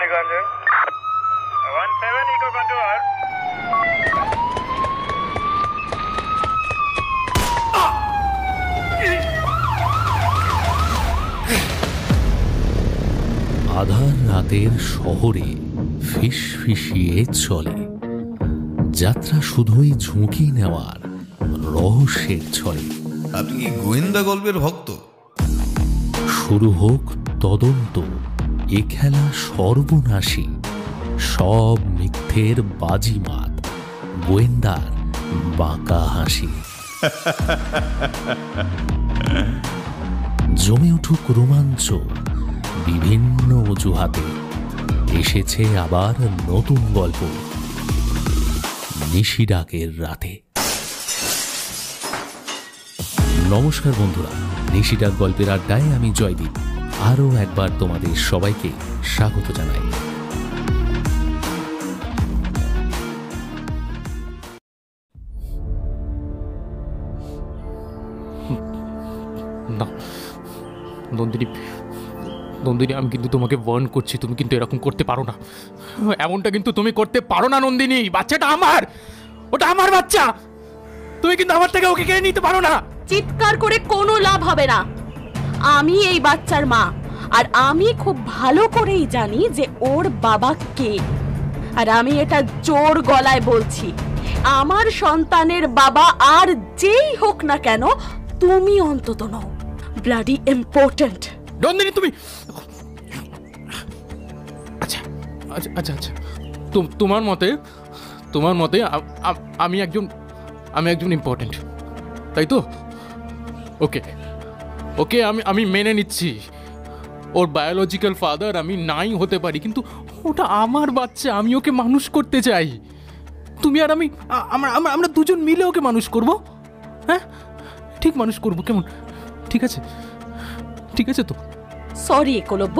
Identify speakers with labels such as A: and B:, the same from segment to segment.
A: Ranikganj. 17 Eco Contour.
B: আধার রাতের শহরে ফিসফিসিয়ে চলে যাত্রা, শুধুই ঝুঁকি নেওয়ার রহস্যের ছলে।
C: আপনি কি গোয়েন্দা গল্পের ভক্ত?
B: শুরু হোক তদন্ত, এ খেলা সর্বনাশী, সব মিথ্যের বাজিমাত, গোয়েন্দার বাঁকা হাসি। জমে উঠুক রোমাঞ্চ, বিভিন্ন অজুহাতে এসেছে আবার নতুন গল্প নিশিডাকের রাতে। নমস্কার বন্ধুরা, নিশিডাক গল্পের আড্ডায় আমি জয়দীপ আরও একবার তোমাদের সবাইকে স্বাগত জানাই।
D: না নন্দিনী, নন্দিনী, আমি কিন্তু তোমাকে ওয়ার্ন করছি, তুমি কিন্তু এরকম করতে পারো না। এমনটা কিন্তু তুমি করতে পারো না নন্দিনী। বাচ্চাটা আমার, ওটা আমার বাচ্চা, তুমি কিন্তু আমার থেকে ওকে কেড়ে নিতে পারো না।
E: চিৎকার করে কোনো লাভ হবে না। আমি এই বাচ্চার মা, আর আমি খুব ভালো করেই জানি যে ওর বাবা কে। আর আমি এটা জোর গলায় বলছি, আমার সন্তানের বাবা আর যেই হোক না কেন, তুমি অন্তত নও। Bloody important.
D: নন্দিনী তুমি, আচ্ছা আচ্ছা আচ্ছা আচ্ছা, তোমার মতে আমি একজন ইম্পর্টেন্ট, তাই তো? ওকে ওকে, আমি মেনে নিচ্ছি ওর বায়োলজিক্যাল ফাদার আমি নাই হতে পারি, কিন্তু ওটা আমার বাচ্চা, আমি ওকে মানুষ করতে চাই। তুমি আর আমি, আমরা দুজন মিলে ওকে মানুষ করব। হ্যাঁ, ঠিক মানুষ করব, কেমন? ঠিক আছে, ঠিক আছে তো?
E: সরি একলব্য,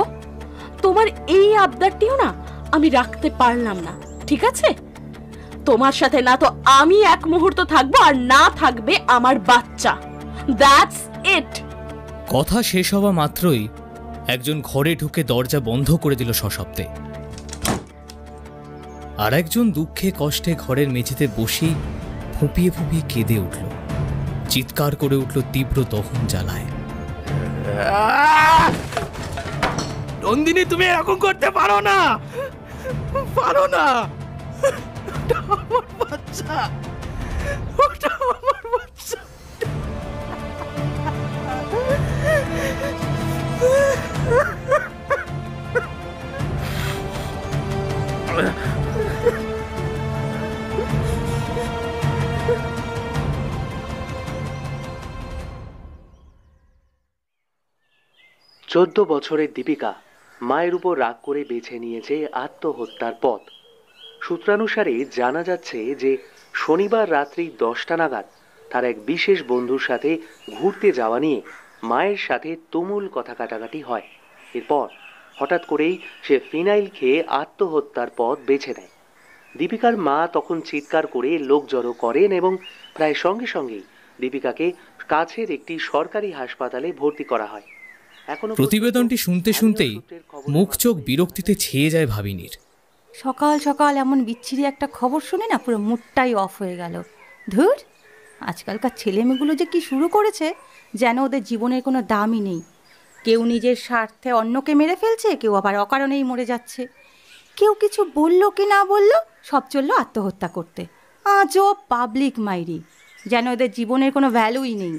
E: তোমার এই আবদারটিও না আমি রাখতে পারলাম না, ঠিক আছে? তোমার সাথে না তো আমি এক মুহূর্ত থাকবো, আর না থাকবে আমার বাচ্চা। That's it.
F: কথা শেষ হওয়া মাত্রই একজন ঘরে ঢুকে দরজা বন্ধ করে দিল সশব্দে। আর একজন দুঃখে কষ্টে ঘরের মেঝেতে বসেই ফুঁপিয়ে ফুঁপিয়ে কেঁদে উঠল, চিৎকার করে উঠল তীব্র দহন জ্বালায়।
D: নন্দিনী, তুমি এরকম করতে পারো না, পারো না। ওটা আমার বাচ্চা, ওটা আমার বাচ্চা।
G: চোদ্দ বছরের দীপিকা মায়ের উপর রাগ করে বেছে নিয়েছে আত্মহত্যার পথ। সূত্রানুসারে জানা যাচ্ছে যে শনিবার রাত্রি 10টা নাগাদ তার এক বিশেষ বন্ধুর সাথে ঘুরতে যাওয়া নিয়ে মায়ের সাথে তুমুল কথা কাটাকাটি হয়। এরপর হঠাৎ করেই সে ফিনাইল খেয়ে আত্মহত্যার পথ বেছে নেয়। দীপিকার মা তখন চিৎকার করে লোক জড়ো করেন এবং প্রায় সঙ্গে সঙ্গেই দীপিকাকে কাছের একটি সরকারি হাসপাতালে ভর্তি করা হয়।
F: প্রতিবেদনটি শুনতে শুনতেই মুখ চোখ বিরক্তিতে ছেয়ে যায় ভাবিনীর।
H: সকাল সকাল এমন বিচ্ছিরি একটা খবর শুনে না পুরো মুডটাই অফ হয়ে গেল। ধুর, আজকালকার ছেলেমেয়েগুলো যে কি শুরু করেছে, যেন ওদের জীবনের কোনো দামই নেই। কেউ নিজের স্বার্থে অন্যকে মেরে ফেলছে, কেউ আবার অকারণেই মরে যাচ্ছে। কেউ কিছু বলল কি না বলল, সব চললো আত্মহত্যা করতে। আজব পাবলিক মাইরি, যেন ওদের জীবনের কোনো ভ্যালুই নেই।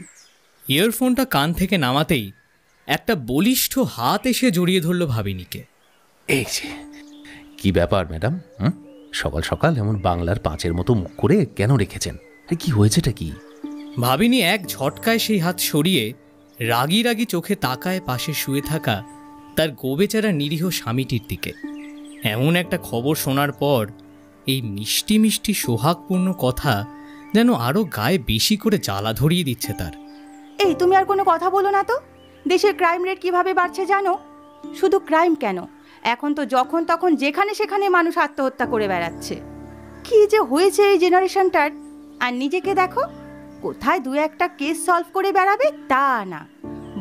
F: ইয়ারফোনটা কান থেকে নামাতেই একটা বলিষ্ঠ হাত এসে জড়িয়ে ধরল ভাবিনীকে।
B: এই যে, কি ব্যাপার ম্যাডাম? সকাল সকাল এমন বাংলার পাঁচের মতো মুখ করে কেন রেখেছেন? কি হয়েছেটা কি?
F: ভাবিনী এক ঝটকায় সেই হাত সরিয়ে রাগি রাগি চোখে তাকায় পাশে শুয়ে থাকা তার গোবেচারা নিরীহ স্বামীটির দিকে। এমন একটা খবর শোনার পর এই মিষ্টি মিষ্টি সোহাগপূর্ণ কথা যেন আরও গায়ে বেশি করে জ্বালা ধরিয়ে দিচ্ছে তার।
H: এই, তুমি আর কোনো কথা বলো না তো। দেশের ক্রাইম রেট কিভাবে বাড়ছে জানো? শুধু ক্রাইম কেন, এখন তো যখন তখন যেখানে সেখানে মানুষ আত্মহত্যা করে বেড়াচ্ছে। কি যে হয়েছে এই জেনারেশনটার। আর নিজেকে দেখো, কোথায় দু একটা কেস সলভ করে বেড়াবে তা না,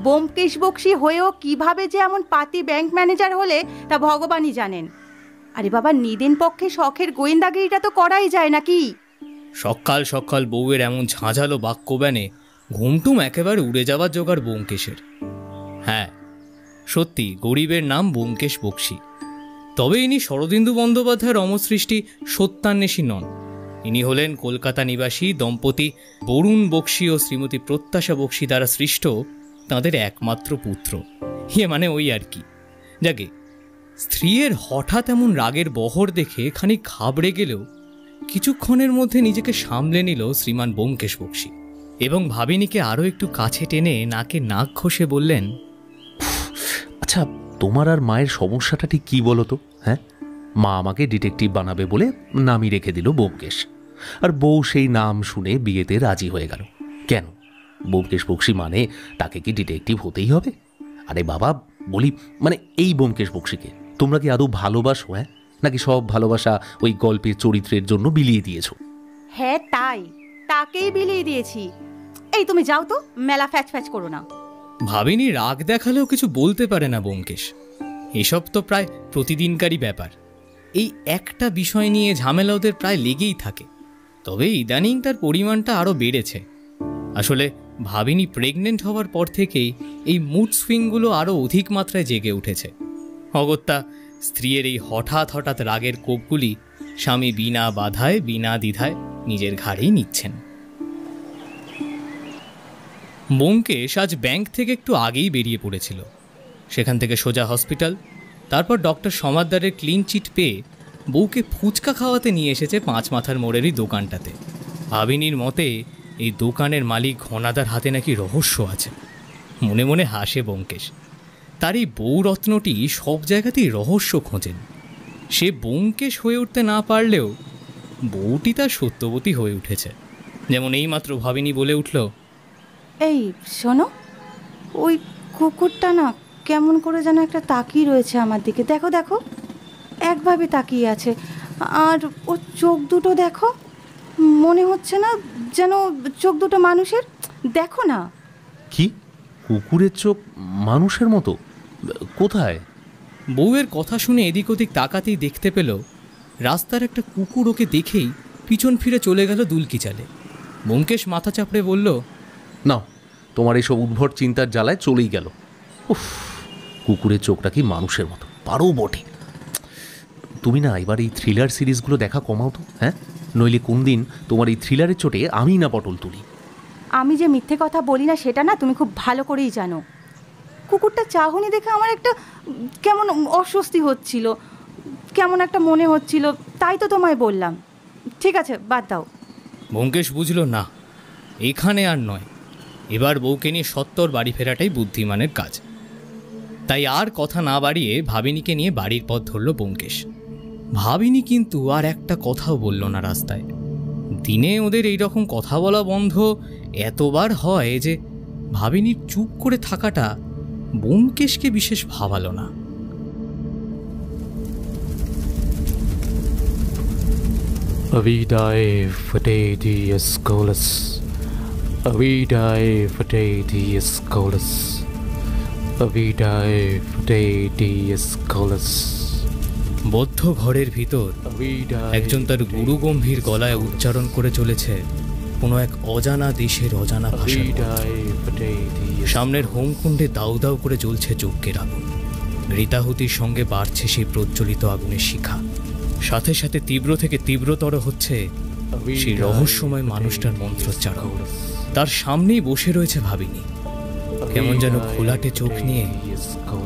H: বোমকেশ বক্সি হয়েও কিভাবে যে এমন পাতি ব্যাংক ম্যানেজার হলে তা ভগবানই জানেন। আরে বাবা, নিদেন পক্ষে শখের গোয়েন্দাগিরিটা তো করাই যায় নাকি?
F: সকাল সকাল বউয়ের এমন ঝাঁঝালো বাক্যবাণে ঘুমটুম একেবারে উড়ে যাওয়ার জোগাড় ব্যোমকেশের। হ্যাঁ, সত্যি গরিবের নাম ব্যোমকেশ বক্সী। তবে ইনি শরদিন্দু বন্দ্যোপাধ্যায়ের অমসৃষ্টি সত্যান্বেষী নন। ইনি হলেন কলকাতা নিবাসী দম্পতি বরুণ বক্সী ও শ্রীমতী প্রত্যাশা বক্সী দ্বারা সৃষ্ট তাঁদের একমাত্র পুত্র। মানে ওই আর কি। যাকে স্ত্রীর হঠাৎ এমন রাগের বহর দেখে খানিক ঘাবড়ে গেলেও কিছুক্ষণের মধ্যে নিজেকে সামলে নিল শ্রীমান ব্যোমকেশ বক্সী এবং ভাবিনীকে আরও একটু কাছে টেনে নাকে নাক ঘষে বললেন,
B: আচ্ছা, তোমার আর মায়ের সমস্যাটা ঠিক কী বলো তো? হ্যাঁ, মা আমাকে ডিটেকটিভ বানাবে বলে নামই রেখে দিল ব্যোমকেশ, আর বউ সেই নাম শুনে বিয়েতে রাজি হয়ে গেল। কেন? ব্যোমকেশ বক্সী মানে তাকে কি ডিটেকটিভ হতেই হবে? আরে বাবা, বলি মানে এই ব্যোমকেশ বক্সীকে তোমরা কি আদৌ ভালোবাসো? হ্যাঁ, নাকি সব ভালোবাসা ওই গল্পের চরিত্রের জন্য বিলিয়ে দিয়েছো?
H: হ্যাঁ, তাকেই বিলিয়ে দিয়েছি। এই তুমি যাও তো, মেলা ফ্যাচ ফ্যাচ করো না।
F: ভাবিনী রাগ দেখালেও কিছু বলতে পারে না ব্যোমকেশ। এসব তো প্রায় প্রতিদিনকারই ব্যাপার। এই একটা বিষয় নিয়ে ঝামেলা ওদের প্রায় লেগেই থাকে। তবে ইদানিং তার পরিমাণটা আরও বেড়েছে। আসলে ভাবিনী প্রেগনেন্ট হওয়ার পর থেকেই এই মুড সুইংগুলো আরও অধিক মাত্রায় জেগে উঠেছে। অগত্যা স্ত্রীর এই হঠাৎ হঠাৎ রাগের কোপগুলি স্বামী বিনা বাধায় বিনা দ্বিধায় নিজের ঘাড়েই নিচ্ছেন। ব্যোমকেশ আজ ব্যাংক থেকে একটু আগেই বেরিয়ে পড়েছিল। সেখান থেকে সোজা হসপিটাল, তারপর ডক্টর সমাদ্দারের ক্লিন চিট পেয়ে বউকে ফুচকা খাওয়াতে নিয়ে এসেছে ৫ মাথার মোড়েরই দোকানটাতে। ভাবিনীর মতে এই দোকানের মালিক ঘনাদার হাতে নাকি রহস্য আছে। মনে মনে হাসে ব্যোমকেশ। তার এই বউরত্নটি সব জায়গাতেই রহস্য খোঁজেন। সে ব্যোমকেশ হয়ে উঠতে না পারলেও বউটি তার সত্যবতী হয়ে উঠেছে। যেমন এইমাত্র ভাবিনী বলে উঠল,
H: এই শোনো, ওই কুকুরটা না কেমন করে যেন একটা তাকিয়ে রয়েছে আমার দিকে। দেখো দেখো, একভাবে তাকিয়ে আছে। আর ওর চোখ দুটো দেখো, মনে হচ্ছে না যেন চোখ দুটো মানুষের? দেখো না।
B: কি? কুকুরের চোখ মানুষের মতো? কোথায়?
F: বউয়ের কথা শুনে এদিক ওদিক তাকাতেই দেখতে পেল রাস্তার একটা কুকুর ওকে দেখেই পিছন ফিরে চলে গেল দুলকি চালে। ব্যোমকেশ মাথা চাপড়ে বলল,
B: না, তোমার এইসব উদ্ভট চিন্তার জ্বালায় চলেই গেল। উফ, কুকুরের চোখটা কি মানুষের মতো? পারো বটে। তুমি না এবার এই থ্রিলার সিরিজগুলো দেখা কমাও তো। হ্যাঁ, নইলে কোন দিন তোমার এই থ্রিলারের চোটে আমি না পটল তুলি।
H: আমি যে মিথ্যে কথা বলি না সেটা না তুমি খুব ভালো করেই জানো। কুকুরটা চাহনি দেখে আমার একটা কেমন অস্বস্তি হচ্ছিল, কেমন একটা মনে হচ্ছিল, তাই তো তোমায় বললাম। ঠিক আছে, বাদ দাও।
F: ব্যোমকেশ বুঝল না, এখানে আর নয়, এবার বউকে নিয়ে সত্তর বাড়ি ফেরাটাই বুদ্ধিমানের কাজ। তাই আর কথা না বাড়িয়ে ভাবিনীকে নিয়ে বাড়ির পথ ধরল ব্যোমকেশ। ভাবিনী কিন্তু আর একটা কথাও বলল না রাস্তায়। দিনে ওদের এইরকম কথা বলা বন্ধ এতবার হয় যে ভাবিনীর চুপ করে থাকাটা ব্যোমকেশকে বিশেষ ভাবালো না।
D: Avidae fidei escolus. Avidae fidei escolus. Avidae fidei escolus.
F: বদ্ধ ঘরের ভিতর একজন তার গুরু গম্ভীর গলায় উচ্চারণ করে চলেছে কোনো এক অজানা দেশের অজানা ভাষা। সামনের হোমকুণ্ডে দাউ দাউ করে জ্বলছে যজ্ঞের আগুন। ঘৃতাহুতির সঙ্গে বাড়ছে সেই প্রজ্বলিত আগুনের শিখা। সাথে সাথে তীব্র থেকে তীব্রতর হচ্ছে সেই রহস্যময় মানুষটার মন্ত্রোচ্চারণ। তার সামনেই বসে রয়েছে ভাবিনী। কেমন যেন ঘোলাটে চোখ নিয়ে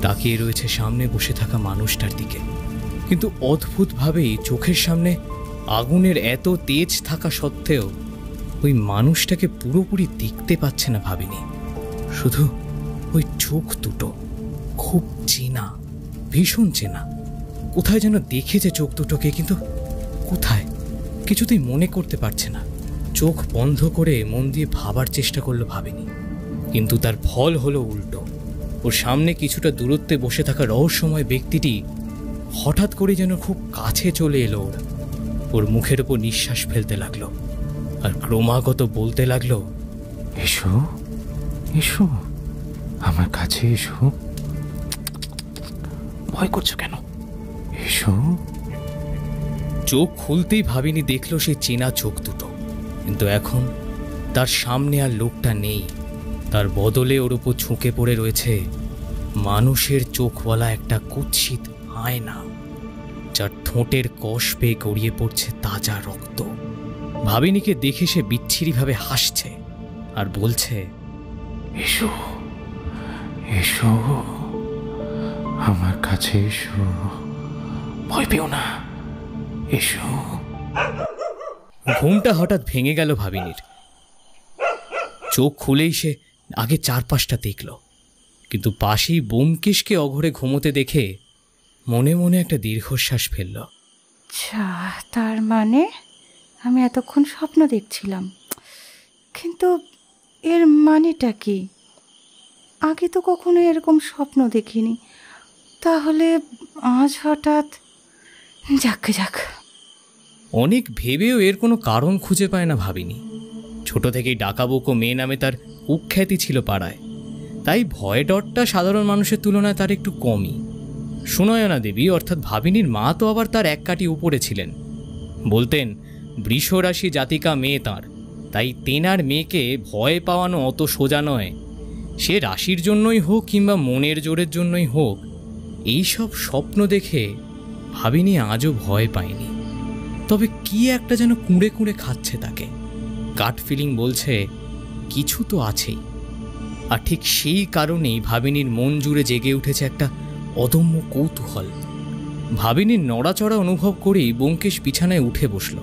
F: তাকিয়ে রয়েছে সামনে বসে থাকা মানুষটার দিকে। কিন্তু অদ্ভুতভাবেই চোখের সামনে আগুনের এত তেজ থাকা সত্ত্বেও ওই মানুষটাকে পুরোপুরি দেখতে পাচ্ছে না ভাবিনী। শুধু ওই চোখ দুটো খুব চেনা, ভীষণ চেনা। কোথায় যেন দেখেছে চোখ দুটোকে, কিন্তু কোথায় কিছুতেই মনে করতে পারছে না। চোখ বন্ধ করে মন দিয়ে ভাবার চেষ্টা করলো ভাবিনী, কিন্তু তার ফল হলো উল্টো। ওর সামনে কিছুটা দূরত্বে বসে থাকা রহস্যময় ব্যক্তিটি হঠাৎ করে যেন খুব কাছে চলে এলো। ওর মুখের ওপর নিঃশ্বাস ফেলতে লাগলো আর ক্রমাগত বলতে লাগলো,
D: এসো এসো, আমার কাছে এসো। ভয় করছো কেন? এসো
F: চোখ খুলতেই ভাবিনি দেখল সে চেনা চোখ দুটো, কিন্তু এখন তার সামনে আর লোকটা নেই। তার বদলে ওর উপর ঝুঁকে পড়ে রয়েছে মানুষের চোখওয়ালা একটা কুৎসিত আয়না, যার ঠোঁটের কষ পেয়ে গড়িয়ে পড়ছে তাজা রক্ত। ভাবিনীকে দেখে সে বিচ্ছিরিভাবে হাসছে আর বলছে,
I: এসো এসো, আমার কাছে এসো, ভয় পেও না, এসো।
F: ঘুমটা হঠাৎ ভেঙে গেল ভাবিনীর। চোখ খুলেই সে আগে চারপাশটা দেখল, কিন্তু পাশেই ব্যোমকেশকে অঘরে ঘুমোতে দেখে মনে মনে একটা দীর্ঘশ্বাস ফেলল।
H: আচ্ছা, তার মানে আমি এতক্ষণ স্বপ্ন দেখছিলাম, কিন্তু এর মানেটা কি? আগে তো কখনো এরকম স্বপ্ন দেখিনি, তাহলে আজ হঠাৎ? যাক।
F: অনেক ভেবেও এর কোনো কারণ খুঁজে পায় না ভাবিনি। ছোট থেকেই ডাকাবুকো মেয়ে নামে তার কুখ্যাতি ছিল পাড়ায়, তাই ভয় ডরটা সাধারণ মানুষের তুলনায় তার একটু কমই। সুনয়না দেবী অর্থাৎ ভাবিনীর মা তো আবার তার এক কাঠি উপরে ছিলেন। বলতেন বৃষরাশি জাতিকা মেয়ে তাঁর, তাই তেনার মেয়েকে ভয় পাওয়ানো অত সোজা নয়। সে রাশির জন্যই হোক কিংবা মনের জোরের জন্যই হোক, এইসব স্বপ্ন দেখে ভাবিনী আজও ভয় পায়নি। তবে কি একটা যেন কুঁড়ে কুঁড়ে খাচ্ছে তাকে। গাট ফিলিং বলছে কিছু তো আছেই। আর ঠিক সেই কারণেই ভাবিনীর মন জুড়ে জেগে উঠেছে একটা অদম্য কৌতূহল। ভাবিনীর নড়াচড়া অনুভব করেই ব্যোমকেশ বিছানায় উঠে বসল।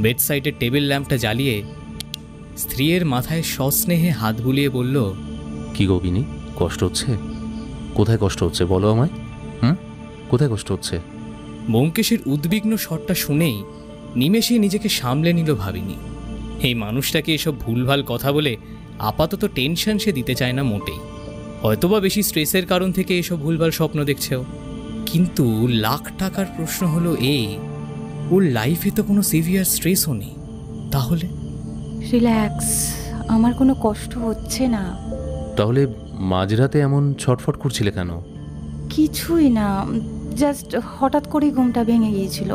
F: বেডসাইডের টেবিল ল্যাম্পটা জ্বালিয়ে স্ত্রীর মাথায় সস্নেহে হাত বুলিয়ে বলল,
B: কি গো বিনি, কষ্ট হচ্ছে? কোথায় কষ্ট হচ্ছে বলো আমায়? কোথায় কষ্ট হচ্ছে?
F: ব্যোমকেশের উদ্বিগ্ন স্বরটা শুনেই নিমেষে নিজেকে সামলে নিল ভাবিনী। এই মানুষটাকে এসব ভুলভাল কথা বলে আপাতত টেনশন সে দিতে চায় না মোটেই। হয়তোবা বেশি স্ট্রেসের কারণ থেকে এসব ভুলভাল স্বপ্ন দেখছেও, কিন্তু লাখ টাকার প্রশ্ন হলো এই, ওর লাইফে তো কোনো সিভিয়ার স্ট্রেসও নেই। তাহলে
H: রিল্যাক্স, আমার কোনো কষ্ট হচ্ছে না।
B: তাহলে মাঝরাতে এমন ছটফট করছিলে কেন?
H: কিছুই না, জাস্ট হঠাৎ করেই ঘুমটা ভেঙে গিয়েছিল।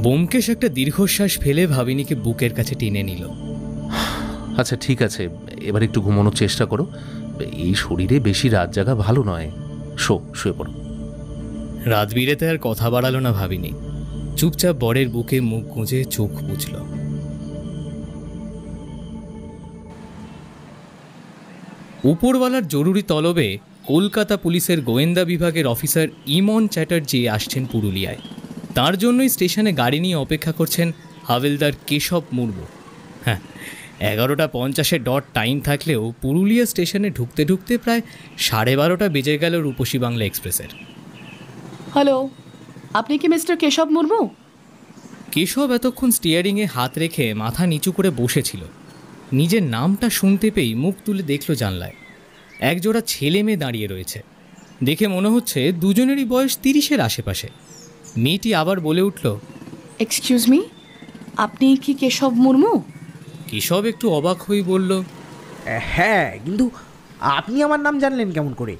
F: ব্যোমকেশ একটা দীর্ঘশ্বাস ফেলে ভাবিনীকে বুকের কাছে টেনে নিল।
B: আচ্ছা ঠিক আছে, এবার একটু ঘুমানোর চেষ্টা করো। এই শরীরে বেশি রাত জাগা ভালো নয়। শুয়ে পড়ো।
F: রাত বিরেতে আর কথা বাড়ালো না ভাবিনী, চুপচাপ বরের বুকে মুখ গুঁজে চোখ বুঝল। উপরওয়ালার জরুরি তলবে কলকাতা পুলিশের গোয়েন্দা বিভাগের অফিসার ইমন চ্যাটার্জি আসছেন পুরুলিয়ায়। তার জন্যই স্টেশনে গাড়ি নিয়ে অপেক্ষা করছেন হাবিলদার কেশব মুর্মু। হ্যাঁ, 11:50 ডট টাইম থাকলেও পুরুলিয়া স্টেশনে ঢুকতে ঢুকতে প্রায় 12:30 বেজে গেল রূপসী বাংলা এক্সপ্রেসের।
E: হ্যালো, আপনি কি মিস্টার কেশব মুর্মু?
F: কেশব এতক্ষণ স্টিয়ারিংয়ে হাত রেখে মাথা নিচু করে বসেছিল। নিজের নামটা শুনতে পেয়েই মুখ তুলে দেখল জানলায় একজোড়া ছেলে মেয়ে দাঁড়িয়ে রয়েছে। দেখে মনে হচ্ছে দুজনেরই বয়স 30-এর আশেপাশে। মেয়েটি আবার বলে উঠল,
E: এক্সকিউজ মি, আপনি কি কেশব মুর্মু?
F: কেশব একটু অবাক হয়ে বলল,
J: হ্যাঁ, কিন্তু আপনি আমার নাম জানলেন কেমন করে?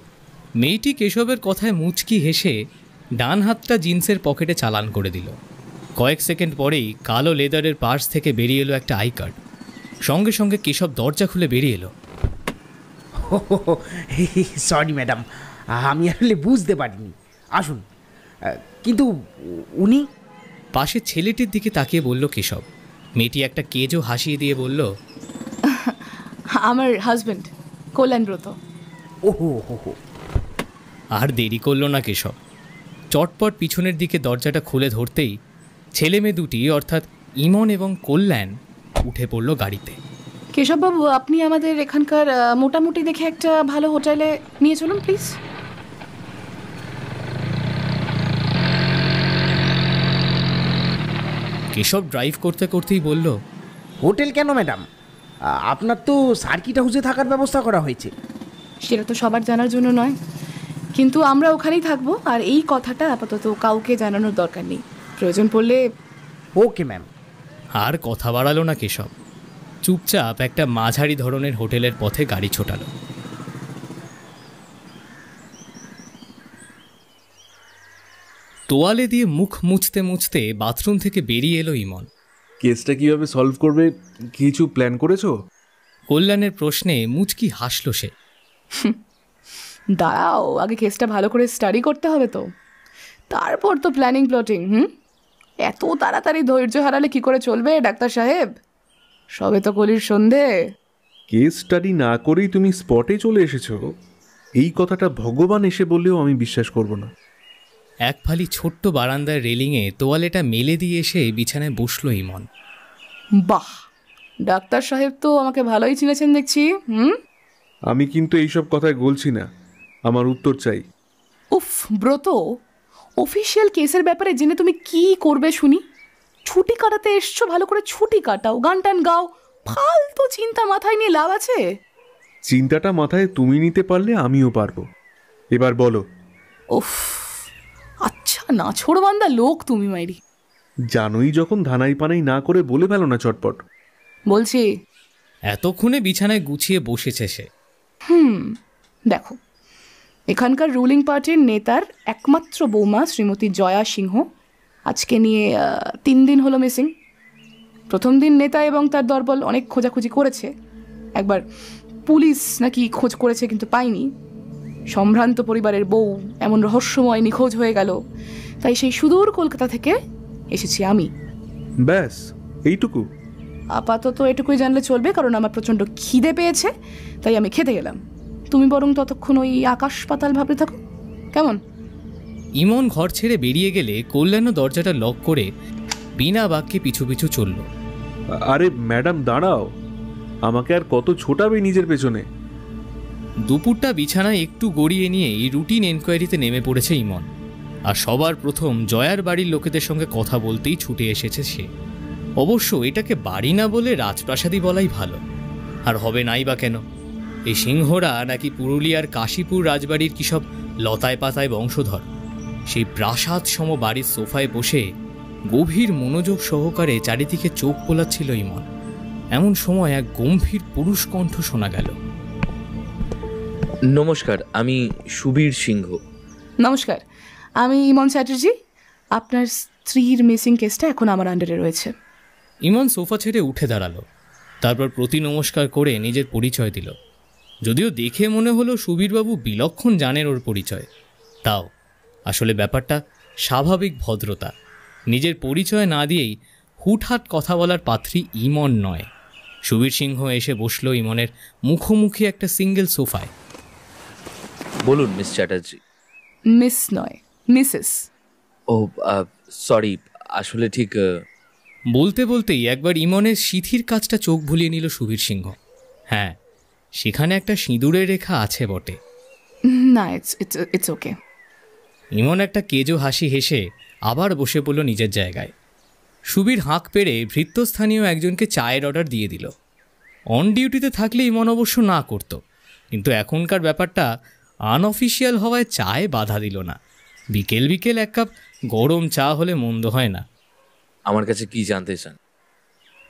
F: মেয়েটি কেশবের কথায় মুচকি হেসে ডান হাতটা জিন্সের পকেটে চালান করে দিল। কয়েক সেকেন্ড পরেই কালো লেদারের পার্স থেকে বেরিয়ে এলো একটা আই কার্ড। সঙ্গে সঙ্গে কেশব দরজা খুলে বেরিয়ে এলো।
J: সরি ম্যাডাম, আমি আসলে বুঝতে পারিনি। আসুন। কিন্তু উনি?
F: পাশের ছেলেটির দিকে তাকিয়ে বলল কেশব। মেয়েটি একটা কেজো হাসিয়ে দিয়ে বলল,
E: আমার হাজব্যান্ড কল্যাণব্রত।
J: ওহো হো হো।
F: আর দেরি করল না কেশব। চটপট পিছনের দিকে দরজাটা খুলে ধরতেই ছেলে মেয়ে দুটি অর্থাৎ ইমন এবং কল্যাণ উঠে পড়ল গাড়িতে।
E: কেশববাবু, আপনি আমাদের এখানকার মোটামুটি দেখে একটা ভালো হোটেলে নিয়ে চলুন প্লিজ।
F: কেশব ড্রাইভ করতে করতেই বলল,
J: হোটেল কেন ম্যাডাম? আপনার তো সার্কিট হাউসে থাকার ব্যবস্থা করা হয়েছে।
E: সেটা তো সবার জানার জন্য নয়, কিন্তু আমরা ওখানেই থাকবো, আর এই কথাটা আপাতত কাউকে জানানোর দরকার নেই। প্রয়োজন পড়লে।
J: Okay ma'am.
F: আর কথা বাড়ালো না কেশব, চুপচাপ একটা মাঝারি ধরনের হোটেলের পথে গাড়ি ছোটালো। তোয়ালে দিয়ে মুখ মুছতে মুছতে বাথরুম থেকে বেরিয়ে এলো ইমন।
K: কেসটা কিভাবে সলভ করবে কিছু প্ল্যান করেছো?
F: কল্যাণের প্রশ্নে মুচকি হাসল সে।
L: দাঁড়াও, আগে কেসটা ভালো করে স্টাডি করতে হবে তো, তারপর তো প্ল্যানিং প্লটিং। এত তাড়াতাড়ি ধৈর্য হারালে কি করে চলবে ডাক্তার সাহেব? সবে তো কলির সন্ধে।
K: কেস স্টাডি না করেই তুমি স্পটে চলে এসেছো, এই কথাটা ভগবান এসে বললেও আমি বিশ্বাস করব না।
F: এক ফালি ছোট্ট বারান্দার রেলিংয়ে তোয়ালেটা মেলে দিয়ে এসে বিছানায় বসলো ইমন।
L: বাহ, ডাক্তার সাহেব তো আমাকে ভালোই চিনেছেন দেখছি।
K: আমি কিন্তু এইসব কথায় বলছি না, আমার উত্তর চাই।
L: উফ ব্রত, অফিসিয়াল কেসের ব্যাপারে জেনে তুমি কি করবে শুনি? ছুটি কাটাতে এসছো, ভালো করে ছুটি কাটাও, গান টান গাও, ফালতু চিন্তা মাথায় নিয়ে লাভ আছে?
K: চিন্তাটা মাথায় তুমি নিতে পারলে আমিও পারবো। এবার বলো।
L: উফ, আচ্ছা নাছোড়বান্দা লোক তুমি মাইরি।
K: জানোই যখন ধানাই পানাই না করে বলে ফেলো না চটপট।
L: বলছি।
F: এতক্ষণে বিছানায় গুছিয়ে বসেছে সে।
L: দেখো, এখানকার রুলিং পার্টির নেতার একমাত্র বৌমা শ্রীমতী জয়া সিংহ আজকে নিয়ে 3 দিন হলো মিসিং। প্রথম দিন নেতা এবং তার দলবল অনেক খোঁজাখুঁজি করেছে, একবার পুলিশ নাকি খোঁজ করেছে কিন্তু পায়নি। সম্ভ্রান্ত পরিবারের বউ এমন রহস্যময় নিখোঁজ হয়ে গেল, তাই সেই সুদূর কলকাতা থেকে এসেছি আমি।
K: ব্যাস এইটুকু?
L: আপাতত এটুকুই জানলে চলবে, কারণ আমার প্রচণ্ড খিদে পেয়েছে, তাই আমি খেতে গেলাম। তুমি বরং ততক্ষণ ওই আকাশ পাতাল ভাবতে থাকো, কেমন?
F: ইমন ঘর ছেড়ে বেরিয়ে গেলে কল্যাণও দরজাটা লক করে বিনা বাক্যে পিছু পিছু চলল।
K: আরে ম্যাডাম দাঁড়াও, আমাকে আর কত ছোটাবে নিজের পেছনে?
F: দুপুরটা বিছানায় একটু গড়িয়ে নিয়ে এই রুটিন এনকোয়ারিতে নেমে পড়েছে ইমন। আর সবার প্রথম জয়ার বাড়ির লোকেদের সঙ্গে কথা বলতেই ছুটে এসেছে সে। অবশ্য এটাকে বাড়ি না বলে রাজপ্রাসাদই বলাই ভালো। আর হবে নাই বা কেন? এই সিংহরা নাকি পুরুলিয়ার কাশীপুর রাজবাড়ির কী সব লতায় পাতায় বংশধর। সেই প্রাসাদ সম বাড়ির সোফায় বসে গভীর মনোযোগ সহকারে চারিদিকে চোখ বোলাচ্ছিল ইমন। এমন সময় এক গম্ভীর পুরুষ কণ্ঠ শোনা গেল।
M: নমস্কার, আমি সুবীর সিংহ।
L: নমস্কার, আমি ইমন চ্যাটার্জি। আপনার স্ত্রীর মিসিং কেসটা এখন আমার আন্ডারে রয়েছে।
F: ইমন সোফা ছেড়ে উঠে দাঁড়ালো, তারপর প্রতি নমস্কার করে নিজের পরিচয় দিল। যদিও দেখে মনে হলো সুবীরবাবু বিলক্ষণ জানেন ওর পরিচয়, তাও আসলে ব্যাপারটা স্বাভাবিক ভদ্রতা। নিজের পরিচয় না দিয়েই হুটহাট কথা বলার পাত্রী ইমন নয়। সুবীর সিংহ এসে বসলো ইমনের মুখোমুখি একটা সিঙ্গেল সোফায়।
M: বলুন মিস চ্যাটার্জি।
L: মিস নয়, মিসেস।
M: ও সরি, আসলে ঠিক।
F: বলতে বলতেই একবার ইমনের সিঁথির কাজটা চোখ ভুলিয়ে নিল সুবীর সিংহ। হ্যাঁ, সেখানে একটা সিঁদুরের রেখা আছে বটে।
L: না, ইটস ওকে।
F: ইমন একটা কেজো হাসি হেসে আবার বসে পড়ল নিজের জায়গায়। সুবীর হাঁক পেড়ে ভৃত্যস্থানীয় একজনকে চায়ের অর্ডার দিয়ে দিল। অন ডিউটিতে থাকলে ইমন অবশ্য না করত, কিন্তু এখনকার ব্যাপারটা আনঅফিসিয়াল হওয়ায় চায়ে বাধা দিল না। বিকেল বিকেল এক কাপ গরম চা হলে মন্দ হয় না।
M: আমার কাছে কি জানতে চান?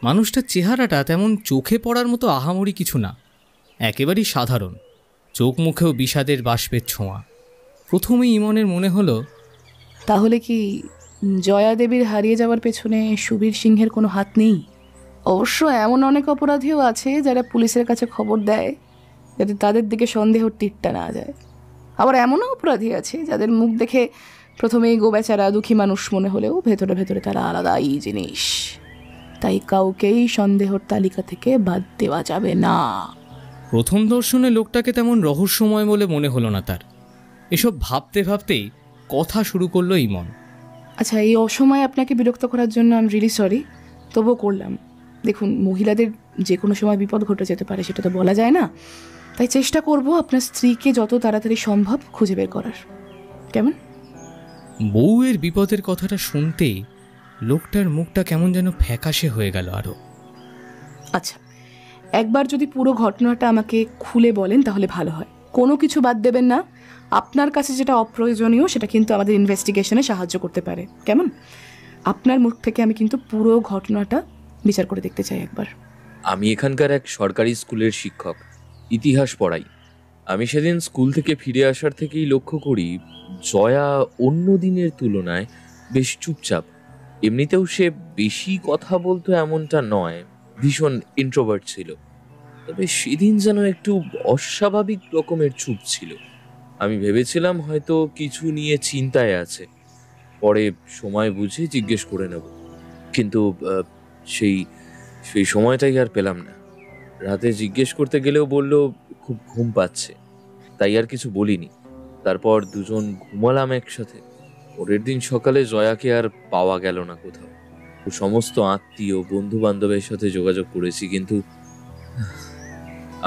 F: মানুষটার চেহারাটা তেমন চোখে পড়ার মতো আহামরি কিছু না, একেবারেই সাধারণ। চোখ মুখেও বিষাদের বাষ্পের ছোঁয়া। প্রথমেই ইমনের মনে হলো,
L: তাহলে কি জয়া দেবীর হারিয়ে যাওয়ার পেছনে সুবীর সিংহের কোনো হাত নেই? অবশ্য এমন অনেক অপরাধীও আছে যারা পুলিশের কাছে খবর দেয় যাতে তাদের দিকে সন্দেহর তীরটা না যায়। আবার এমনও অপরাধী আছে যাদের মুখ দেখে প্রথমেই গোবেচারা দুঃখী মানুষ মনে হলেও ভেতরে ভেতরে তারা আলাদাই জিনিস। তাই কাউকেই সন্দেহর তালিকা থেকে বাদ দেওয়া যাবে না।
F: প্রথম দর্শনে লোকটাকে তেমন রহস্যময় বলে মনে হলো না তার। এসব ভাবতে ভাবতেই কথা শুরু করলো ইমন।
L: আচ্ছা, এই অসময়ে আপনাকে বিরক্ত করার জন্য আমি রিয়েলি সরি, তবুও করলাম। দেখুন, মহিলাদের যে কোনো সময় বিপদ ঘটে যেতে পারে, সেটা তো বলা যায় না। তাই চেষ্টা করব আপনার স্ত্রীকে যত তাড়াতাড়ি সম্ভব খুঁজে বের করার। কেমন?
F: বউয়ের বিপদের কথাটা শুনতেই লোকটার মুখটা কেমন যেন ফ্যাকাশে হয়ে গেল আরো।
L: আচ্ছা, একবার যদি পুরো ঘটনাটা আমাকে খুলে বলেন তাহলে ভালো হয়। কোনো কিছু বাদ দেবেন না। আপনার কাছে যেটা অপ্রয়োজনীয় সেটা কিন্তু আমাদের ইনভেস্টিগেশনে সাহায্য করতে পারে। কেমন? আপনার মুখ থেকে আমি কিন্তু পুরো ঘটনাটা বিচার করে দেখতে চাই একবার।
M: আমি এখানকার এক সরকারি স্কুলের শিক্ষক, ইতিহাস পড়াই। আমি সেদিন স্কুল থেকে ফিরে আসার থেকেই লক্ষ্য করি জয়া অন্য দিনের তুলনায় বেশ চুপচাপ। এমনিতেও সে বেশি কথা বলতো এমনটা নয়, ভীষণ ইন্ট্রোভার্ট ছিল, তবে সেদিন যেন একটু অস্বাভাবিক রকমের চুপ ছিল। আমি ভেবেছিলাম হয়তো কিছু নিয়ে চিন্তায় আছে, পরে সময় বুঝে জিজ্ঞেস করে নেব, কিন্তু সেই সময়টাই আর পেলাম না। রাতে জিজ্ঞেস করতে গেলেও বলল খুব ঘুম পাচ্ছে, তাই আর কিছু বলিনি। তারপর দুজন ঘুমালাম একসাথে। পরের দিন সকালে জয়াকে আর পাওয়া গেল না কোথাও। সমস্ত আত্মীয় বন্ধু বান্ধবের সাথে যোগাযোগ করেছি, কিন্তু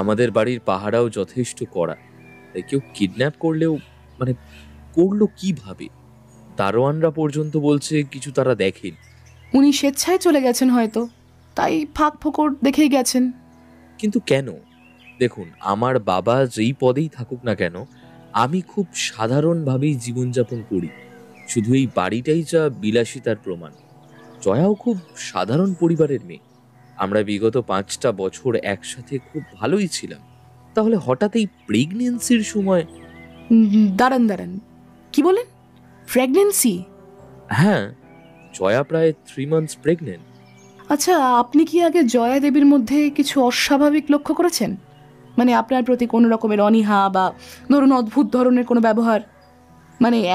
M: আমাদের বাড়ির পাহারাও যথেষ্ট কড়া, তাই কেউ কিডন্যাপ করলেও করলো কিভাবে, দারোয়ানরা পর্যন্ত বলছে কিছু তারা দেখেনি।
L: উনি স্বেচ্ছায় চলে গেছেন হয়তো, তাই ফাঁক ফোকর দেখেই গেছেন।
M: কিন্তু কেন? দেখুন, আমার বাবা যেই পদেই থাকুক না কেন, আমি খুব সাধারণভাবেই জীবনযাপন করি। শুধু এই বাড়িটাই যা বিলাসিতার প্রমাণ। জয়াও খুব সাধারণ পরিবারের মেয়ে। আমরা বিগত 5টা বছর একসাথে খুব ভালোই ছিলাম। তাহলে হঠাৎ এই প্রেগনেন্সির সময়...
L: দাঁড়ান, কি বলেন? প্রেগনেন্সি?
M: হ্যাঁ, জয়া প্রায় 3 মান্থস প্রেগনেন্ট।
L: আচ্ছা, আপনি কি আগে জয়া দেবীর মধ্যে কিছু অস্বাভাবিক লক্ষ্য করেছেন? আপনার প্রতি কোনো রকমের অনীহা বা ধরুন অদ্ভুত ধরনের কোনো ব্যবহার?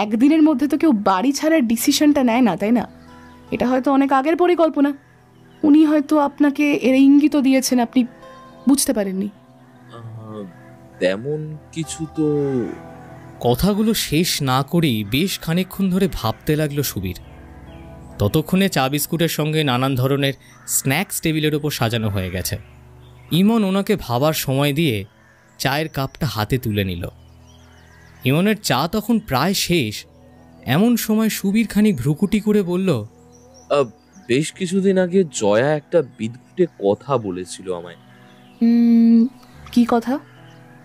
L: একদিনের মধ্যে তো কেউ বাড়ি ছাড়ার ডিসিশনটা নেয় না, তাই না? এটা হয়তো অনেক আগের পরিকল্পনা। উনি হয়তো আপনাকে এর ইঙ্গিত দিয়েছেন, আপনি বুঝতে পারেননি।
M: তেমন কিছু তো...
F: কথাগুলো শেষ না করেই বেশ খানিকক্ষণ ধরে ভাবতে লাগলো সুবীর। ততক্ষণে চা বিস্কুটের সঙ্গে নানান ধরনের স্ন্যাক্স টেবিলের ওপর সাজানো হয়ে গেছে। ইমন ওনাকে ভাবার সময় দিয়ে চায়ের কাপটা হাতে তুলে নিল। ইমনের চা তখন প্রায় শেষ। এমন সময় সুবীর খানিক ভ্রুকুটি করে বলল,
M: বেশ কিছুদিন আগে জয়া একটা বিদঘুটে কথা বলেছিল আমায়।
L: কি কথা?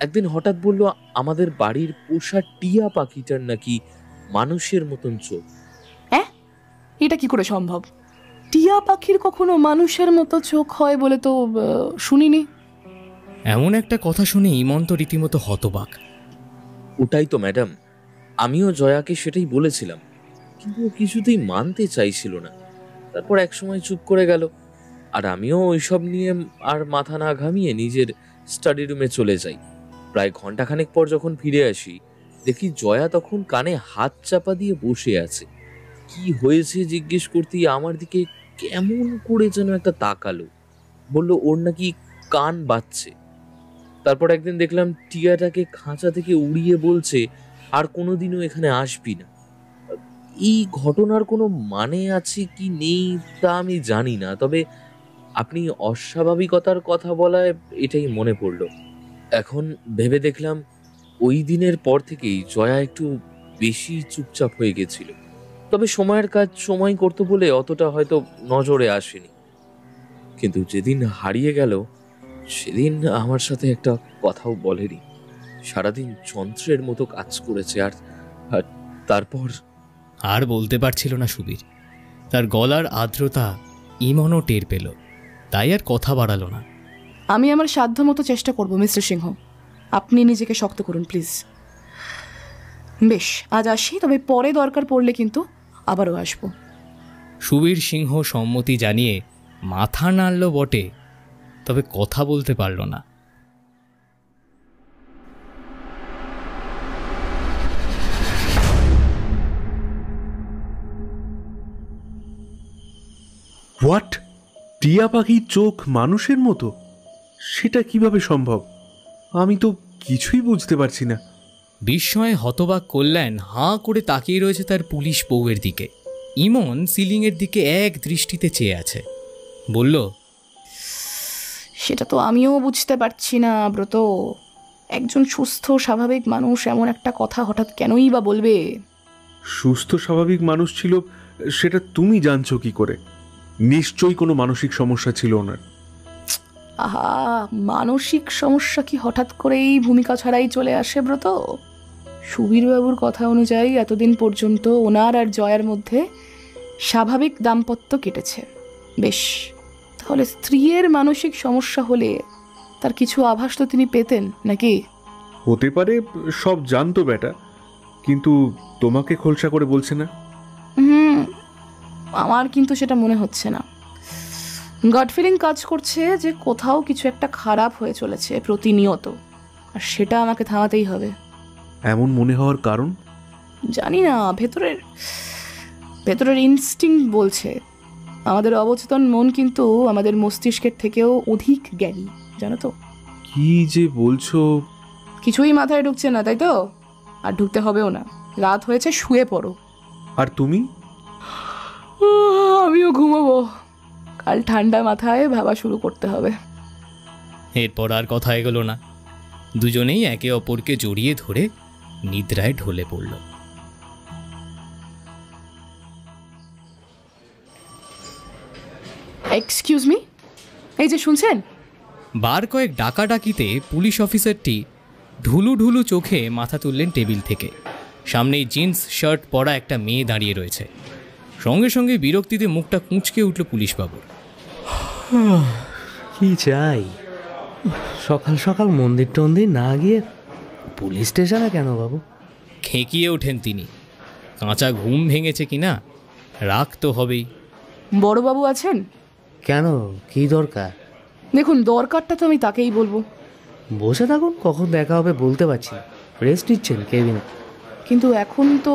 M: একদিন হঠাৎ বলল আমাদের বাড়ির পোষা টিয়া পাখিটার নাকি মানুষের মতন চোখ।
L: এটা কি করে সম্ভব? টিয়া পাখির কখনো মানুষের মতো চোখ হয় বলে তো শুনিনি।
F: এমন একটা কথা শুনে ইমন তো রীতিমতো হতবাক।
M: ওটাই তো ম্যাডাম, আমিও জয়াকে সেটাই বলেছিলাম, কিন্তু ও কিছুতেই মানতে চাইছিল না। তারপর একসময় চুপ করে গেল, আর আমিও ওইসব নিয়ে আর মাথা না ঘামিয়ে নিজের স্টাডি রুমে চলে যাই। প্রায় ঘন্টাখানেক পর যখন ফিরে আসি, দেখি জয়া তখন কানে হাত চাপা দিয়ে বসে আছে। কি হয়েছে জিজ্ঞেস করতেই আমার দিকে কেমন করে যেন একটা তাকালো, বলল ওর নাকি কান বাজছে। তারপর একদিন দেখলাম টিয়াটাকে খাঁচা থেকে উড়িয়ে বলছে আর কোনোদিনও এখানে আসবি না। এই ঘটনার কোনো মানে আছে কি নেই তা আমি জানি না, তবে আপনি অস্বাভাবিকতার কথা বলায় এটাই মনে পড়ল। এখন ভেবে দেখলাম ওই দিনের পর থেকেই জয়া একটু বেশি চুপচাপ হয়ে গেছিল। তবে সময়ের কাজ সময় করতো বলে অতটা হয়তো নজরে আসেনি। কিন্তু যেদিন হারিয়ে গেল সেদিন আমার সাথে একটা কথাও বলেনি। সারাদিন যন্ত্রের মতো কাজ করেছে। আর তারপর
F: আর বলতে পারছিল না সুবীর। তার গলার আর্দ্রতা ইমনও টের পেল, তাই আর কথা বাড়ালো না।
L: আমি আমার সাধ্যমতো চেষ্টা করব মিস্টার সিংহ, আপনি নিজেকে শক্ত করুন প্লিজ। বেশ, আজ আসি, তবে পরে দরকার পড়লে কিন্তু আবারও আসব।
F: সুবীর সিংহ সম্মতি জানিয়ে মাথা নাড়ল বটে, তবে কথা বলতে পারল না।
K: হোয়াট? টিয়া পাখির চোখ মানুষের মতো? সেটা কিভাবে সম্ভব? আমি তো কিছুই বুঝতে পারছি না।
F: বিস্ময়ে হতবাক কল্যাণ হাঁ করে তাকিয়ে রয়েছে তার পুলিশ বউয়ের দিকে। ইমন সিলিংয়ের দিকে এক দৃষ্টিতে চেয়ে আছে। বলল,
L: সেটা তো আমিও বুঝতে পারছি না ব্রত। একজন সুস্থ স্বাভাবিক মানুষ এমন একটা কথা হঠাৎ কেনই বা বলবে?
K: সুস্থ স্বাভাবিক মানুষ ছিল সেটা তুমি জানছো কি করে? নিশ্চয়ই কোনো মানসিক সমস্যা ছিল ওনার।
L: আহা, মানসিক সমস্যা কি হঠাৎ করেই ভূমিকা ছাড়াই চলে আসে ব্রত? সুবীরবাবুর কথা অনুযায়ী এতদিন পর্যন্ত ওনার আর জয়ার মধ্যে স্বাভাবিক দাম্পত্য কেটেছে। বেশ, তাহলে স্ত্রীর মানসিক সমস্যা হলে তার কিছু আভাস তো তিনি পেতেন নাকি?
K: হতে পারে সব জানতো বেটা, কিন্তু তোমাকে খোলসা করে বলছে না।
L: আমার কিন্তু সেটা মনে হচ্ছে না। গড ফিলিং কাজ করছে যে কোথাও কিছু একটা খারাপ হয়ে চলেছে প্রতিনিয়ত, আর সেটা আমাকে থামাতেই হবে।
K: এমন মনে হওয়ার কারণ?
L: জানি না, ভেতরের ইনস্টিংক্ট বলছে। আমাদের অবচেতন মন কিন্তু আমাদের মস্তিষ্কের থেকেও অধিক জ্ঞানী, জানো তো।
K: কি যে বলছো?
L: কিছুই মাথায় ঢুকছে না, তাই তো? আর ঢুকতে হবেও না। রাত হয়েছে, শুয়ে পড়ো।
K: আর তুমি?
L: আমিও ঘুমাবো। কাল ঠান্ডা মাথায় ভাবা শুরু করতে হবে।
F: এরপর আর কথা এগোলো না। দুজনেই একে অপরকে জড়িয়ে ধরে নিদ্রায় ঢলে পড়ল।
L: এক্সকিউজ মি, এই যে শুনছেন?
F: বার কয়েক ডাকাডাকিতে পুলিশ অফিসারটি ঢুলু ঢুলু চোখে মাথা তুললেন টেবিল থেকে। সামনেই জিন্স শার্ট পরা একটা মেয়ে দাঁড়িয়ে রয়েছে। সঙ্গে সঙ্গে বিরক্তিতে মুখটা কুঁচকে উঠল পুলিশবাবুর।
B: কি চাই? সকাল সকাল মন্দির টন্দির না গিয়ে পুলিশ স্টেশনে কেন বাবু?
F: খেঁকিয়ে ওঠেন তিনি। কাঁচা ঘুম ভেঙেছে কিনা, রাগ তো হবেই।
L: বড়বাবু আছেন?
B: কেন, কি দরকার?
L: দেখুন, দরকারটা তো আমি তাকেই বলবো।
B: বসে থাকুন, কখন দেখা হবে বলতে পারছি না। রেস্ট নিচ্ছেন কেবিন?
L: কিন্তু এখন তো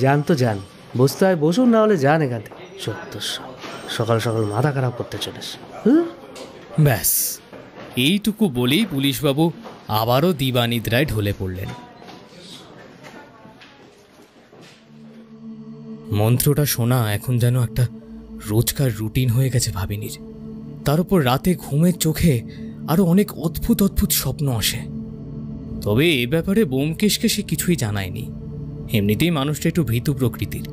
B: যান তো যান, বসতে হয় বসুন, না হলে যান এখান থেকে। সকাল সকাল মাথা খারাপ করতে চলেছে।
F: ব্যাস, এইটুকু বলেই পুলিশবাবু আবারও দিবানিদ্রায় ঢলে পড়লেন। মন্ত্রটা শোনা এখন যেন একটা রোজকার রুটিন হয়ে গেছে ভাবিনীর। তার উপর রাতে ঘুমের চোখে আরো অনেক অদ্ভুত অদ্ভুত স্বপ্ন আসে। তবে এ ব্যাপারে ব্যোমকেশকে সে কিছুই জানায়নি। এমনিতেই মানুষটা একটু ভীতু প্রকৃতির,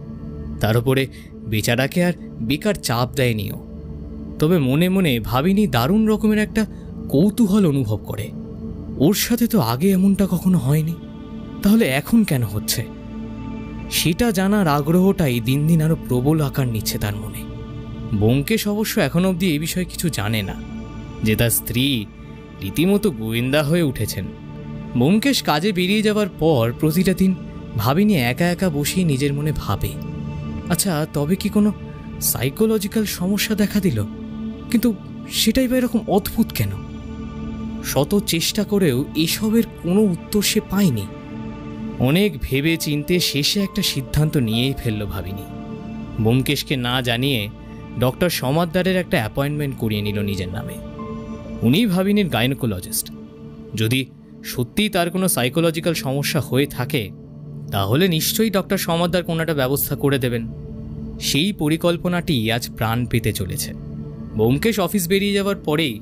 F: তার উপরে বেচারাকে আর বেকার চাপ দেয়নিও। তবে মনে মনে ভাবিনী দারুণ রকমের একটা কৌতূহল অনুভব করে। ওর সাথে তো আগে এমনটা কখনো হয়নি, তাহলে এখন কেন হচ্ছে? সেটা জানার আগ্রহটাই দিন দিন আরো প্রবল আকার নিচ্ছে তার মনে। ব্যোমকেশ অবশ্য এখন অবধি এই বিষয়ে কিছু জানে না যে তার স্ত্রী রীতিমতো গোয়েন্দা হয়ে উঠেছেন। ব্যোমকেশ কাজে বেরিয়ে যাওয়ার পর প্রতিটা দিন ভাবিনী একা একা বসেই নিজের মনে ভাবে, আচ্ছা তবে কি কোনো সাইকোলজিক্যাল সমস্যা দেখা দিল? কিন্তু সেটাই বা এরকম অদ্ভুত কেন? শত চেষ্টা করেও এসবের কোনো উত্তর সে পায়নি। অনেক ভেবে চিনতে শেষে একটা সিদ্ধান্ত নিয়েই ফেলল ভাবিনী। ব্যোমকেশকে না জানিয়ে ডক্টর সমাদ্দারের একটা অ্যাপয়েন্টমেন্ট করিয়ে নিল নিজের নামে। উনিই ভাবিনীর গাইনোকোলজিস্ট। যদি সত্যিই তার কোনো সাইকোলজিক্যাল সমস্যা হয়ে থাকে তাহলে নিশ্চয়ই ডক্টর সমাদ্দার কোনো একটা ব্যবস্থা করে দেবেন। সেই পরিকল্পনাটি আজ প্রাণ পেতে চলেছে। ব্যোমকেশ অফিস বেরিয়ে যাওয়ার পরেই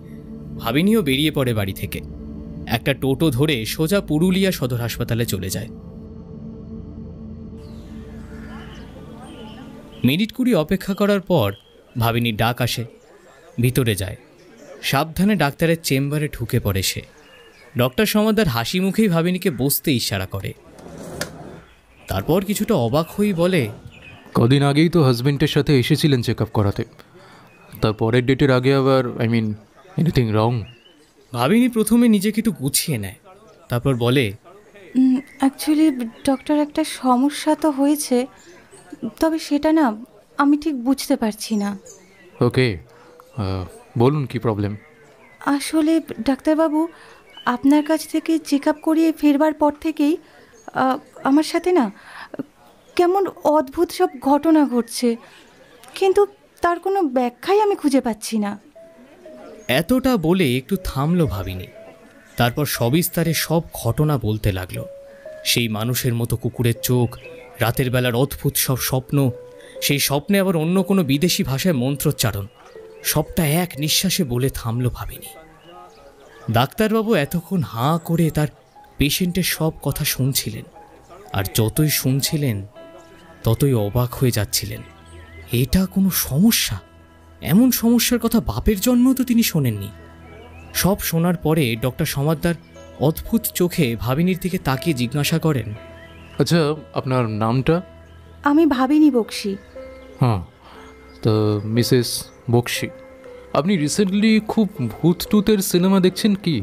F: ভাবিনীও বেরিয়ে পড়ে বাড়ি থেকে। একটা টোটো ধরে সোজা পুরুলিয়া সদর হাসপাতালে চলে যায়। মিনিট 20 অপেক্ষা করার পর ভাবিনীর ডাক আসে। ভিতরে যায়। সাবধানে ডাক্তারের চেম্বারে ঢুকে পড়ে সে। ডক্টর সমাদ্দার হাসি মুখেই ভাবিনীকে বসতে ইশারা করে। তারপর কিছুটা অবাক হয়েই বলে,
D: কদিন আগেই তো হাজবেন্ডের সাথে এসেছিলেন চেক আপ করাতে, তারপরের ডেটের আগে আবার এনিথিং রং?
F: ভাবিনী প্রথমে নিজেকে একটু গুছিয়ে নেয়, তারপর বলে,
H: অ্যাকচুয়ালি ডক্টর একটা সমস্যা তো হয়েছে, তবে সেটা না আমি ঠিক বুঝতে পারছি না।
D: ওকে, বলুন কি প্রবলেম?
H: আসলে ডাক্তারবাবু, আপনার কাছ থেকে চেক আপ করিয়ে ফেরবার পর থেকেই আমার সাথে না কেমন অদ্ভুত সব ঘটনা ঘটছে, কিন্তু তার কোনো ব্যাখ্যাই আমি খুঁজে পাচ্ছি না।
F: এতটা বলে একটু থামলো ভাবিনী। তারপর সবিস্তারে সব ঘটনা বলতে লাগলো। সেই মানুষের মতো কুকুরের চোখ, রাতের বেলার অদ্ভুত সব স্বপ্ন, সেই স্বপ্নে আবার অন্য কোনো বিদেশি ভাষায় মন্ত্রোচ্চারণ, সবটা এক নিঃশ্বাসে বলে থামলো ভাবিনী। ডাক্তারবাবু এতক্ষণ হাঁ করে তার পেশেন্টের সব কথা শুনছিলেন, আর যতই শুনছিলেন ততই অবাক হয়ে যাচ্ছিলেন। এটা কোনো সমস্যা? এমন সমস্যার কথা বাপের জন্মেও তো তিনি শোনেননি। সব শোনার পরে ডক্টর সমাদ্দার অদ্ভুত চোখে ভাবিনীর দিকে তাকিয়ে জিজ্ঞাসা করেন,
D: আচ্ছা আপনার নামটা?
H: আমি ভাবিনী বক্সি।
D: হ্যাঁ, তো মিসেস বক্সি, আপনি রিসেন্টলি খুব ভূত টুতের সিনেমা দেখছেন কি?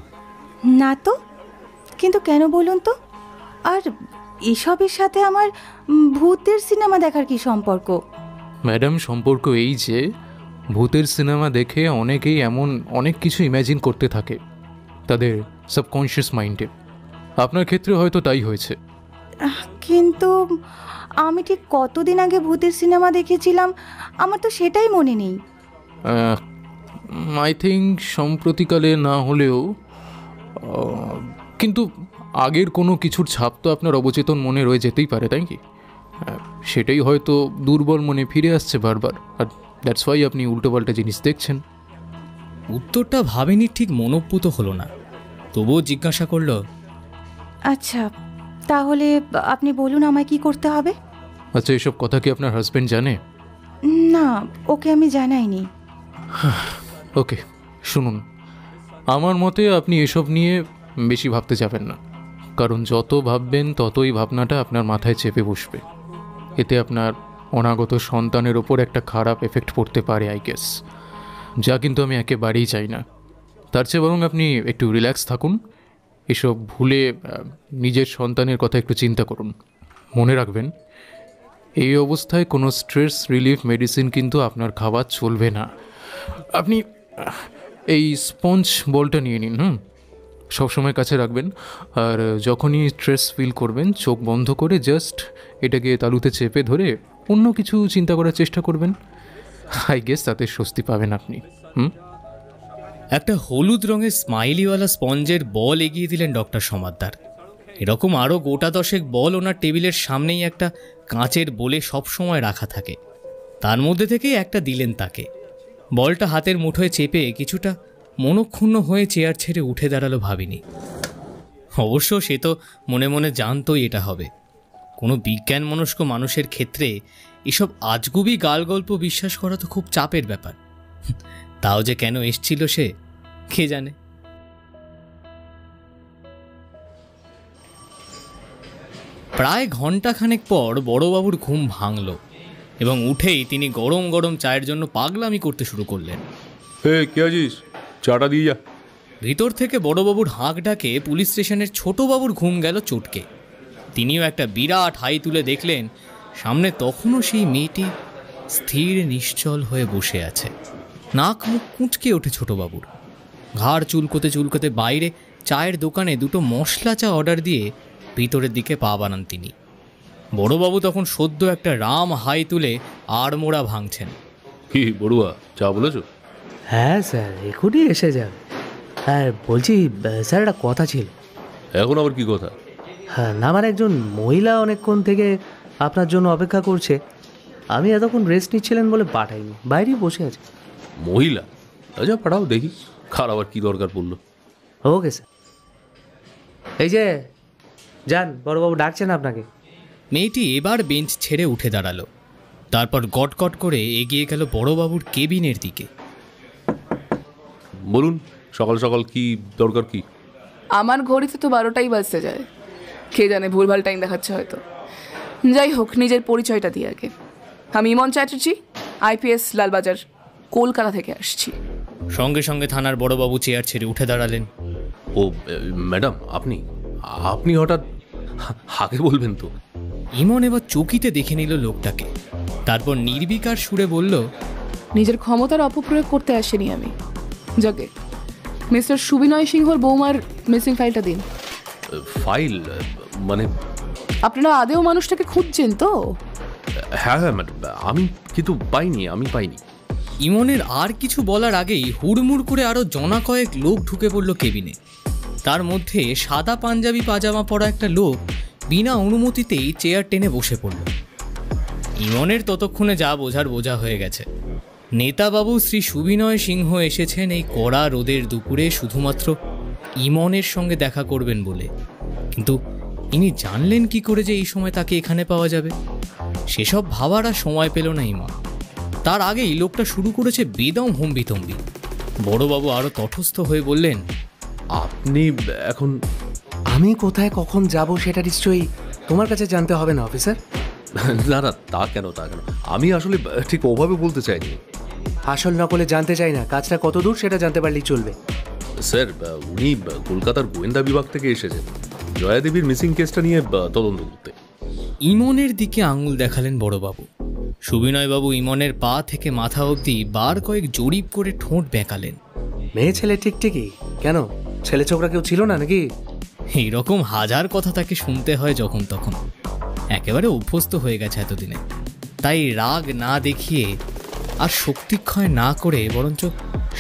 H: না তো, কিন্তু কেন বলুন তো? আর এসবের সাথে আমার ভূতের সিনেমা দেখার কি সম্পর্ক?
D: ম্যাডাম, সম্পর্ক এই যে ভূতের সিনেমা দেখে অনেকেই এমন অনেক কিছু ইম্যাজিন করতে থাকে তাদের সাবকনশিয়াস মাইন্ডে। আপনার ক্ষেত্রে হয়তো তাই হয়েছে।
H: কিন্তু আমি ঠিক কতদিন আগে ভূতের সিনেমা দেখেছিলাম আমার তো সেটাই মনে নেই।
D: আই থিঙ্ক সম্প্রতিকালে না হলেও, কিন্তু আগের কোনো কিছুর ছাপ তো আপনার অবচেতন মনে রয়ে যেতেই পারে, তাই কি? সেটাই হয়তো দুর্বল মনে ফিরে আসছে বারবার, আর দ্যাটস ওয়াই আপনি উল্টোপাল্টা জিনিস দেখছেন।
F: উত্তরটা ভাবেনি ঠিক মনোপুত হলো না, তবুও জিজ্ঞাসা করলো,
H: আচ্ছা তাহলে আপনি বলুন আমায় কি করতে হবে?
D: আচ্ছা, এসব কথা কি আপনার হাজব্যান্ড জানে?
H: না, ওকে আমি জানাইনি।
D: ওকে, শুনুন, আমার মতে আপনি এসব নিয়ে বেশি ভাবতে যাবেন না, কারণ যত ভাববেন ততই ভাবনাটা আপনার মাথায় চেপে বসবে। এতে আপনার অনাগত সন্তানের ওপর একটা খারাপ এফেক্ট পড়তে পারে আই গেস, যা কিন্তু আমি একেবারেই চাই না। তার চেয়ে বরং আপনি একটু রিল্যাক্স থাকুন, এসব ভুলে নিজের সন্তানের কথা একটু চিন্তা করুন। মনে রাখবেন, এই অবস্থায় কোনো স্ট্রেস রিলিফ মেডিসিন কিন্তু আপনার খাওয়া চলবে না। আপনি এই স্পঞ্জ বলটা নিয়ে নিন, সবসময় কাছে রাখবেন, আর যখনই স্ট্রেস ফিল করবেন চোখ বন্ধ করে জাস্ট এটাকে তালুতে চেপে ধরে অন্য কিছু চিন্তা করার চেষ্টা করবেন। আই গেস তাতে স্বস্তি পাবেন আপনি।
F: একটা হলুদ রঙের স্মাইলিওয়ালা স্পঞ্জের বল এগিয়ে দিলেন ডক্টর সমাদ্দার। এরকম আরও গোটা দশেক বল ওনার টেবিলের সামনেই একটা কাঁচের বোলে সবসময় রাখা থাকে, তার মধ্যে থেকেই একটা দিলেন তাকে। বলটা হাতের মুঠোয় চেপে কিছুটা মনক্ষুণ্ণ হয়ে চেয়ার ছেড়ে উঠে দাঁড়ালো ভাবিনি। অবশ্য সে তো মনে মনে জানতই এটা হবে। কোনো বিজ্ঞান মনস্ক মানুষের ক্ষেত্রে এসব আজগুবি গালগল্প বিশ্বাস করা তো খুব চাপের ব্যাপার। তাও যে কেন এসছিল সে কে জানে। প্রায় ঘণ্টাখানেক পর বড়বাবুর ঘুম ভাঙল এবং উঠেই তিনি গরম গরম চায়ের জন্য পাগলামি করতে শুরু করলেন।
K: কে আছিস? চাটা দিয়ে যা।
F: ভিতর থেকে বড়বাবুর হাঁক ডাকে পুলিশ স্টেশনের ছোটবাবুর ঘুম গেল চটকে। তিনিও একটা বিরাট হাই তুলে দেখলেন সামনে তখনও সেই মেয়েটি স্থির নিশ্চল হয়ে বসে আছে। নাক মুখ কুঁচকে ওঠে ছোটবাবুর। ঘাড় চুলকোতে চুলকোতে বাইরে চায়ের দোকানে দুটো মশলা চা অর্ডার দিয়ে ভিতরের দিকে পা বানান তিনি। বড়বাবু তখন সদ্য একটা রাম হাই তুলে আড়মোড়া ভাঙছেন।
B: কি বড়ুয়া, চা বলেছো?
G: হ্যাঁ স্যার, এখনই এসে যাবে। হ্যাঁ বলছি স্যার, একটা কথা ছিল।
B: এখন আবার কি কথা?
G: হ্যাঁ না, আমার একজন মহিলা অনেকক্ষণ থেকে আপনার জন্য অপেক্ষা করছে। আমি এতক্ষণ রেস্ট নিচ্ছিলেন বলে পাঠাইনি, বাইরেই বসে আছে।
B: মহিলা? আচ্ছা পাঠাও দেখি, কার আবার কি দরকার পড়লো।
G: Okay sir. এই যে যান, বড়বাবু ডাকছেন আপনাকে।
F: মেয়েটি এবার বেঞ্চ ছেড়ে উঠে দাঁড়ালো, তারপর গটগট করে এগিয়ে গেল বড়বাবুর কেবিনের দিকে।
B: বলুন, সকাল সকাল কি দরকার? কি
L: আমার ঘড়িতে তো 12টাই বাজতে যায়, কে জানে ভুলভাল টাইম দেখাচ্ছে হয়তো। যাই হোক, নিজের পরিচয়টা দিয়ে আগে। আমি ইমন চ্যাটার্জি, IPS লালবাজার, কলকাতা থেকে আসছি।
F: সঙ্গে সঙ্গে থানার বড়বাবু চেয়ার ছেড়ে উঠে দাঁড়ালেন।
B: ও ম্যাডাম, আপনি আপনি হঠাৎ আগে বলবেন তো।
F: ইমন এবার চকিতে দেখে নিল লোকটাকে, তারপর নির্বিকার সুরে বলল,
L: নিজের ক্ষমতার অপপ্রয়োগ করতে আসেনি আমি। যাকে মিস্টার সুবিনয় সিংহর বৌমার মিসিং ফাইলটা দিন।
B: ফাইল মানে?
L: আপনারা আদেও মানুষটাকে খুঁজছেন তো?
B: হ্যাঁ হ্যাঁ ম্যাডাম, আমি কিন্তু আমি পাইনি।
F: ইমনের আর কিছু বলার আগেই হুড়মুড় করে আরও জনা কয়েক লোক ঢুকে পড়ল কেবিনে। তার মধ্যে সাদা পাঞ্জাবি পাজামা পরা একটা লোক বিনা অনুমতিতেই চেয়ার টেনে বসে পড়ল। ইমনের ততক্ষণে যা বোঝার বোঝা হয়ে গেছে। নেতাবাবু শ্রী সুবিনয় সিংহ এসেছেন এই কড়া রোদের দুপুরে শুধুমাত্র ইমনের সঙ্গে দেখা করবেন বলে। কিন্তু ইনি জানলেন কি করে যে এই সময় তাকে এখানে পাওয়া যাবে? সেসব ভাবার আর সময় পেল না ইমন। তার আগেই লোকটা শুরু করেছে বেদম হম্বিতম্বি। বড়বাবু আরও তটস্থ হয়ে বললেন,
B: আপনি এখন?
G: আমি কোথায় কখন যাব সেটা নিশ্চয়ই তোমার কাছে জানতে হবে না অফিসার।
B: না না, তা কেন? আমি আসলে ঠিক ওভাবে বলতে চাইনি।
G: আসল নকলে জানতে চাই না, কাজটা কত দূর সেটা জানতে পারলেই চলবে।
B: স্যার, উনি কলকাতার গোয়েন্দা বিভাগ থেকে এসেছেন। জয়া দেবীর মিসিং কেসটা নিয়ে তদন্ত করতে।
F: ইমনের দিকে আঙুল দেখালেন বড়বাবু। সুবিনয়বাবু ইমনের পা থেকে মাথা অবধি বার কয়েক জরিপ করে ঠোঁট বেঁকালেন।
G: মেয়ে ছেলে ঠিকঠিকই, কেন ছেলে ছোকরা কেউ ছিল না নাকি?
F: এইরকম হাজার কথা তাকে শুনতে হয় যখন তখন, একেবারে অভ্যস্ত হয়ে গেছে এতদিনে। তাই রাগ না দেখিয়ে আর শক্তিক্ষয় না করে বরঞ্চ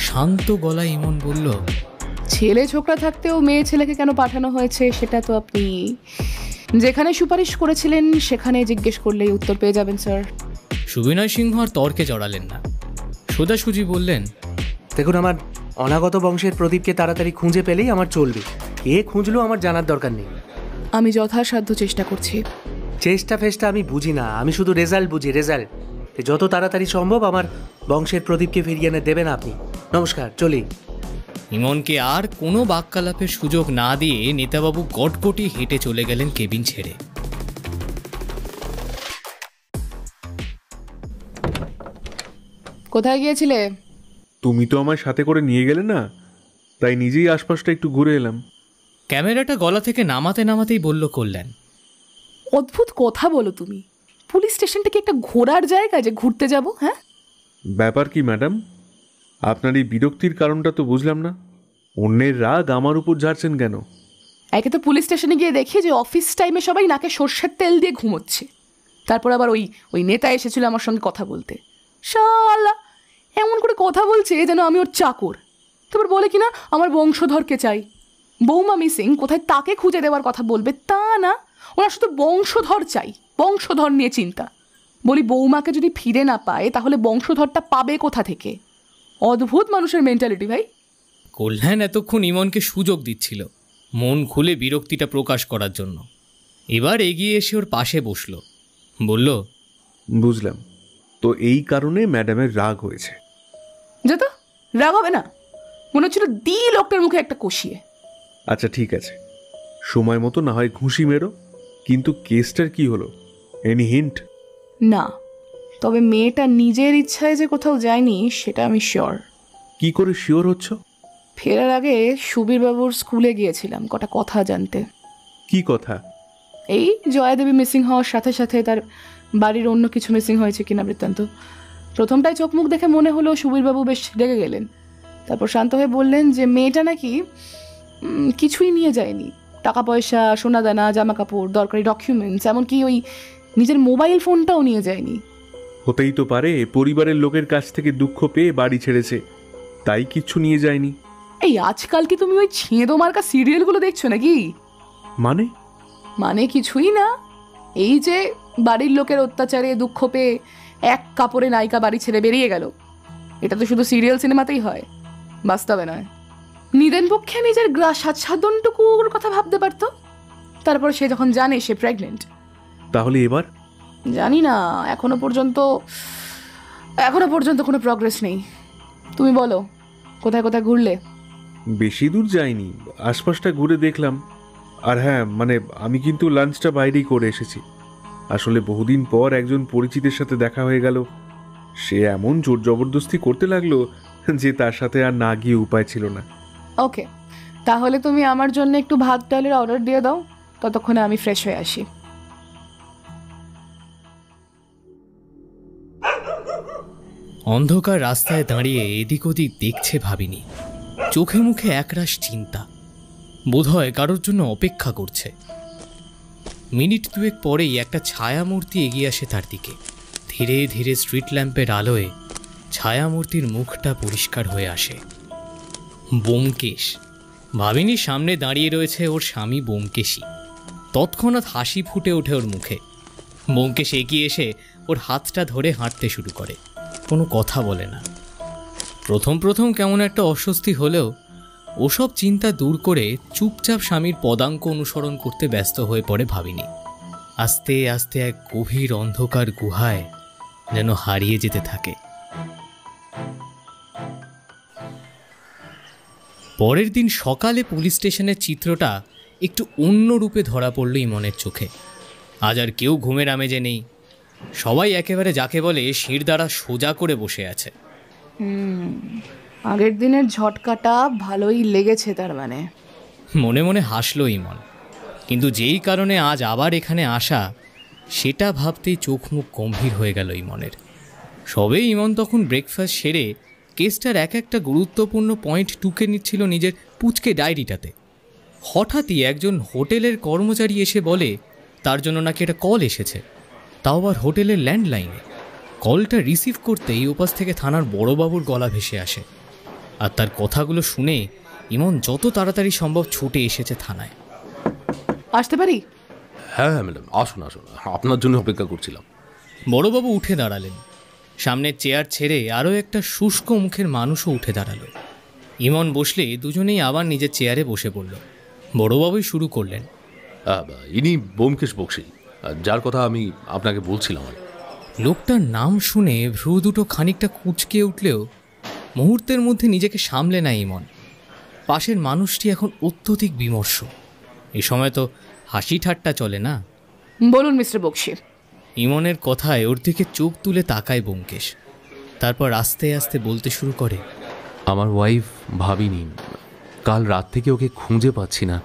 F: শান্ত গলায় ইমন বলল,
L: ছেলে ছোকরা থাকতেও মেয়ে ছেলেকে কেন পাঠানো হয়েছে সেটা তো আপনি যেখানে সুপারিশ করেছিলেন সেখানে জিজ্ঞেস করলেই উত্তর পেয়ে যাবেন স্যার।
F: সুবিনয় সিংহ আর তর্কে জড়ালেন না, সোজাসুজি বললেন,
G: দেখুন, আমার অনাগত বংশের প্রদীপকে তাড়াতাড়ি খুঁজে পেলেই আমার চলবে। কে খুঁজলো আমার জানার দরকার নেই।
L: আমি যথাসাধ্য চেষ্টা করছি।
G: চেষ্টা ফেষ্টা আমি বুঝি না, আমি শুধু রেজাল্ট বুঝি, রেজাল্ট। যত তাড়াতাড়ি সম্ভব আমার বংশের প্রদীপকে ফিরিয়ে এনে দেবেন আপনি। নমস্কার, চলি।
F: ইমনকে আর কোনো বাক্যালাপের সুযোগ না দিয়ে নেতাবাবু গটগটি হেঁটে চলে গেলেন কেবিন ছেড়ে।
L: কোথায় গিয়েছিলে?
K: তুমি তো আমার সাথে করে নিয়ে গেলে না, তাই নিজেই আশপাশটা একটু ঘুরে এলাম।
F: ক্যামেরাটা গলা থেকে নামাতে নামাতেই বলল কল্যাণ।
L: অদ্ভুত কথা বলো তুমি। পুলিশ স্টেশনটা কি একটা ঘোরার জায়গা যে ঘুরতে যাব? হ্যাঁ,
K: ব্যাপার কি ম্যাডাম? আপনার এই বিরক্তির কারণটা তো বুঝলাম না। অন্যের রাগ আমার উপর ঝাড়ছেন কেন?
L: একে তো পুলিশ স্টেশনে গিয়ে দেখি যে অফিস টাইমে সবাই নাকে সর্ষের তেল দিয়ে ঘুমোচ্ছে, তারপর আবার ওই নেতা এসেছিল আমার সঙ্গে কথা বলতে। শালা এমন করে কথা বলছে যেন আমি ওর চাকর। তারপর বলে কিনা আমার বংশধরকে চাই। বৌমা মিসিং, কোথায় তাকে খুঁজে দেওয়ার কথা বলবে তা না, ওরা শুধু বংশধর চাই, বংশধর নিয়ে চিন্তা। বলি বৌমাকে যদি ফিরে না পায় তাহলে বংশধরটা পাবে কোথা থেকে? অদ্ভুত মানুষের মেন্টালিটি ভাই।
F: কল্যাণ এতক্ষণ ইমনকে সুযোগ দিচ্ছিল মন খুলে বিরক্তিটা প্রকাশ করার জন্য। এবার এগিয়ে এসে ওর পাশে বসল, বলল,
K: বুঝলাম তো, এই কারণে ম্যাডামের রাগ হয়েছে।
L: যেত রাগ হবে না, মনে হচ্ছিল লোকটার মুখে একটা কষিয়ে।
K: আচ্ছা ঠিক আছে, সময় মতো না হয় ঘুষি মেরো, কিন্তু কেসটার কি হলো? Any hint?
L: না, তবে মেয়েটা নিজের ইচ্ছায় যে কোথাও যায়নি সেটা আমি শিওর।
K: কি করে শিওর হচ্ছ?
L: ফেরার আগে সুবীরবাবুর স্কুলে গিয়েছিলাম কটা কথা জানতে।
K: কি কথা?
L: এই জয়াদেবী মিসিং হওয়ার সাথে সাথে তার বাড়ির অন্য কিছু মিসিং হয়েছে কিনা বৃত্তান্ত। প্রথমটাই চোখ মুখ দেখে মনে হলো সুবীরবাবু বেশ রেগে গেলেন। তারপর শান্ত হয়ে বললেন যে মেয়েটা নাকি কিছুই নিয়ে যায়নি, টাকা পয়সা, সোনাদানা, জামা কাপড়, দরকারি ডকুমেন্টস, এমনকি ওই নিজের মোবাইল ফোনটাও নিয়ে যায়নি।
K: হতেই তো পারে পরিবারের লোকের কাছ থেকে দুঃখ পেয়ে বাড়ি ছেড়েছে, তাই কিচ্ছু নিয়ে যায়নি।
L: এই আজকাল কি তুমি ওই ছেঁদো মার্কা সিরিয়ালগুলো দেখছো নাকি? মানে কিছুই না, এই যে বাড়ির লোকের অত্যাচারে দুঃখ পেয়ে এক কাপড়ে নায়িকা বাড়ি ছেড়ে বেরিয়ে গেল, এটা তো শুধু সিরিয়াল সিনেমাতেই হয়, বাস্তবে নয়। নিদেন পক্ষে নিজের স্বাচ্ছাদনটুকুর কথা ভাবতে পারতো। তারপর সে যখন জানে সে প্রেগনেন্ট,
K: তাহলে এবার
L: জানি না, এখনো পর্যন্ত কোনো প্রগ্রেস নেই। তুমি বলো, কোথায় কোথায় ঘুরলে?
K: বেশি দূর যাইনি, আশপাশটা ঘুরে দেখলাম। আর হ্যাঁ, মানে আমি কিন্তু লাঞ্চটা বাইরেই করে এসেছি। আসলে বহুদিন পর একজন পরিচিতের সাথে দেখা হয়ে গেল। সে এমন জোর জবরদস্তি করতে লাগলো যে তার সাথে আর না গিয়ে উপায় ছিল না।
L: ওকে, তাহলে তুমি আমার জন্য একটু ভাত ডালের অর্ডার দিয়ে দাও, ততক্ষণে আমি ফ্রেশ হয়ে আসি।
F: অন্ধকার রাস্তায় দাঁড়িয়ে এদিক ওদিক দেখছে ভাবিনি, চোখে মুখে একরাশ চিন্তা, বোধহয় কারোর জন্য অপেক্ষা করছে। মিনিট দুয়েক পরেই একটা ছায়ামূর্তি এগিয়ে আসে তার দিকে। ধীরে ধীরে স্ট্রিট ল্যাম্পের আলোয় ছায়ামূর্তির মুখটা পরিষ্কার হয়ে আসে। ব্যোমকেশ। ভাবিনীর সামনে দাঁড়িয়ে রয়েছে ওর স্বামী ব্যোমকেশী। তৎক্ষণাৎ হাসি ফুটে ওঠে ওর মুখে। ব্যোমকেশ এগিয়ে এসে ওর হাতটা ধরে হাঁটতে শুরু করে, কোনো কথা বলে না। প্রথম কেমন একটা অস্বস্তি হলেও ওসব চিন্তা দূর করে চুপচাপ স্বামীর পদাঙ্ক অনুসরণ করতে ব্যস্ত হয়ে পড়ে ভাবিনী। আস্তে আস্তে এক গভীর অন্ধকার গুহায় যেন হারিয়ে যেতে থাকে। পরের দিন সকালে পুলিশ স্টেশনের চিত্রটা একটু অন্য রূপে ধরা পড়ল ইমনের চোখে। আজ আর কেউ ঘুমের আমেজে নেই, সবাই একেবারে যাকে বলে শিরদাঁড়া সোজা করে বসে আছে।
L: আগের দিনের ঝটকাটা ভালোই লেগেছে তার মানে।
F: মনে মনে হাসল ইমন। কিন্তু যেই কারণে আজ আবার এখানে আসা সেটা ভাবতেই চোখ মুখ গম্ভীর হয়ে গেল ইমনের। সবে ইমন তখন ব্রেকফাস্ট সেরে কেসটার এক একটা গুরুত্বপূর্ণ পয়েন্ট টুকে নিচ্ছিল নিজের পুচকে ডায়েরিটাতে। হঠাৎই একজন হোটেলের কর্মচারী এসে বলে তার জন্য নাকি একটা কল এসেছে, তাও আবার হোটেলের ল্যান্ডলাইনে। কলটা রিসিভ করতেই ওপাশ থেকে থানার বড়বাবুর গলা ভেসে আসে, আর তার কথাগুলো শুনে ইমন যত তাড়াতাড়ি সম্ভব ছুটে এসেছে থানায়।
L: আসতে পারি?
B: হ্যাঁ হ্যাঁ ম্যাডাম, আসুন আসুন, আপনার জন্য অপেক্ষা করছিলাম।
F: বড়বাবু উঠে দাঁড়ালেন। সামনের চেয়ার ছেড়ে আরও একটা শুষ্ক মুখের মানুষও উঠে দাঁড়ালো। ইমন বসলে দুজনেই আবার নিজের চেয়ারে বসে পড়ল। বড়বাবুই শুরু করলেন।
B: ইনি ব্যোমকেশ বক্সী, যার কথা আমি আপনাকে বলছিলাম।
F: লোকটার নাম শুনে ভ্রু দুটো খানিকটা কুঁচকে উঠলেও মুহূর্তের মধ্যে নিজেকে সামলে নেয় ইমন। পাশের মানুষটি এখন অত্যধিক বিমর্ষ। এ সময় তো হাসি ঠাট্টা চলে না।
L: বলুন মিস্টার বক্সী।
F: ইমনের কথায় ওর দিকে চোখ তুলে তাকায় ব্যোমকেশ। তারপর আস্তে আস্তে বলতে শুরু করে।
B: আমার ওয়াইফ ভাবিনি, কাল রাত থেকে ওকে খুঁজে পাচ্ছি না।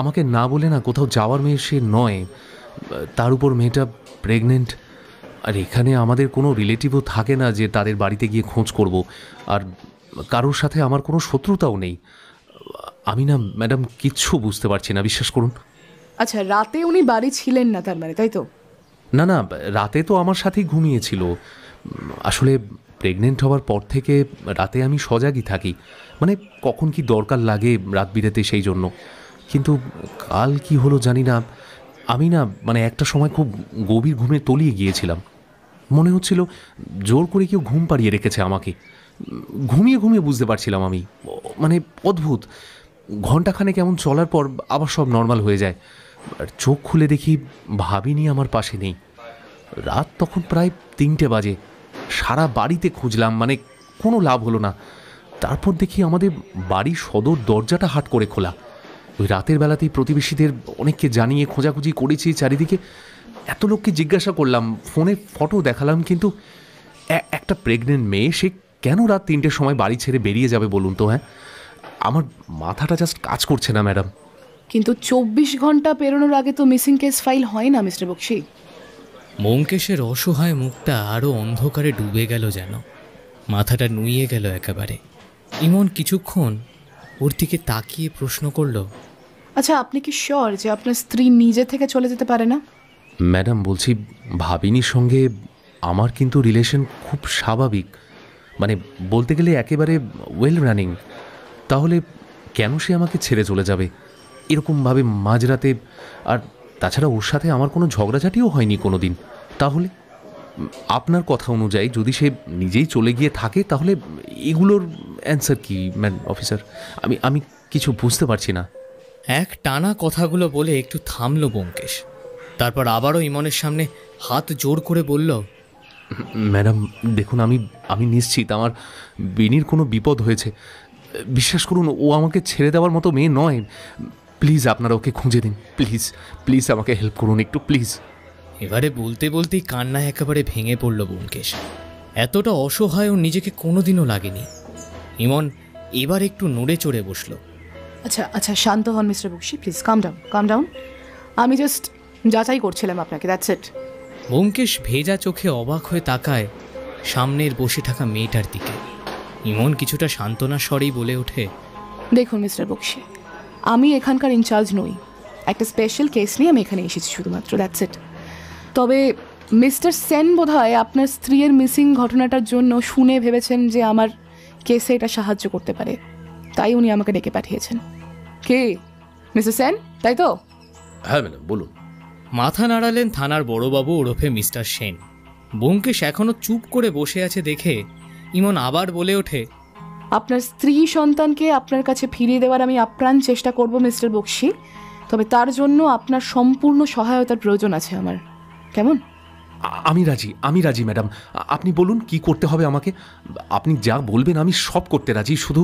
B: আমাকে না বলে না কোথাও যাওয়ার মেয়ে সে নয়, তার উপর মেয়েটা প্রেগনেন্ট। আর এখানে আমাদের কোনো রিলেটিভও থাকে না যে তাদের বাড়িতে গিয়ে খোঁজ করব, আর কারোর সাথে আমার কোনো শত্রুতাও নেই। আমি না ম্যাডাম কিচ্ছু বুঝতে পারছি না, বিশ্বাস করুন।
L: আচ্ছা, রাতে উনি বাড়ি ছিলেন না তার মানে, তাই তো?
B: না না, রাতে তো আমার সাথেই ঘুমিয়েছিল। আসলে প্রেগনেন্ট হওয়ার পর থেকে রাতে আমি সজাগই থাকি, মানে কখন কি দরকার লাগে রাত বিরেতে, সেই জন্য। কিন্তু কাল কি হলো জানি না, আমি না মানে একটা সময় খুব গভীর ঘুমে তলিয়ে গিয়েছিলাম। মনে হচ্ছিল জোর করে কেউ ঘুম পাড়িয়ে রেখেছে আমাকে। ঘুমিয়ে ঘুমিয়ে বুঝতে পারছিলাম আমি, মানে অদ্ভুত। ঘণ্টাখানে কেমন চলার পর আবার সব নর্মাল হয়ে যায়। আর চোখ খুলে দেখি ভাবিনি আমার পাশে নেই। রাত তখন প্রায় 3টে বাজে। সারা বাড়িতে খুঁজলাম, মানে কোনো লাভ হলো না। তারপর দেখি আমাদের বাড়ির সদর দরজাটা হাট করে খোলা। ওই রাতের বেলাতেই প্রতিবেশীদের অনেককে জানিয়ে খোঁজাখুঁজি করেছি চারিদিকে। এত লোককে জিজ্ঞাসা করলাম, ফোনে ফটো দেখালাম, কিন্তু একটা প্রেগনেন্ট মেয়ে সে কেন রাত 3টের সময় বাড়ি ছেড়ে বেরিয়ে যাবে বলুন তো? হ্যাঁ, আমার মাথাটা জাস্ট কাজ করছে না ম্যাডাম।
L: কিন্তু 24 ঘন্টা পেরোনোর আগে তো মিসিং কেস ফাইল হয় না মিস্টার বক্সী।
F: ব্যোমকেশের অসহায় মুখটা আরও অন্ধকারে ডুবে গেল, যেন মাথাটা নুইয়ে গেল একেবারে। ইমন কিছুক্ষণ ওর দিকে তাকিয়ে প্রশ্ন করল,
L: আচ্ছা, আপনি কি শিওর যে আপনার স্ত্রী নিজে থেকে চলে যেতে পারে না?
B: ম্যাডাম বলছি, ভাবিনীর সঙ্গে আমার কিন্তু রিলেশন খুব স্বাভাবিক, মানে বলতে গেলে একেবারে ওয়েল রানিং। তাহলে কেন সে আমাকে ছেড়ে চলে যাবে এরকমভাবে মাঝরাতে? আর তাছাড়া ওর সাথে আমার কোনো ঝগড়াঝাটিও হয়নি কোনো দিন। তাহলে আপনার কথা অনুযায়ী যদি সে নিজেই চলে গিয়ে থাকে, তাহলে এগুলোর অ্যান্সার কি ম্যান অফিসার? আমি কিছু বুঝতে পারছি না।
F: এক টানা কথাগুলো বলে একটু থামল ব্যোমকেশ। তারপর আবারও ইমনের সামনে হাত জোর করে বলল,
B: ম্যাডাম দেখুন, আমি নিশ্চিত আমার বিনির কোনো বিপদ হয়েছে। বিশ্বাস করুন, ও আমাকে ছেড়ে দেওয়ার মতো মেয়ে নয়। প্লিজ আপনারা ওকে খুঁজে দিন, প্লিজ প্লিজ আমাকে হেল্প করুন একটু, প্লিজ।
F: এবারে বলতে বলতেই কান্নায় একেবারে ভেঙে পড়ল ব্যোমকেশ। এতটা অসহায় ও নিজেকে কোনোদিনও লাগেনি। ইমন এবার একটু নড়ে চড়ে বসল।
L: আচ্ছা আচ্ছা, শান্ত হন mister Bakshi, please calm down. আমি জাস্ট যাচাই করছিলাম আপনাকে, দ্যাটস ইট।
F: ব্যোমকেশ ভেজা চোখে অবাক হয়ে তাকায় সামনের বসে থাকা মেয়েটার দিকে। ইমন কিছুটা সান্ত্বনার স্বরেই বলে ওঠে,
L: দেখুন মিস্টার বক্সী, আমি এখানকার ইনচার্জ নই। একটা স্পেশাল কেস নিয়ে আমি এখানে এসেছি শুধুমাত্র, দ্যাটস ইট। তবে মিস্টার সেন বোধহয় আপনার স্ত্রীর মিসিং ঘটনাটার জন্য শুনে ভেবেছেন যে আমার কেসে এটা সাহায্য করতে পারে, তাই উনি আমাকে ডেকে পাঠিয়েছেন। কে মিস্টার সেন, তাই তো?
B: হ্যাঁ ম্যাডাম, বলুন।
F: মাথা নাড়ালেন থানার বড়বাবু ওরফে মিস্টার সেন। ব্যোমকেশ এখনও চুপ করে বসে আছে দেখে ইমন আবার বলে ওঠে,
L: আপনার স্ত্রী সন্তানকে আপনার কাছে ফিরিয়ে দেওয়ার আমি আপ্রাণ চেষ্টা করব মিস্টার বক্সী, তবে তার জন্য আপনার সম্পূর্ণ সহায়তার প্রয়োজন আছে আমার। কেমন?
B: আমি রাজি ম্যাডাম। আপনি বলুন কি করতে হবে আমাকে। আপনি যা বলবেন আমি সব করতে রাজি, শুধু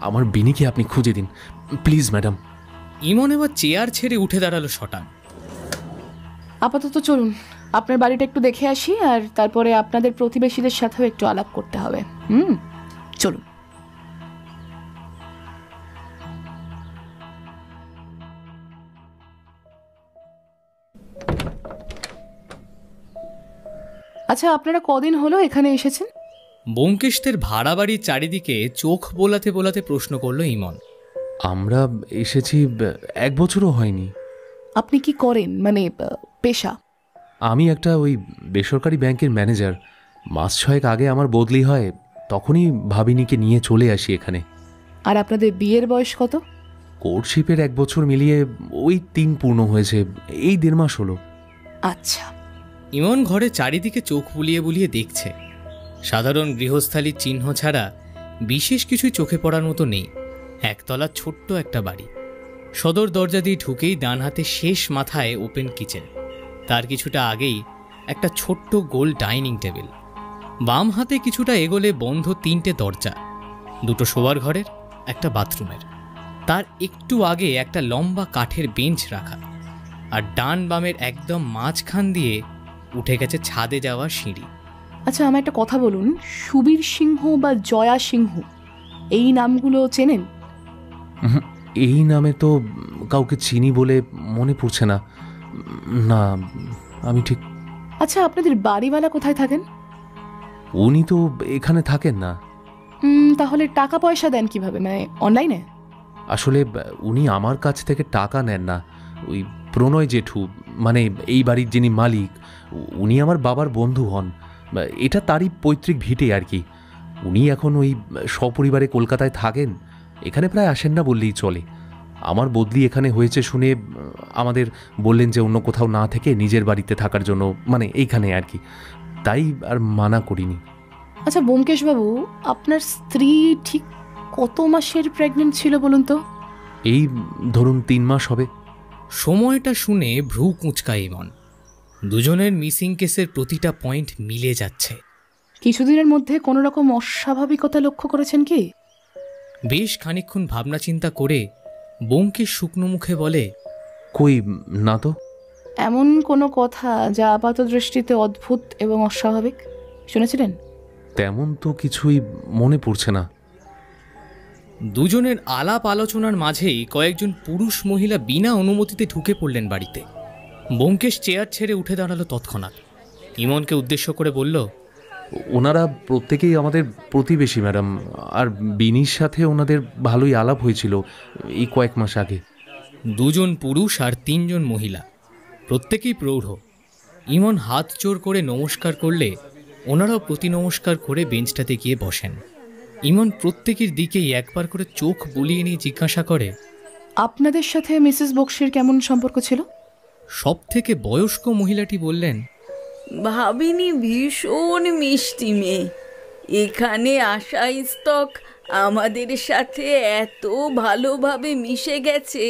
B: আমার বিনিকে আপনি খুঁজে দিন প্লিজ ম্যাডাম।
F: ইমন এবার চেয়ার ছেড়ে উঠে দাঁড়ালো শটান।
L: আপাতত চলুন আপনার বাড়িটা একটু দেখে আসি, আর তারপরে আপনাদের প্রতিবেশীদের সাথেও একটু আলাপ করতে হবে। চলুন। আচ্ছা, আপনারা কদিন হলো এখানে এসেছেন?
F: ব্যোমকেশদের ভাড়া বাড়ির চারিদিকে চোখ বোলাতে বোলাতে প্রশ্ন করলো ইমন।
B: আমরা এসেছি 1 বছরও হয়নি।
L: আপনি কি করেন, মানে পেশা?
B: আমি একটা ওই বেসরকারি ব্যাংকের ম্যানেজার। মাস 6 আগে আমার বদলি হয়, তখনই ভাবিনীকে নিয়ে চলে আসি এখানে।
L: আর আপনাদের বিয়ের বয়স কত?
B: কোর্টশিপের 1 বছর মিলিয়ে ওই 3 পূর্ণ হয়েছে, এই 1.5 মাস হলো।
L: আচ্ছা।
F: ইমন ঘরে চারিদিকে চোখ বুলিয়ে বুলিয়ে দেখছে। সাধারণ গৃহস্থালির চিহ্ন ছাড়া বিশেষ কিছুই চোখে পড়ার মতো নেই। একতলা ছোট্ট একটা বাড়ি। সদর দরজা দিয়ে ঢুকেই ডান হাতে শেষ মাথায় ওপেন কিচেন, তার কিছুটা আগেই একটা ছোট্ট গোল ডাইনিং টেবিল। বাম হাতে কিছুটা এগোলে বন্ধ 3টে দরজা, 2টো শোয়ার ঘরের, একটা বাথরুমের। তার একটু আগে একটা লম্বা কাঠের বেঞ্চ রাখা, আর ডান বামের একদম মাঝখান দিয়ে উঠে গেছে ছাদে যাওয়ার সিঁড়ি।
L: আচ্ছা, আমার একটা কথা বলুন, সুবীর সিংহ বা জয়া সিংহ এই নামগুলো চেনেন?
B: এই নামে তো কাউকে চিনি বলে মনে পড়ছে না। না, আমি ঠিক।
L: আচ্ছা, আপনাদের বাড়িওয়ালা কোথায় থাকেন?
B: উনি তো এখানে থাকেন না।
L: তাহলে টাকা পয়সা দেন কিভাবে, মানে অনলাইনে?
B: আসলে উনি আমার কাছ থেকে টাকা নেন না। ওই প্রণয় জেঠু, মানে এই বাড়ির যিনি মালিক, উনি আমার বাবার বন্ধু হন। এটা তারই পৈতৃক ভিটে আর কি। উনি এখন ওই সপরিবারে কলকাতায় থাকেন, এখানে প্রায় আসেন না বললেই চলে। আমার বদলি এখানে হয়েছে শুনে আমাদের বললেন যে অন্য কোথাও না থেকে নিজের বাড়িতে থাকার জন্য, মানে এইখানে আর কি। তাই আর মানা করিনি।
L: আচ্ছা ব্যোমকেশবাবু, আপনার স্ত্রী ঠিক কত মাসের প্রেগনেন্ট ছিল বলুন তো?
B: এই ধরুন 3 মাস হবে।
F: সময়টা শুনে ভ্রু কুঁচকায় ইমন। দুজনের মিসিং কেসের প্রতিটা পয়েন্ট মিলে যাচ্ছে।
L: কিছুদিনের মধ্যে কোনো রকম অস্বাভাবিকতা লক্ষ্য করেছেন কি?
F: বেশ খানিকক্ষণ ভাবনা চিন্তা করে ব্যোমকেশ শুকনো মুখে বলে,
B: কই না তো।
L: এমন কোনো কথা যা আপাত দৃষ্টিতে অদ্ভুত এবং অস্বাভাবিক শুনেছিলেন?
B: তেমন তো কিছুই মনে পড়ছে না।
F: দুজনের আলাপ আলোচনার মাঝেই কয়েকজন পুরুষ মহিলা বিনা অনুমতিতে ঢুকে পড়লেন বাড়িতে। ব্যোমকেশ চেয়ার ছেড়ে উঠে দাঁড়ালো তৎক্ষণাৎ। ইমনকে উদ্দেশ্য করে বলল,
B: ওনারা প্রত্যেকেই আমাদের প্রতিবেশী ম্যাডাম, আর বিনির সাথে ওনাদের ভালোই আলাপ হয়েছিল এই কয়েক মাস আগে।
F: দুজন পুরুষ আর 3 জন মহিলা, প্রত্যেকেই প্রৌঢ়। ইমন হাত জোর করে নমস্কার করলে ওনারাও প্রতি নমস্কার করে বেঞ্চটাতে গিয়ে বসেন। ইমন প্রত্যেকের দিকেই একবার করে চোখ বুলিয়ে নিয়ে জিজ্ঞাসা করে,
L: আপনাদের সাথে মিসেস বক্সির কেমন সম্পর্ক ছিল?
F: সব থেকে বয়স্ক মহিলাটি বললেন,
N: ভাবিনি ভীষণ মিষ্টি মেয়ে। এখানে আসা স্তক আমাদের সাথে এত ভালোভাবে মিশে গেছে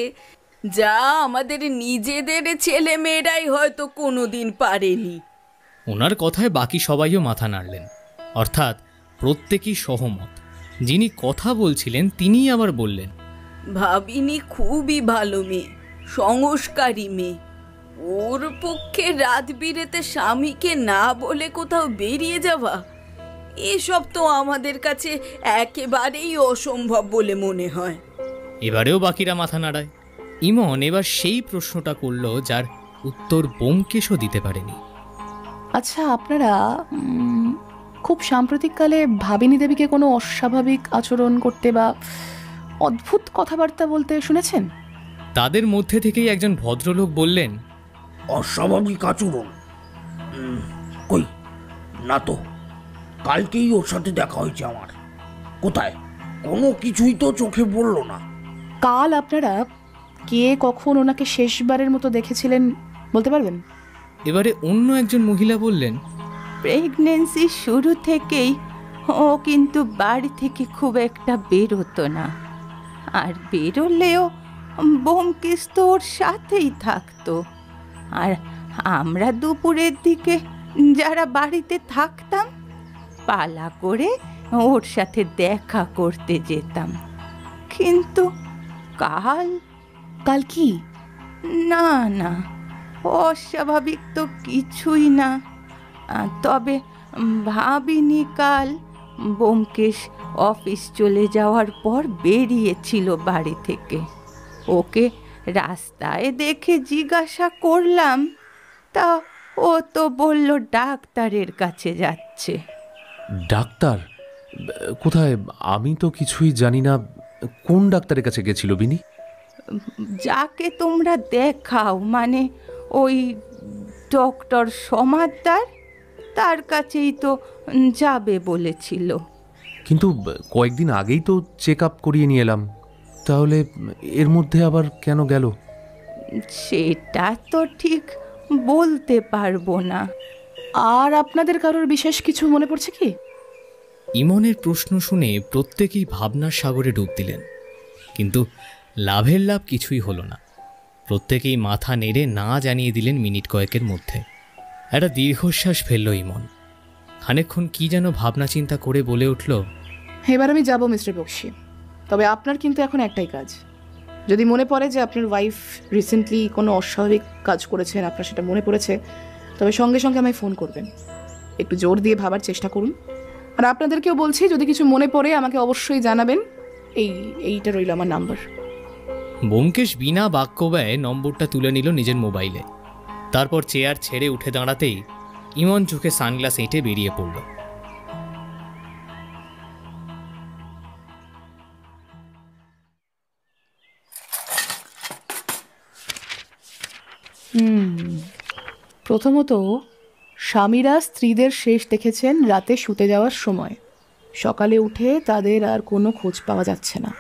N: যা আমাদের নিজেদের ছেলে মেয়েরাই হয়তো কোনোদিন পারেনি।
F: ওনার কথায় বাকি সবাইও মাথা নাড়লেন, অর্থাৎ প্রত্যেকেই সহমত। যিনি কথা বলছিলেন তিনিই আবার বললেন,
N: ভাবিনি খুবই ভালো মেয়ে, সংস্কারী মেয়ে। ওর পক্ষে রাত বিরেতে স্বামীকে না বলে কোথাও বেরিয়ে যাওয়া, এসব তো আমাদের কাছে একেবারেই অসম্ভব বলে মনে হয়।
F: এবারেও বাকিরা মাথা নাড়ায়। ইমন এবার সেই প্রশ্নটা করল যার উত্তর ব্যোমকেশও দিতে পারেনি।
L: আচ্ছা, আপনারা খুব সাম্প্রতিককালে ভাবিনী দেবীকে কোনো অস্বাভাবিক আচরণ করতে বা অদ্ভুত কথাবার্তা বলতে শুনেছেন?
F: তাদের মধ্যে থেকেই একজন ভদ্রলোক বললেন,
J: অস্বাভাবিক আচরণ? কই না তো, কালকেই ওর সাথে দেখা হয়েছে আমার। কোথায়? কোনো কিছুই তো চোখে পড়ল না।
L: কাল আপনারা কে কখন ওনাকে শেষবারের মতো দেখেছিলেন বলতে পারবেন?
F: এবারে অন্য একজন মহিলা বললেন,
H: প্রেগনেন্সির শুরু থেকেই ও কিন্তু বাড়ি থেকে খুব একটা বেরোতো না, আর বেরোলেও ব্যোমকেশ তো ওর সাথেই থাকতো। আর আমরা দুপুরের দিকে যারা বাড়িতে থাকতাম পালা করে ওর সাথে দেখা করতে যেতাম। কিন্তু কাল
L: কি?
H: না না, অস্বাভাবিক তো কিছুই না। তবে ভাবিনি কাল ব্যোমকেশ অফিস চলে যাওয়ার পর বেরিয়েছিল বাড়ি থেকে। ওকে রাস্তায় দেখে জিজ্ঞাসা করলাম, তা ও তো বলল ডাক্তারের কাছে যাচ্ছে।
B: ডাক্তার? কোথায়? আমি তো কিছুই জানি না। কোন ডাক্তারের কাছে গেছিল বিনি?
H: যাকে তোমরা দেখাও, মানে ওই ডক্টর সমাদ্দার, তার কাছেই তো যাবে বলেছিল।
B: কিন্তু কয়েকদিন আগেই তো চেক আপ করিয়ে নিয়ে এলাম, তাহলে এর মধ্যে আবার কেন গেল?
H: সেটা তো ঠিক বলতে পারবো না।
L: আর আপনাদের কারোর বিশেষ কিছু মনে পড়ছে কি?
F: ইমনের প্রশ্ন শুনে প্রত্যেকেই ভাবনার সাগরে ডুব দিলেন, কিন্তু লাভের লাভ কিছুই হলো না। প্রত্যেকেই মাথা নেড়ে না জানিয়ে দিলেন মিনিট কয়েকের মধ্যে। একটা দীর্ঘশ্বাস ফেলল ইমন। খানিকক্ষণ কি যেন ভাবনা চিন্তা করে বলে উঠল,
L: এবার আমি যাব মিস্টার বক্সি, তবে আপনার কিন্তু এখন একটাই কাজ। যদি মনে পড়ে যে আপনার ওয়াইফ রিসেন্টলি কোনো অস্বাভাবিক কাজ করেছেন, আপনার সেটা মনে পড়েছে, তবে সঙ্গে সঙ্গে আমায় ফোন করবেন। একটু জোর দিয়ে ভাবার চেষ্টা করুন। আর আপনাদেরকেও বলছি, যদি কিছু মনে পড়ে আমাকে অবশ্যই জানাবেন। এইটা রইল আমার নাম্বার।
F: ব্যোমকেশ বিনা বাক্য ব্যয়ে নম্বরটা তুলে নিল নিজের মোবাইলে। তারপর চেয়ার ছেড়ে উঠে দাঁড়াতেই ইমন চোখে সানগ্লাস এঁটে বেরিয়ে পড়ল।
L: প্রথমত, স্বামীরা স্ত্রীদের শেষ দেখেছেন রাতে শুতে যাওয়ার সময়। সকালে উঠে তাদের আর কোনো খোঁজ পাওয়া যাচ্ছে না।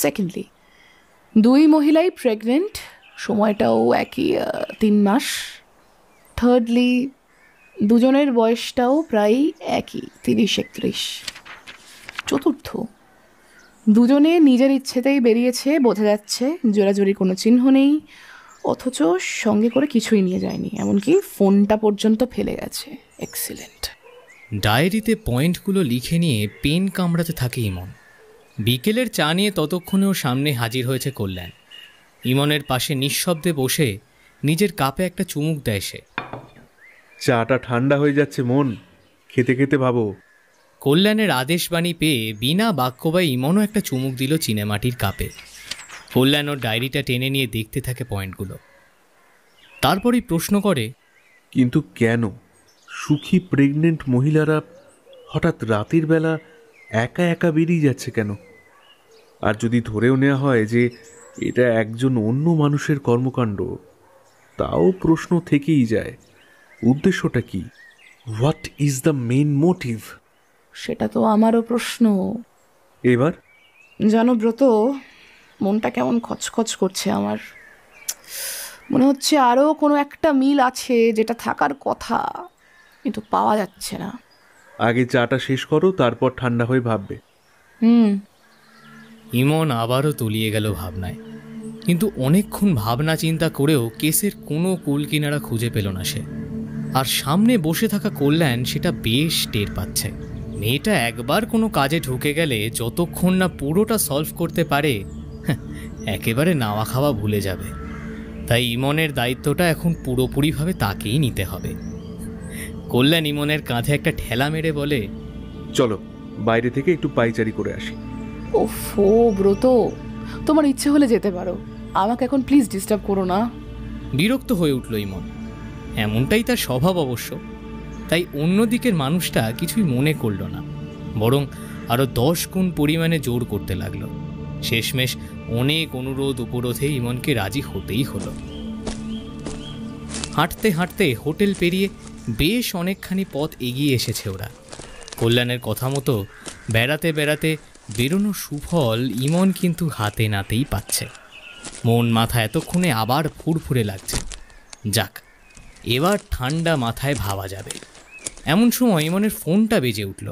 L: সেকেন্ডলি, দুই মহিলাই প্রেগনেন্ট, সময়টাও একই, 3 মাস। থার্ডলি, দুজনের বয়সটাও প্রায় একই, 30-31। চতুর্থ, দুজনে নিজের ইচ্ছেতেই বেরিয়েছে, বোঝা যাচ্ছে জোরাজুরির কোনো চিহ্ন নেই, অথচ সঙ্গে করে কিছুই নিয়ে যায়নি, এমনকি ফোনটা পর্যন্ত ফেলে গেছে। এক্সিলেন্ট।
F: ডায়েরিতে পয়েন্টগুলো লিখে নিয়ে পেন কামড়াতে থাকে ইমন। বিকেলের চা নিয়ে ততক্ষণেও সামনে হাজির হয়েছে কল্যাণ। ইমনের পাশে নিঃশব্দে বসে নিজের কাপে একটা চুমুক দেয় সে।
K: চাটা ঠান্ডা হয়ে যাচ্ছে মন, খেতে খেতে ভাবো।
F: কল্যাণের আদেশবাণী পেয়ে বিনা বাক্যবায় ইমনও একটা চুমুক দিল চিনেমাটির কাপে। কল্যাণ ওর ডায়েরিটা টেনে নিয়ে দেখতে থাকে পয়েন্টগুলো। তারপরই প্রশ্ন করে,
K: কিন্তু কেন সুখী প্রেগনেন্ট মহিলারা হঠাৎ রাতের বেলা একা একা বেরিয়ে যাচ্ছে কেন? আর যদি ধরেও নেওয়া হয় যে এটা একজন অন্য মানুষের কর্মকাণ্ড, তাও প্রশ্ন থেকেই যায়, উদ্দেশ্যটা কি? What is the main motive?
L: সেটা তো আমারও প্রশ্ন।
K: এবার
L: জানো ব্রত, মনটা কেমন খচখচ করছে আমার। মনে হচ্ছে আরও কোনো একটা মিল আছে যেটা থাকার কথা, কিন্তু পাওয়া যাচ্ছে না।
K: আগে চাটা শেষ করো, তারপর ঠান্ডা হয়ে ভাববে।
F: ইমন আবারও তলিয়ে গেল ভাবনায়। কিন্তু অনেকক্ষণ ভাবনা চিন্তা করেও কেসের কোনো কুল কিনারা খুঁজে পেল না সে। আর সামনে বসে থাকা কল্যাণ সেটা বেশ টের পাচ্ছে। মেয়েটা একবার কোনো কাজে ঢুকে গেলে যতক্ষণ না পুরোটা সলভ করতে পারে, একেবারে নাওয়া খাওয়া ভুলে যাবে। তাই ইমনের দায়িত্বটা এখন পুরোপুরিভাবে তাকেই নিতে হবে। কল্যাণ ইমনের কাঁধে একটা ঠেলা মেরে বলে,
K: চলো বাইরে থেকে একটু পাইচারি করে আসি।
L: ওফো ব্রত, তোমার ইচ্ছে হলে যেতে পারো, আমাকে এখন প্লিজ ডিস্টার্ব করো না।
F: বিরক্ত হয়ে উঠল ইমন। এমনটাই তার স্বভাব অবশ্য। তাই অন্যদিকের মানুষটা কিছুই মনে করল না, বরং আরও 10 গুণ পরিমাণে জোর করতে লাগলো। শেষমেশ অনেক অনুরোধ উপরোধে ইমনকে রাজি হতেই হলো। হাঁটতে হাঁটতে হোটেল পেরিয়ে বেশ অনেকখানি পথ এগিয়ে এসেছে ওরা। কল্যাণের কথা মতো বেড়াতে বেড়াতে বেরোনো সুফল ইমন কিন্তু হাতে নাতেই পাচ্ছে। মন মাথা এতক্ষণে আবার ফুরফুরে লাগছে। যাক, এবার ঠান্ডা মাথায় ভাবা যাবে। এমন সময় ইমনের ফোনটা বেজে উঠল।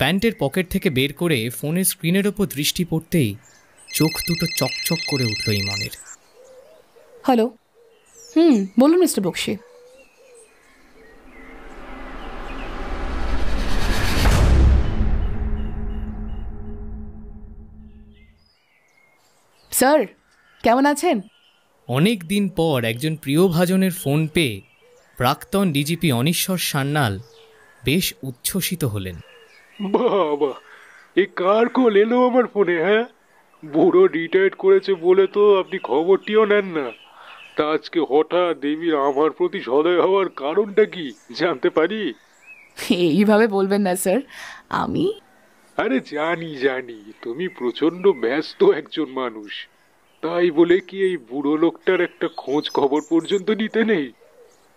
F: প্যান্টের পকেট থেকে বের করে ফোনের স্ক্রিনের ওপর দৃষ্টি পড়তেই চোখ দুটো চকচক করে উঠল ইমনের।
L: হ্যালো, বলুন মিস্টার বক্সি। স্যার, কেমন আছেন?
F: অনেক দিন পর একজন প্রিয়ভাজনের ফোন পেয়ে প্রাক্তন ডিজিপি অনিশ্বর সান্যাল বেশ উচ্ছ্বসিত হলেন।
O: বাবা, এ কার কল এলো আমার ফোনে? হ্যাঁ, বুড়ো রিটায়ার্ড করেছে বলে তো আপনি খবরটিও নেন না। তা আজকে হঠাৎ দেবীর আমার প্রতি সদয় হওয়ার কারণটা কি জানতে পারি?
L: এইভাবে বলবেন না স্যার, আমি
O: আরে জানি জানি তুমি প্রচন্ড ব্যস্ত একজন মানুষ, তাই বলে কি এই বুড়ো লোকটার একটা খোঁজ খবর পর্যন্ত নিতে নেই?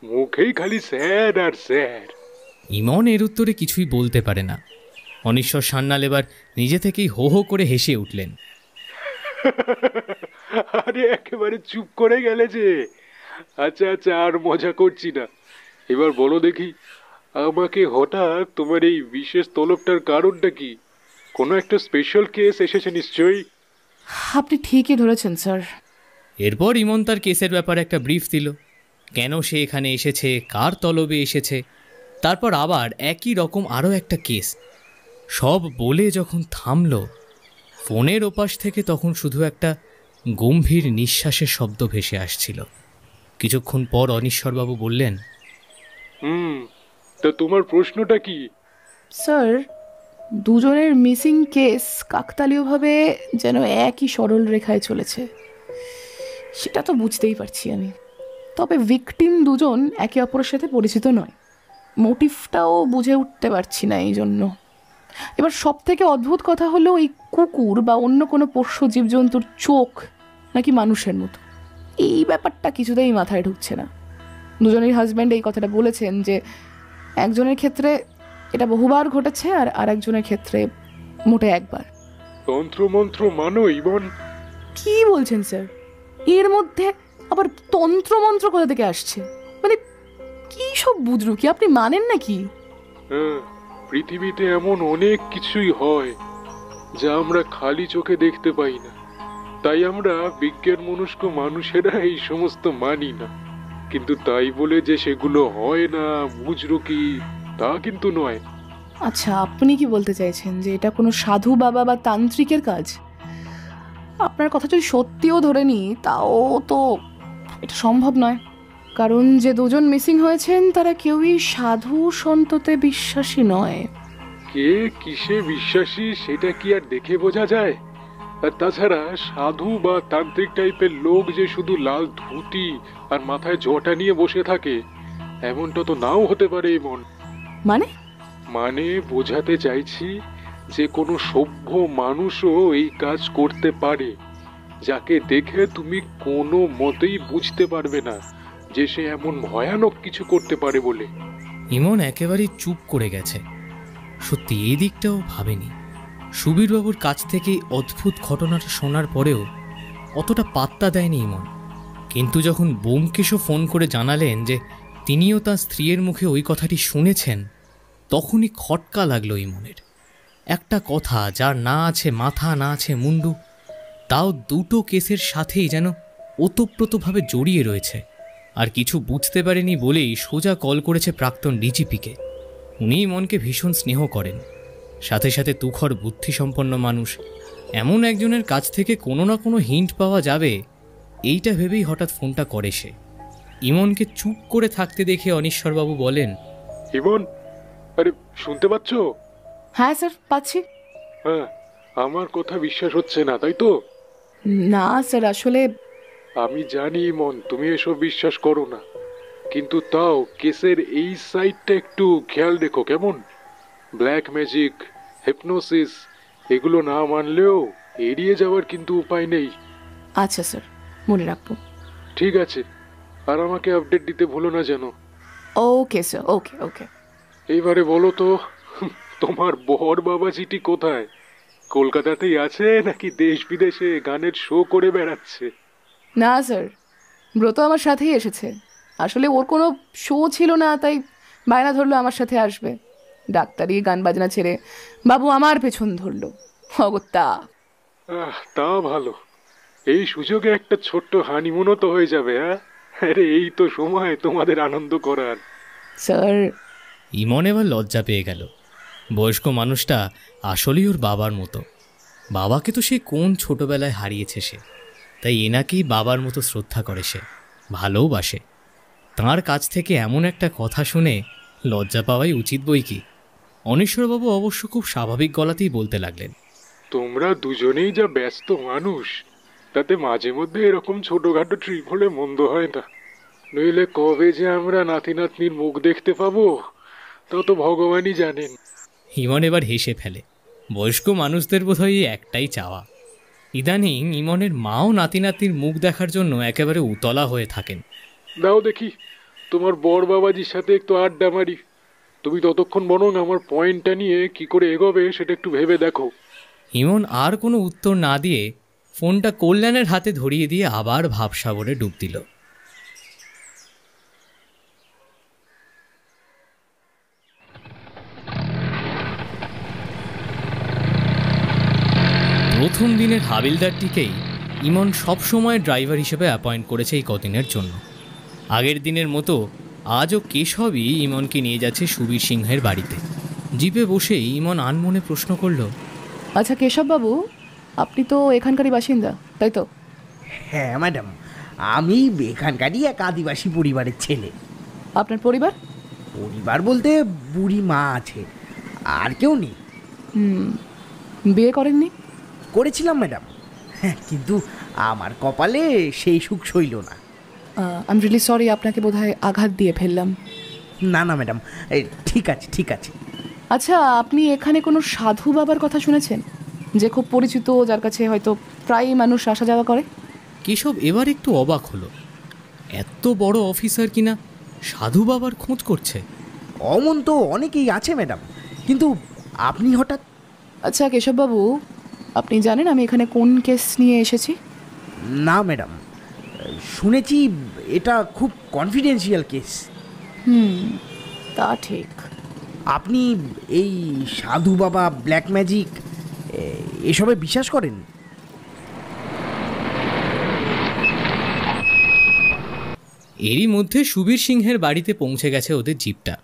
O: মুখেই খালি স্যার আর স্যার।
F: ইমন এর উত্তরে কিছুই বলতে পারে না। অনিশ্বর সান্যাল এবার নিজে থেকেই হো হো করে হেসে উঠলেন।
O: আরে একেবারে চুপ করে গেলে যে। আচ্ছা আচ্ছা, আর মজা করছি না, এবার বলো দেখি আমাকে হঠাৎ তোমার এই বিশেষ তলবটার কারণটা কি? কোনো একটা স্পেশাল কেস এসেছে নিশ্চয়ই?
L: আপনি ঠিকই ধরেছেন স্যার।
F: এরপর ইমন তার কেসের ব্যাপারে একটা ব্রিফ দিল, কেন সে এখানে এসেছে, কার তলবে এসেছে, তারপর আবার একই রকম আরও একটা কেস। সব বলে যখন থামল, ফোনের ওপাশ থেকে তখন শুধু একটা গম্ভীর নিঃশ্বাসের শব্দ ভেসে আসছিল। কিছুক্ষণ পর অনিশ্বরবাবু বললেন,
O: তা তোমার প্রশ্নটা কি?
L: স্যার, দুজনের মিসিং কেস কাকতালীয়ভাবে যেন একই সরল রেখায় চলেছে, সেটা তো বুঝতেই পারছি আমি। তবে ভিকটিম দুজন একে অপরের সাথে পরিচিত নয়, মোটিভটাও বুঝে উঠতে পারছি না এই জন্য। এবার সব থেকে অদ্ভুত কথা হলো এই কুকুর বা অন্য কোনো পোষ্য জীবজন্তুর চোখ নাকি মানুষের মতো, এই ব্যাপারটা কিছুতেই মাথায় ঢুকছে না। দুজনের হাজব্যান্ড এই কথাটা বলেছেন যে একজনের ক্ষেত্রে এটা বহুবার ঘটেছে আর আরেকজনের ক্ষেত্রে মোটে একবার।
O: তন্ত্রমন্ত্র মানো ইমন?
L: কি বলছেন স্যার? এর মধ্যে আবার তন্ত্রমন্ত্র কোথা থেকে আসছে? মানে কি সব বুঝরু কি আপনি মানেন নাকি?
O: হ্যাঁ, পৃথিবীতে এমন অনেক কিছুই হয় যা আমরা খালি চোখে দেখতে পাই না, তাই আমরা বিজ্ঞান মনস্ক মানুষেরা এই সমস্ত মানি না। কিন্তু তাই বলে যে সেগুলো হয় না, বুঝরু কি, তা কিন্তু নয়।
L: আচ্ছা, আপনি কি বলতে চাইছেন যে এটা কোনো সাধু বাবা বা তান্ত্রিকের কাজ? আপনার কথা যদি সত্যিও ধরে নিই, তাও তো এটা সম্ভব নয়, কারণ যে দুজন মিসিং হয়েছেন তারা কেউই সাধু সন্ততে বিশ্বাসী নয়।
O: কে কিসে বিশ্বাসী সেটা কি আর দেখে বোঝা যায়? আর তাছাড়া সাধু বা তান্ত্রিক টাইপের লোক যে শুধু লাল ধুতি আর মাথায় জটা নিয়ে বসে থাকে, এমনটা তো নাও হতে পারে। এমন মানে বোঝাতে চাইছি যে কোনো সভ্য মানুষও এই কাজ করতে পারে, যাকে দেখে তুমি কোনো মতেই বুঝতে পারবে না যে সে এমন ভয়ানক কিছু করতে পারে বলে।
F: ইমন একেবারেই চুপ করে গেছে। সত্যি এই দিকটাও ভাবেনি। সুবীরবাবুর কাছ থেকে অদ্ভুত ঘটনাটা শোনার পরেও অতটা পাত্তা দেয়নি ইমন। কিন্তু যখন ব্যোমকেশও ফোন করে জানালেন যে তিনিও তার স্ত্রীর মুখে ওই কথাটি শুনেছেন, তখনই খটকা লাগলো ইমনের। একটা কথা যার না আছে মাথা না আছে মুন্ডু, তাও দুটো কেসের সাথেই যেন ওতপ্রোতভাবে জড়িয়ে রয়েছে। আর কিছু বুঝতে পারেনি বলেই সোজা কল করেছে প্রাক্তন ডিজিপিকে। উনি ইমনকে ভীষণ স্নেহ করেন, সাথে সাথে তুখর বুদ্ধিসম্পন্ন মানুষ। এমন একজনের কাছ থেকে কোনো না কোনো হিন্ট পাওয়া যাবে, এইটা ভেবেই হঠাৎ ফোনটা করে সে। ইমনকে চুপ করে থাকতে দেখে অনিশ্বরবাবু বলেন,
O: ইমন, আরে শুনতে পাচ্ছ?
L: হ্যাঁ স্যার, পাচ্ছি।
O: হ্যাঁ, আমার কথা বিশ্বাস হচ্ছে না তাই তো?
L: না স্যার, আসলে
O: আমি জানি ইমন তুমি এসব বিশ্বাস করো না, কিন্তু তাও কেসের এই সাইডটা একটু খেয়াল রেখো কেমন? ব্ল্যাক ম্যাজিক, হিপনোসিস এগুলো না মানলেও এড়িয়ে যাওয়ার কিন্তু উপায় নেই।
L: আচ্ছা স্যার, মনে রাখবো।
O: ঠিক আছে, আর আমাকে আপডেট দিতে ভুলো না যেন।
L: ওকে স্যার, ওকে ওকে।
O: এইবারে বলো তো, তোমার বর বাবাজিটি কোথায়? কলকাতাতেই আছে নাকি দেশ বিদেশে গানের শো করে বেড়াচ্ছে?
L: না স্যার, ব্রত আমার সাথেই এসেছে। আসলে ওর কোনো শো ছিল না, তাই বায়না ধরলো আমার সাথে আসবে। ডাক্তারি গান বাজনা ছেড়ে বাবু আমার পেছন ধরলো। অগত্যা।
O: তা ভালো, এই সুযোগে একটা ছোট্ট হানিমুনও তো হয়ে যাবে। আরে এই তো সময় তোমাদের আনন্দ করার।
L: স্যার,
F: ইমন এবার লজ্জা পেয়ে গেল। বয়স্ক মানুষটা আসলেই ওর বাবার মতো। বাবাকে তো সে কোন ছোটবেলায় হারিয়েছে সে, তাই এনাকেই বাবার মতো শ্রদ্ধা করে সে, ভালোবাসে। তাঁর কাছ থেকে এমন একটা কথা শুনে লজ্জা পাওয়াই উচিত বই কি। অনিশ্বরবাবু অবশ্য খুব স্বাভাবিক গলাতেই বলতে লাগলেন,
O: তোমরা দুজনেই যা ব্যস্ত মানুষ, তাতে মাঝে মধ্যে এরকম ছোটখাটো ট্রিপ হলে মন্দ হয় না। নইলে কবে যে আমরা নাতি নাতনির মুখ দেখতে পাবো তা তো ভগবানই জানেন।
F: ইমন এবার হেসে ফেলে। বয়স্ক মানুষদের বোধহয় একটাই চাওয়া। ইদানিং ইমনের মাও নাতি নাতির মুখ দেখার জন্য একেবারে উতলা হয়ে থাকেন।
O: দাও দেখি তোমার বড় বাবাজির সাথে একটু আড্ডা মারি। তুমি ততক্ষণ বরং আমার পয়েন্টটা নিয়ে কি করে এগোবে সেটা একটু ভেবে দেখো।
F: ইমন আর কোনো উত্তর না দিয়ে ফোনটা কল্যাণের হাতে ধরিয়ে দিয়ে আবার ভাবসাগরে ডুব দিল। প্রথম দিনের হাবিলদারটিকেই ইমন সবসময় ড্রাইভার হিসেবে অ্যাপয়েন্ট করেছে এই কদিনের জন্য। আগের দিনের মতো আজও কেশবই ইমনকে নিয়ে যাচ্ছে সুবীর সিংহের বাড়িতে। জিপে বসেই ইমন আনমনে প্রশ্ন করল,
L: আচ্ছা কেশববাবু, আপনি তো এখানকারই বাসিন্দা, তাই তো?
J: হ্যাঁ ম্যাডাম, আমি এখানকারই এক আদিবাসী পরিবারের ছেলে।
L: আপনার পরিবার?
J: পরিবার বলতে বুড়ি মা আছে, আর কেউ নেই।
L: বিয়ে করেননি?
J: করেছিলাম ম্যাডাম, কিন্তু আমার কপালে সেই সুখ সইল না।
L: আই এম রিয়েলি সরি, আপনাকে বোধহয় আঘাত দিয়ে ফেললাম।
J: না না ম্যাডাম, ঠিক আছে ঠিক আছে।
L: আচ্ছা, আপনি এখানে কোনো সাধু বাবার কথা শুনেছেন, যে খুব পরিচিত, যার কাছে হয়তো প্রায়ই মানুষ আসা যাওয়া করে?
F: কেশব এবার একটু অবাক হলো। এত বড় অফিসার কিনা সাধু বাবার খোঁজ করছে।
J: অমন তো অনেকেই আছে ম্যাডাম, কিন্তু আপনি হঠাৎ।
L: আচ্ছা কেশববাবু, আপনি জানেন আমি এখানে কোন কেস নিয়ে এসেছি?
J: না ম্যাডাম, শুনেছি এটা খুব কনফিডেন্সিয়াল কেস।
L: তা ঠিক।
J: আপনি এই সাধু বাবা, ব্ল্যাক ম্যাজিক এসবে বিশ্বাস করেন?
F: এরই মধ্যে সুবীর সিংহের বাড়িতে পৌঁছে গেছে ওদের জিপটা।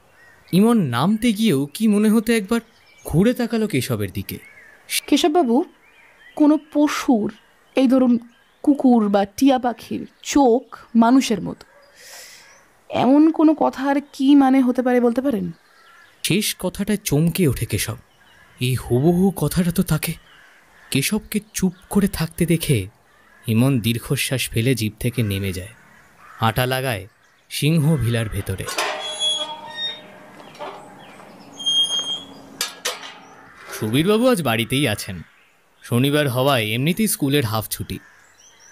F: ইমন নামতে গিয়েও কি মনে হতে একবার ঘুরে তাকালো কেশবের দিকে।
L: কেশববাবু, কোনো পশুর, এই ধরুন কুকুর বা টিয়া পাখির চোখ মানুষের মতো, এমন কোনো কথার কি মানে হতে পারে বলতে পারেন?
F: শেষ কথাটা চমকে ওঠে কেশব। এই হুবহু কথাটা তো তাকে। কেশবকে চুপ করে থাকতে দেখে ইমন দীর্ঘশ্বাস ফেলে জিপ থেকে নেমে যায়, আটা লাগায় সিংহ ভিলার ভেতরে। সুবীরবাবু আজ বাড়িতেই আছেন। শনিবার হওয়ায় এমনিতেই স্কুলের হাফ ছুটি।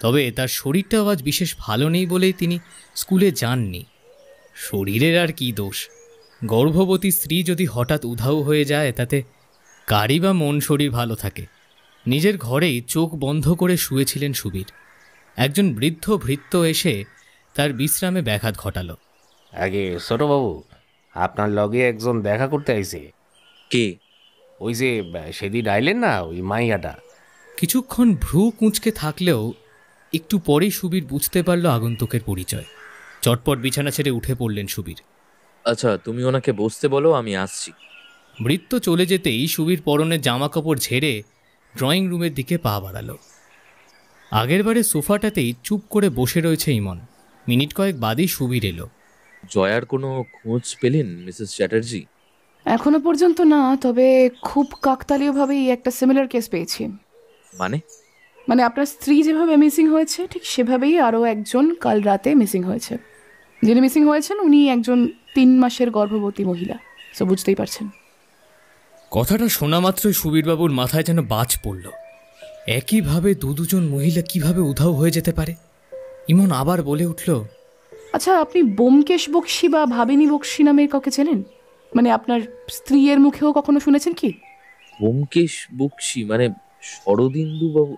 F: তবে তার শরীরটাও আজ বিশেষ ভালো নেই বলেই তিনি স্কুলে যাননি। শরীরের আর কি দোষ, গর্ভবতী স্ত্রী যদি হঠাৎ উধাও হয়ে যায় তাতে কারই বা মন শরীর ভালো থাকে। নিজের ঘরেই চোখ বন্ধ করে শুয়েছিলেন সুবীর। একজন বৃদ্ধ ভৃত্য এসে তার বিশ্রামে ব্যাঘাত ঘটালো।
B: আগে ছোটবাবু, আপনার লগে একজন দেখা করতে আইছে।
M: কে?
B: ওই যে সেদিন আইলেন না, ওই মাইয়াটা।
F: কিছুক্ষণ ভ্রু কুঁচকে থাকলেও একটু পরেই সুবীর বুঝতে পারল আগন্তুকের পরিচয়। চটপট বিছানা ছেড়ে উঠে পড়লেন সুবীর।
M: আচ্ছা, তুমি ওনাকে বসতে বলো, আমি আসছি।
F: ভৃত্য চলে যেতেই সুবীর পরনের জামা কাপড় ঝেড়ে ড্রয়িং রুমের দিকে পা বাড়ালো। আগেরবারে সোফাটাতেই চুপ করে বসে রয়েছে ইমন। মিনিট কয়েক বাদেই সুবীর এলো।
M: জয়ার কোনো খোঁজ পেলেন মিসেস চ্যাটার্জি?
L: এখনো পর্যন্ত না, তবে খুব কাকতালীয়ভাবেই একটা সিমিলার কেস পেয়েছি।
M: মানে
L: আপনার স্ত্রী যেভাবে মিসিং হয়েছে ঠিক সেভাবেই আরও একজন কাল রাতে মিসিং হয়েছে। যিনি মিসিং হয়েছেন উনি একজন 3 মাসের গর্ভবতী মহিলা। সো বুঝতেই পারছেন।
F: কথাটা শোনা মাত্রই সুবীরবাবুর মাথায় যেন বাজ পড়ল। একইভাবে দুজন মহিলা কিভাবে উধাও হয়ে যেতে পারে? ইমন আবার বলে উঠল,
L: আচ্ছা, আপনি ব্যোমকেশ বক্সী বা ভাবিনী বক্সী নামের কাউকে চেনেন? মানে আপনার স্ত্রীর মুখেও কখনো শুনেছেন কি?
M: ব্যোমকেশ বক্সী মানে শরদিন্দু বাবু?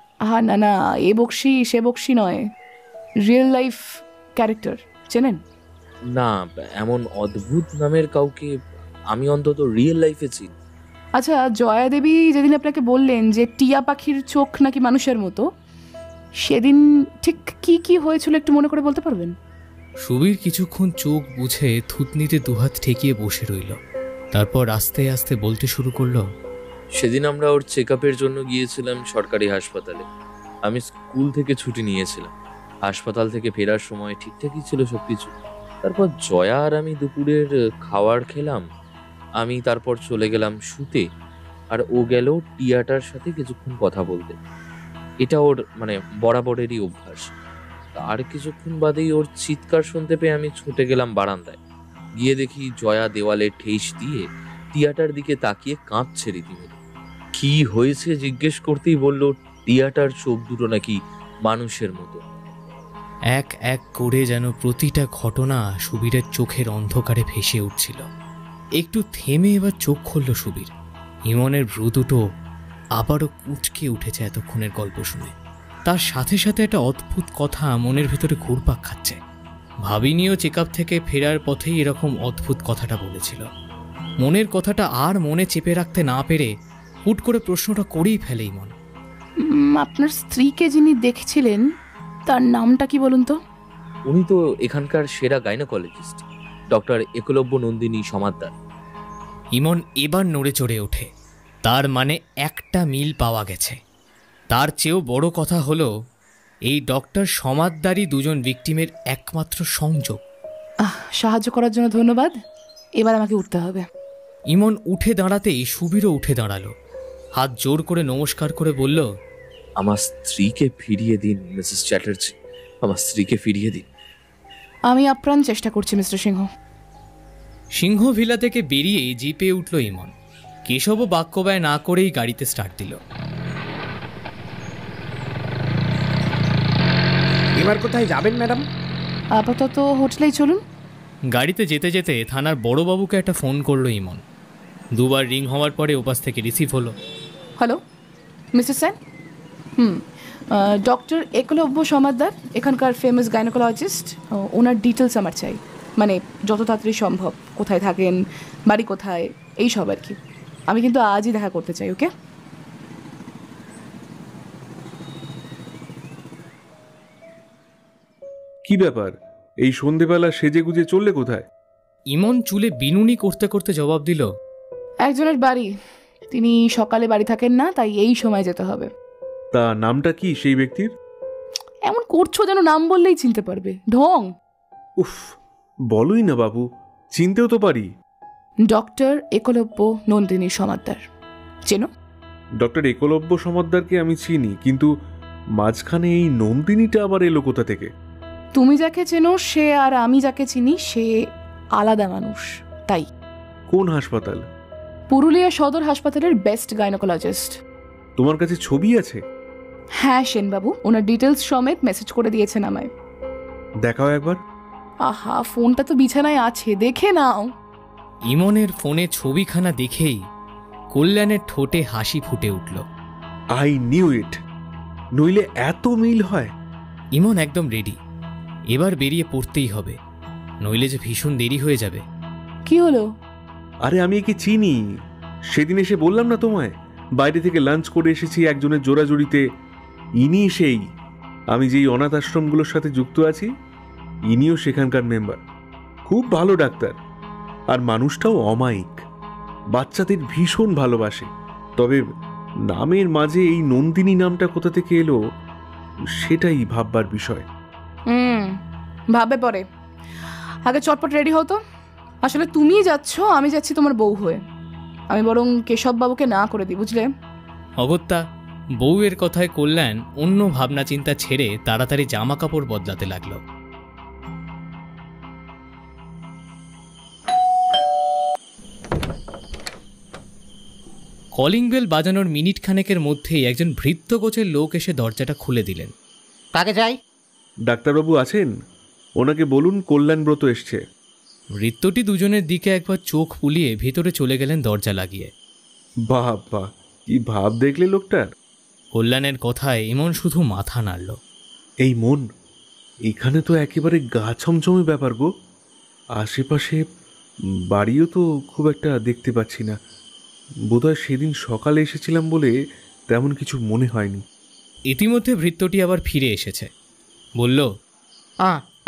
L: না না, এ বক্সী সে বক্সী নয়, রিয়েল লাইফ ক্যারেক্টার। চেনেন?
M: না, এমন অদ্ভুত নামের কাউকে আমি অন্তত রিয়েল লাইফে চিনি।
L: আচ্ছা, জয়া দেবী যেদিন আপনাকে বললেন যে টিয়া পাখির চোখ নাকি মানুষের মতো, সেদিন ঠিক কি কি হয়েছিল একটু মনে করে বলতে পারবেন?
F: সুবীর কিছুক্ষণ চোখ বুঝে থুতনিতে দুহাত ঠেকিয়ে বসে রইল। তারপর আস্তে আস্তে বলতে শুরু করলো,
M: সেদিন আমরা ওর চেক আপের জন্য গিয়েছিলাম সরকারি হাসপাতালে। আমি স্কুল থেকে ছুটি নিয়েছিলাম। হাসপাতাল থেকে ফেরার সময় ঠিকঠাকই ছিল সবকিছু। তারপর জয়া আর আমি দুপুরের খাবার খেলাম। আমি তারপর চলে গেলাম শুতে, আর ও গেল টিয়াটার সাথে কিছুক্ষণ কথা বলতে। এটা ওর মানে বরাবরেরই অভ্যাস। তার কিছুক্ষণ বাদেই ওর চিৎকার শুনতে পেয়ে আমি ছুটে গেলাম বারান্দায়। গিয়ে দেখি জয়া দেওয়ালে ঠেস দিয়ে টিয়াটার দিকে তাকিয়ে কাঁদছে রীতিমতো। কি হয়েছে জিজ্ঞেস করতেই বলল টিয়াটার চোখ দুটো নাকি মানুষের মতো।
F: এক এক করে যেন প্রতিটা ঘটনা সুবীরের চোখের অন্ধকারে ভেসে উঠছিল। একটু থেমে এবার চোখ খুলল সুবীর। ইমনের ভ্রু দুটো আবারও কুঁচকে উঠেছে এতক্ষণের গল্প শুনে। তার সাথে সাথে একটা অদ্ভুত কথা মনের ভিতরে ঘুরপাক খাচ্ছে। ভাবিনিও চেক আপ থেকে ফেরার পথেই এরকম অদ্ভুত কথাটা বলেছিল। মনের কথাটা আর মনে চেপে রাখতে না পেরে হুট করে প্রশ্নটা করেই ফেলে ইমন।
L: আপনার স্ত্রীকে যিনি দেখছিলেন তার নামটা কি বলুন তো?
M: উনি তো এখানকার সেরা গাইনোকোলজিস্ট, ডক্টর একলব্য নন্দিনী সমাদ্দার।
F: ইমন এবার নড়ে চড়ে ওঠে। তার মানে একটা মিল পাওয়া গেছে। তার চেয়েও বড় কথা হলো এই ডক্টর সমাদ্দারই দুজন ভিকটিমের একমাত্র সংযোগ।
L: সাহায্য করার জন্য ধন্যবাদ। এবার আমাকে উঠতে হবে।
F: ইমন উঠে দাঁড়াতেই সুবীরও উঠে দাঁড়ালো। হাত জোর করে নমস্কার করে বলল,
M: আমার স্ত্রীকে ফিরিয়ে দিন মিসেস চ্যাটার্জি, আমার স্ত্রীকে ফিরিয়ে দিন।
L: আমি আপ্রাণ চেষ্টা করছি মিস্টার সিংহ।
F: সিংহ ভিলা থেকে বেরিয়ে জিপে উঠল ইমন। কেশবও বাক্য ব্যয় না করেই গাড়িতে স্টার্ট দিল।
J: এবার কোথায় যাবেন ম্যাডাম?
L: আপাতত হোটেলেই চলুন।
F: গাড়িতে যেতে যেতে থানার বড়বাবুকে একটা ফোন করলো ইমন। দুবার রিং হওয়ার পরে ওপাশ থেকে রিসিভ হলো।
L: Hello mister Sen. Doctor Eklavya Samaddar, এখানকার ফেমাস গাইনোকোলজিস্ট। ওনার ডিটেলস আমার চাই, মানে যত তাড়াতাড়ি সম্ভব। কোথায় থাকেন, বাড়ি কোথায়, এই সব আর কি। আমি কিন্তু আজই দেখা করতে চাই। ওকে?
K: কি ব্যাপার, এই সন্ধেবেলা সেজে গুজে চললে কোথায়?
F: ইমন চুলে বিনুনি করতে করতে জবাব দিল,
L: একজনের বাড়ি। তিনি সকালে বাড়ি থাকেন না, তাই এই সময় যেতে হবে।
K: তা নামটা কি সেই ব্যক্তির?
L: এমন করছো যেন নাম বললেই চিনতে পারবে। ঢং।
K: উফ, বলোই না বাবু, চিনতেও তো পারি।
L: ডক্টর একলব্য নন্দিনী সমাদ্দার। চেনো?
K: ডক্টর একলব্য সমাদ্দারকে আমি চিনি, কিন্তু মাঝখানে এই নন্দিনীটা আবার এলো কোথা থেকে?
L: তুমি যাকে চেনো সে আর আমি যাকে চিনি সে আলাদা মানুষ, তাই।
K: কোন হাসপাতাল?
L: পুরুলিয়া সদর হাসপাতালের বেস্ট গাইনোকোলজিস্ট।
K: তোমার কাছে ছবি আছে?
L: হ্যাঁ সেনবাবু, ওনার ডিটেলস সমেত মেসেজ করে দিয়েছেন আমায়।
K: দেখাও একবার।
L: আহা, ফোনটা তো বিছানায় আছে, দেখে নাও।
F: ইমনের ফোনে ছবিখানা দেখেই কল্যাণের ঠোঁটে হাসি ফুটে উঠল।
K: আই নিউ ইট, নইলে এত মিল হয়?
F: ইমন একদম রেডি। এবার বেরিয়ে পড়তেই হবে, নইলে যে ভীষণ দেরি হয়ে যাবে।
L: কি হলো?
K: আরে আমি একে চিনি, সেদিন এসে বললাম না তোমায়, বাইরে থেকে লাঞ্চ করে এসেছি একজনের জোড়াজুড়িতে। ইনি সেই, আমি যেই অনাথ আশ্রমগুলোর সাথে যুক্ত আছি, ইনিও সেখানকার মেম্বার। খুব ভালো ডাক্তার, আর মানুষটাও অমায়িক, বাচ্চাদের ভীষণ ভালোবাসে। তবে নামের মাঝে এই নন্দিনী নামটা কোথা থেকে এলো সেটাই ভাববার বিষয়।
L: ভাবে পরে, আগে চটপট রেডি হতো। আসলে তুমিই যাচ্ছ, আমি যাচ্ছি তোমার বউ হয়ে। আমি বরং কেশব বাবুকে না করে দিই, বুঝলে?
F: অগত্যা বউয়ের কথায় কল্যাণ অন্য ভাবনা চিন্তা ছেড়ে তাড়াতাড়ি জামা কাপড় বদলাতে লাগলো। কলিং বেল বাজানোর মিনিট খানেকের মধ্যেই একজন ভৃত্যগোছের লোক এসে দরজাটা খুলে দিলেন।
J: কাকে চাই?
K: ডাক্তারবাবু আছেন? ওনাকে বলুন কল্যাণব্রত এসছে।
F: ভৃত্যটি দুজনের দিকে একবার চোখ বুলিয়ে ভিতরে চলে গেলেন দরজা লাগিয়ে।
K: বাবা, কি ভাব দেখলে লোকটার!
F: কল্যাণের কথায় ইমন শুধু মাথা নাড়ল।
K: এই মন, এখানে তো একেবারে গা ছমছমে ব্যাপার গো। আশেপাশে বাড়িও তো খুব একটা দেখতে পাচ্ছি না। বোধহয় সেদিন সকালে এসেছিলাম বলে তেমন কিছু মনে হয়নি।
F: ইতিমধ্যে ভৃত্যটি আবার ফিরে এসেছে, বলল,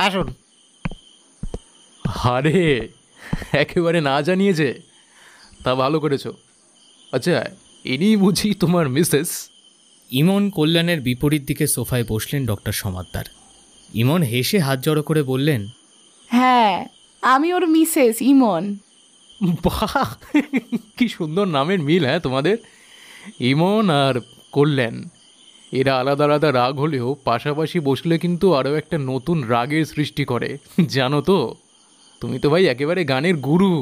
J: আসুন।
D: আরে একেবারে না জানিয়েছে, তা ভালো করেছো। আচ্ছা, ইনি বুঝি তোমার মিসেস?
F: ইমন কল্যাণের বিপরীত দিকে সোফায় বসলেন ডক্টর সমাদ্দার। ইমন হেসে হাত জড়ো করে বললেন,
L: হ্যাঁ, আমি ওর মিসেস ইমন।
D: বাহ, কি সুন্দর নামের মিল। হ্যাঁ তোমাদের, ইমন আর কল্যাণ। এরা আলাদা আলাদা রাগ হলেও পাশাপাশি বসলে কিন্তু আরও একটা নতুন রাগের সৃষ্টি করে, জানো তো? তুমি তো ভাই একেবারে গানের গুরু।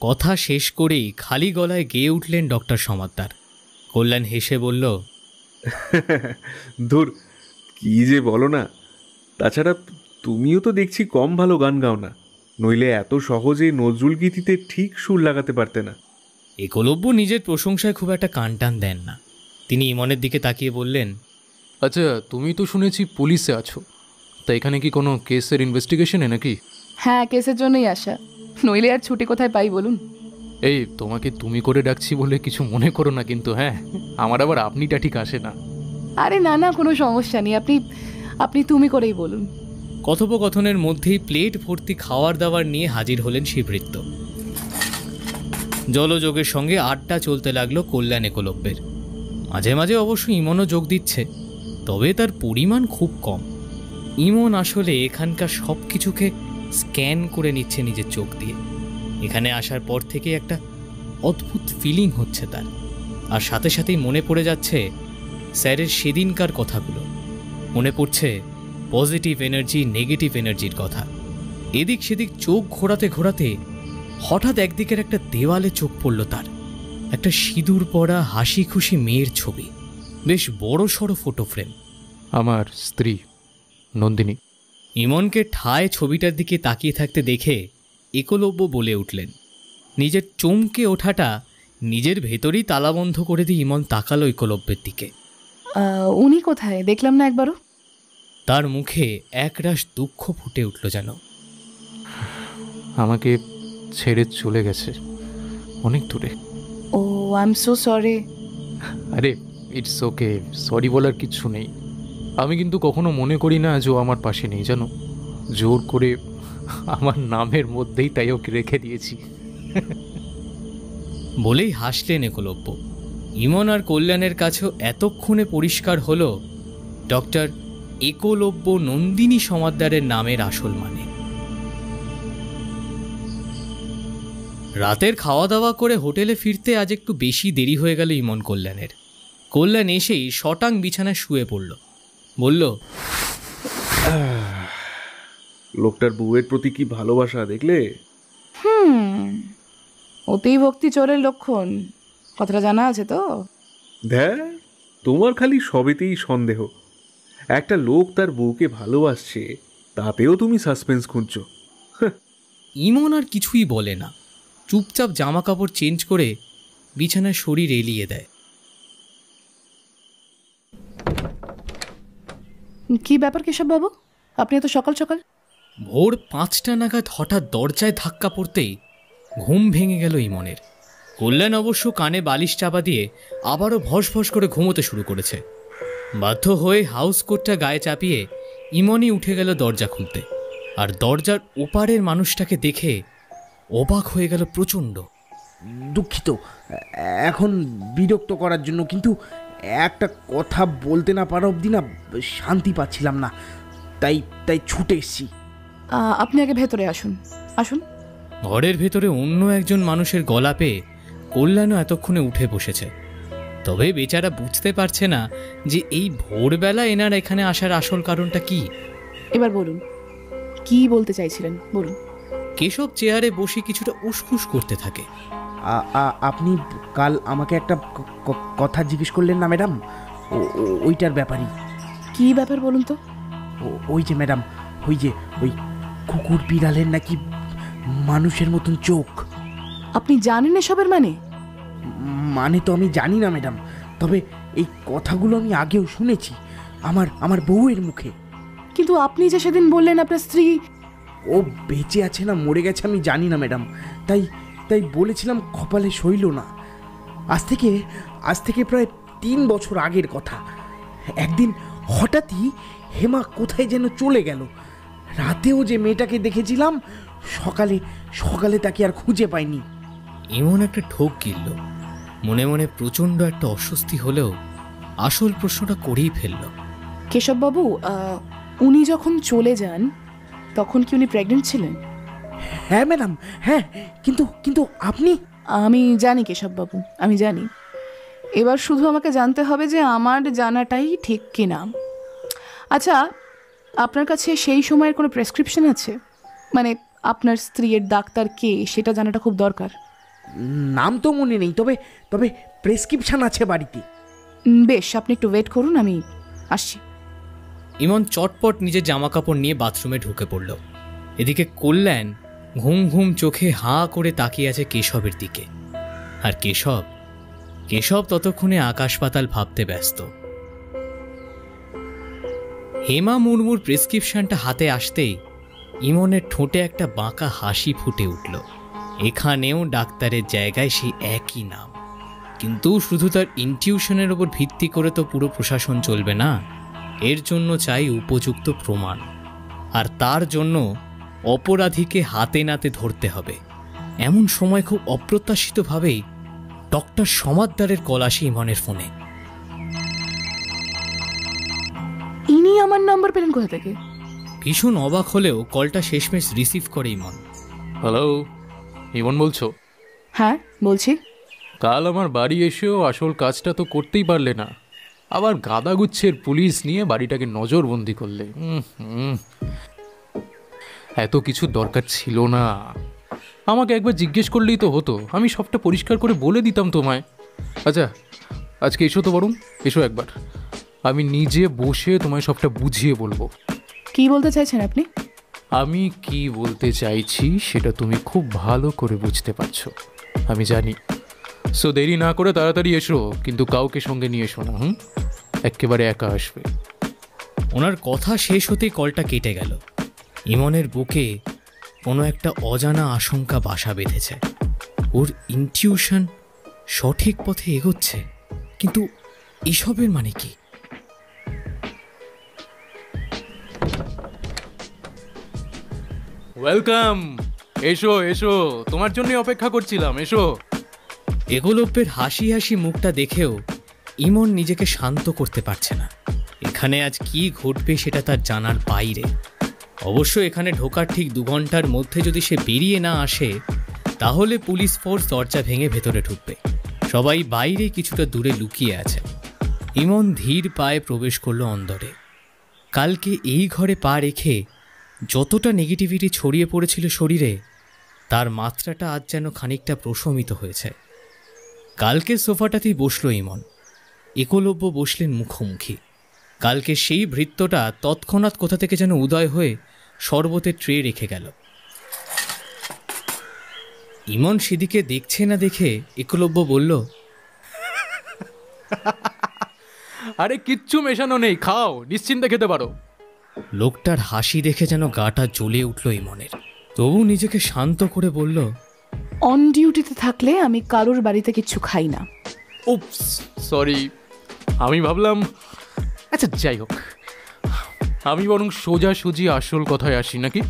F: কথা শেষ করেই খালি গলায় গেয়ে উঠলেন ডক্টর সমাদ্দার। কল্যাণ হেসে বলল,
K: ধুর, কি যে বলো না। তাছাড়া তুমিও তো দেখছি কম ভালো গান গাও না, নইলে এত সহজে নজরুল গীতিতে ঠিক সুর লাগাতে পারতে না।
F: একলব্য নিজের প্রশংসায় খুব একটা কান টান দেন না। তিনি ইমনের দিকে তাকিয়ে বললেন,
D: আচ্ছা, তুমি তো শুনেছি পুলিশে আছো, তা এখানে কি কোনো কেসের ইনভেস্টিগেশনে নাকি?
L: হ্যাঁ, কেসের জন্যই আসা, নইলে আর ছুটি কোথায় পাই বলুন?
D: এই তোমাকে তুমি করে ডাকছি বলে কিছু মনে করো না কিন্তু। হ্যাঁ, আমার আবার আপনিটা ঠিক আসে না।
L: আরে না না, কোনো সমস্যা নেই, আপনি আপনি তুমি করেই বলুন।
F: কথোপকথনের মধ্যেই প্লেট ভর্তি খাওয়ার দাবার নিয়ে হাজির হলেন শিবৃত্ত। জলযোগের সঙ্গে আড্ডা চলতে লাগলো কল্যাণ একলব্যের। মাঝে মাঝে অবশ্য ইমনও যোগ দিচ্ছে, তবে তার পরিমাণ খুব কম। ইমন আসলে এখানকার সব কিছুকে স্ক্যান করে নিচ্ছে নিজের চোখ দিয়ে। এখানে আসার পর থেকে একটা অদ্ভুত ফিলিং হচ্ছে তার, আর সাথে সাথেই মনে পড়ে যাচ্ছে স্যারের সেদিনকার কথাগুলো। মনে পড়ছে পজিটিভ এনার্জি, নেগেটিভ এনার্জির কথা। এদিক সেদিক চোখ ঘোরাতে ঘোরাতে হঠাৎ একদিকের একটা দেওয়ালে চোখ পড়ল তার। একটা সিঁদুর পরা হাসি খুশি মেয়ের ছবি, বেশ বড় সড়ো ফটো ফ্রেম।
D: আমার স্ত্রী নন্দিনী।
F: ইমনকে ঠায় ছবিটার দিকে তাকিয়ে থাকতে দেখে একলব্য বলে উঠলেন। নিজের চমকে ওঠাটা নিজের ভেতরেই তালাবন্ধ করে দিয়ে ইমন তাকালো একলব্যের দিকে।
L: উনি কোথায়, দেখলাম না একবারও?
F: তার মুখে একরাশ দুঃখ ফুটে উঠল যেন।
D: আমাকে ছেড়ে চলে গেছে অনেক দূরে।
L: ও, আই এম সো সরি।
D: আরে ইটস ওকে, সরি বলার কিচ্ছু নেই। আমি কিন্তু কখনো মনে করি না যে ও আমার পাশে নেই, জানো। জোর করে আমার নামের মধ্যেই তাই ওকে রেখে দিয়েছি।
F: বলেই হাসলেন একলব্য। ইমন আর কল্যাণের কাছেও এতক্ষণে পরিষ্কার হলো ডক্টর একলব্য নন্দিনী সমাদ্দারের নামের আসল মানে। রাতের খাওয়া দাওয়া করে হোটেলে ফিরতে আজ একটু বেশি দেরি হয়ে গেল ইমন কল্যাণের। কল্যাণ এসেই শটাং বিছানায় শুয়ে পড়ল, বলল,
K: লোকটার বউয়ের প্রতি কি ভালোবাসা দেখলে?
L: অতি ভক্তি চোরের লক্ষণ, কথাটা জানা আছে তো?
K: ধ্যার, তোমার খালি সবেতেই সন্দেহ। একটা লোক তার বউকে ভালোবাসছে, তাতেও তুমি সাসপেন্স খুঁজছো।
F: ইমন আর কিছুই বলে না, চুপচাপ জামা কাপড় চেঞ্জ করে বিছানায় শরীর এলিয়ে দেয়।
L: কি ব্যাপার কেশব বাবু, আপনি এত সকাল সকাল?
F: ভোর 5টা নাগাদ হঠাৎ দরজায় ধাক্কা পড়তেই ঘুম ভেঙে গেল ইমনের। কল্যাণ অবশ্য কানে বালিশ চাপা দিয়ে আবারও ভসভস করে ঘুমোতে শুরু করেছে। বাধ্য হয়ে হাউস কোটটা গায়ে চাপিয়ে ইমনই উঠে গেল দরজা খুলতে, আর দরজার ওপারের মানুষটাকে দেখে অবাক হয়ে গেল প্রচণ্ড।
J: দুঃখিত এখন বিরক্ত করার জন্য, কিন্তু একটা কথা বলতে না পারা অবধি না শান্তি পাচ্ছিলাম না, তাই ছুটে এসছি।
L: আপনি আগে ভেতরে আসুন। আসুন।
F: ঘরের ভেতরে অন্য একজন মানুষের গলা পেয়ে কল্যাণও এতক্ষণে উঠে বসেছে। তবে বেচারা বুঝতে পারছে না যে এই ভোরবেলা এনার এখানে আসার আসল কারণটা কি।
L: এবার বলুন, কি বলতে চাইছিলেন বলুন।
F: কেশব চেয়ারে বসে কিছুটা উসখুস করতে থাকে।
J: আপনি কাল আমাকে একটা কথা জিজ্ঞেস করলেন না ম্যাডাম, ওইটার ব্যাপারই।
L: কি ব্যাপার বলুন তো?
J: ওই যে ম্যাডাম, ওই কুকুর বিড়ালের নাকি মানুষের মতন চোখ।
L: আপনি জানেন এসবের
J: মানে তো আমি জানি না ম্যাডাম, তবে এই কথাগুলো আমি আগেও শুনেছি আমার বউয়ের মুখে।
L: কিন্তু আপনি যে সেদিন বললেন আপনার স্ত্রী,
J: ও বেঁচে আছে না মরে গেছে আমি জানি না ম্যাডাম, তাই বলেছিলাম কপালে সইল না। আজ থেকে প্রায় 3 বছর আগের কথা। একদিন হঠাৎই হেমা কোথায় যেন চলে গেল। রাতেও যে মেয়েটাকে দেখেছিলাম, সকালে তাকে আর খুঁজে পাইনি।
F: এমন একটা ঠোক গিলল, মনে মনে প্রচণ্ড একটা অস্বস্তি হলেও আসল প্রশ্নটা করেই ফেলল।
L: কেশববাবু, উনি যখন চলে যান তখন কি উনি প্রেগনেন্ট ছিলেন?
J: হ্যাঁ ম্যাডাম, হ্যাঁ। কিন্তু আপনি?
L: আমি জানি কেশববাবু, আমি জানি। এবার শুধু আমাকে জানতে হবে যে আমার জানাটাই ঠিক কিনা। আচ্ছা, আপনার কাছে সেই সময়ের কোনো প্রেসক্রিপশন আছে? মানে আপনার স্ত্রীর ডাক্তার কে সেটা জানাটা খুব দরকার।
J: নাম তো মনে নেই, তবে তবে প্রেসক্রিপশন আছে বাড়িতে।
L: বেশ, আপনি একটু ওয়েট করুন, আমি আসছি।
F: ইমন চটপট নিজের জামা কাপড় নিয়ে বাথরুমে ঢুকে পড়ল। এদিকে কল্যাণ ঘুম ঘুম চোখে হাঁ করে তাকিয়ে আছে কেশবের দিকে। আর কেশব ততক্ষণে আকাশ পাতাল ভাবতে ব্যস্ত। হেমা মুর্মুর প্রেসক্রিপশনটা হাতে আসতেই ইমনের ঠোঁটে একটা বাঁকা হাসি ফুটে উঠল। এখানেও ডাক্তারের জায়গায় সেই একই নাম, কিন্তু শুধু তার ইনটিউশনের ওপর ভিত্তি করে তো পুরো প্রশাসন চলবে না। এর জন্য চাই উপযুক্ত প্রমাণ, আর তার জন্য অপরাধীকে হাতে নাতে ধরতে হবে। এমন সময় খুব অপ্রত্যাশিতভাবেই ডক্টর সমাদ্দারের কল আসে ইমনের ফোনে।
L: ইনি আমার নাম্বার পেলেন কোথা থেকে?
F: ভীষণ অবাক হলেও কলটা শেষমেশ রিসিভ করে ইমন।
D: হ্যালো, ইমন বলছো?
L: হ্যাঁ বলছি।
D: কাল আমার বাড়ি এসেও আসল কাজটা তো করতেই পারলে না, আবার গাদাগুচ্ছের পুলিশ নিয়ে বাড়িটাকে নজরবন্দি করলে। এত কিছু দরকার ছিল না, আমাকে একবার জিজ্ঞেস করলেই তো হতো, আমি সবটা পরিষ্কার করে বলে দিতাম তোমায়। আচ্ছা আজকে এসো তো বরং, এসো একবার, আমি নিজে বসে তোমায় সবটা বুঝিয়ে বলবো।
L: কি বলতে চাইছেন আপনি?
D: আমি কি বলতে চাইছি সেটা তুমি খুব ভালো করে বুঝতে পারছো, আমি জানি। সো দেরি না করে তাড়াতাড়ি এসো, কিন্তু কাউকে সঙ্গে নিয়ে এসো না। একেবারে একা আসবে।
F: ওনার কথা শেষ হতেই কলটা কেটে গেল। ইমনের বুকে কোনো একটা অজানা আশঙ্কা বাসা বেঁধেছে। ওর ইনটিউশন সঠিক পথে এগোচ্ছে, কিন্তু এসবের মানে কি?
D: ওয়েলকাম, এসো এসো, তোমার জন্যই অপেক্ষা করছিলাম, এসো।
F: একলব্যের হাসি হাসি মুখটা দেখেও ইমন নিজেকে শান্ত করতে পারছে না। এখানে আজ কি ঘটবে সেটা তার জানার বাইরে। অবশ্য এখানে ঢোকার ঠিক 2 ঘন্টার মধ্যে যদি সে বেরিয়ে না আসে, তাহলে পুলিশ ফোর্স দরজা ভেঙে ভেতরে ঢুকবে। সবাই বাইরে কিছুটা দূরে লুকিয়ে আছে। ইমন ধীর পায়ে প্রবেশ করলো অন্দরে। কালকে এই ঘরে পা রেখে যতটা নেগেটিভিটি ছড়িয়ে পড়েছিল শরীরে, তার মাত্রাটা আজ যেন খানিকটা প্রশমিত হয়েছে। কালকে সোফাটাতেই বসলো ইমন। একলব্য বসলেন মুখোমুখি। কালকে সেই ভৃত্যটা তৎক্ষণাৎ কোথা থেকে যেন উদয় হয়ে শরবতের ট্রে রেখে গেল। ইমন সেদিকে দেখছে না দেখে একলব্য বলল,
D: আরে কিচ্ছু মেশানো নেই, খাও, নিশ্চিন্তে খেতে পারো।
F: লোকটার হাসি দেখে যেন গাটা জ্বলে উঠল ইমনের। তবু নিজেকে শান্ত করে বলল,
L: অন ডিউটিতে থাকলে আমি কারোর বাড়িতে কিচ্ছু খাই না।
D: উপস, সরি, আমি ভাবলাম। আচ্ছা যাই হোক, আমি বরং সোজাসুজি আসল কথায় আসি নাকি?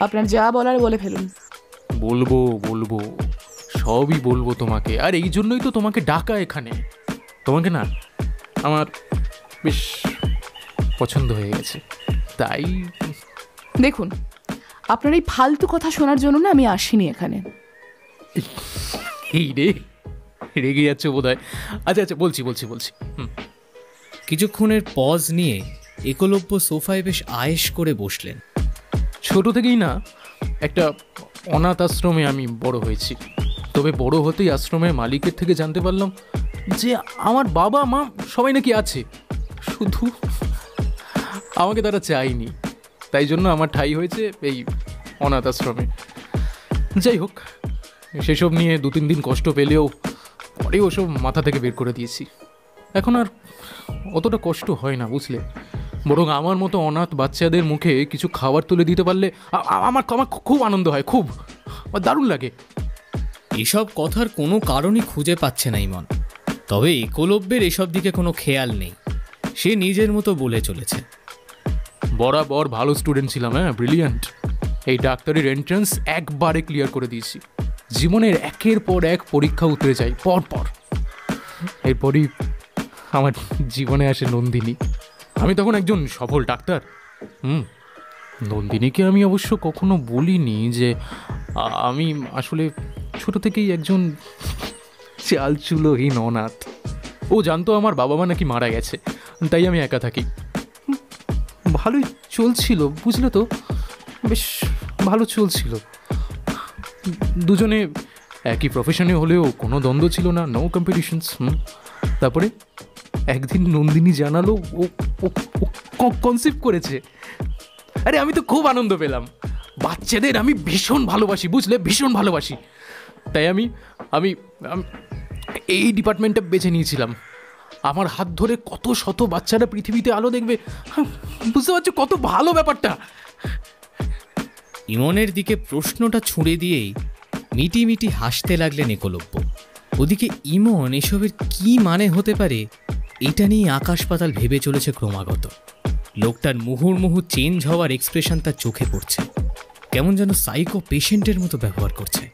L: আপনার যা বলার বলে ফেলুন।
D: বলবো বলবো, সবই বলবো তোমাকে, আর এই জন্যই তো তোমাকে ডাকা এখানে। তোমাকে না আমার বেশ পছন্দ হয়ে গেছে, তাই।
L: দেখুন, আপনার এই ফালতু কথা শোনার জন্য না আমি আসিনি এখানে।
D: এই রে, রেগে যাচ্ছে বোধ হয়। আচ্ছা আচ্ছা, বলছি বলছি বলছি।
F: কিছুক্ষণের পজ নিয়ে একলব্য সোফায় বেশ আয়েশ করে বসলেন।
D: ছোট থেকেই না একটা অনাথ আশ্রমে আমি বড় হয়েছি। তবে বড় হতেই আশ্রমের মালিকের থেকে জানতে পারলাম যে আমার বাবা মা সবাই নাকি আছে, শুধু আমাকে তারা চায়নি। তাই জন্য আমার ঠাঁই হয়েছে এই অনাথ আশ্রমে। যাই হোক, সেসব নিয়ে 2-3 দিন কষ্ট পেলেও পরে ওসব মাথা থেকে বের করে দিয়েছি। এখন আর অতটা কষ্ট হয় না, বুঝলে। বরং আমার মতো অনাথ বাচ্চাদের মুখে কিছু খাবার তুলে দিতে পারলে আমার খুব আনন্দ হয়, খুব দারুণ লাগে।
F: এসব কথার কোনো কারণই খুঁজে পাচ্ছে না ইমন। তবে একলব্যের এসব দিকে কোনো খেয়াল নেই। সে নিজের মতো বলে চলেছে,
D: বরাবর ভালো স্টুডেন্ট ছিলাম, ব্রিলিয়ান্ট। এই ডাক্তারির এন্ট্রান্স একবারে ক্লিয়ার করে দিয়েছি। জীবনের একের পর এক পরীক্ষা উতরে যাই পর। এরপরই আমার জীবনে আসে নন্দিনী। আমি তখন একজন সফল ডাক্তার। নন্দিনীকে আমি অবশ্য কখনো বলিনি যে আমি আসলে ছোট থেকেই একজন চালচুলোহীন অনাথ। ও জানতো আমার বাবা মা নাকি মারা গেছে, তাই আমি একা থাকি। ভালোই চলছিল, বুঝলে তো, বেশ ভালো চলছিল। দুজনে একই প্রফেশনে হলেও কোনো দ্বন্দ্ব ছিল না, নো কম্পিটিশনস। তারপরে একদিন নন্দিনী জানালো ও কনসিভ করেছে। আরে আমি তো খুব আনন্দ পেলাম। বাচ্চাদের আমি ভীষণ ভালোবাসি, বুঝলে, ভীষণ ভালোবাসি। তাই আমি আমি এই ডিপার্টমেন্টটা বেছে নিয়েছিলাম। আমার হাত ধরে কত শত বাচ্চারা পৃথিবীতে আলো দেখবে, বুঝতে পারছো কত ভালো ব্যাপারটা।
F: ইমনের দিকে প্রশ্নটা ছুঁড়ে দিয়েই মিটি মিটি হাসতে লাগলেন একলব্য। ওদিকে ইমন এসবের কি মানে হতে পারে এটা নিয়ে আকাশ পাতাল ভেবে চলেছে ক্রমাগত। লোকটার মুহুর্মুহু চেঞ্জ হওয়ার এক্সপ্রেশন তার চোখে পড়ছে, কেমন যেন সাইকো পেশেন্টের মতো ব্যবহার করছে।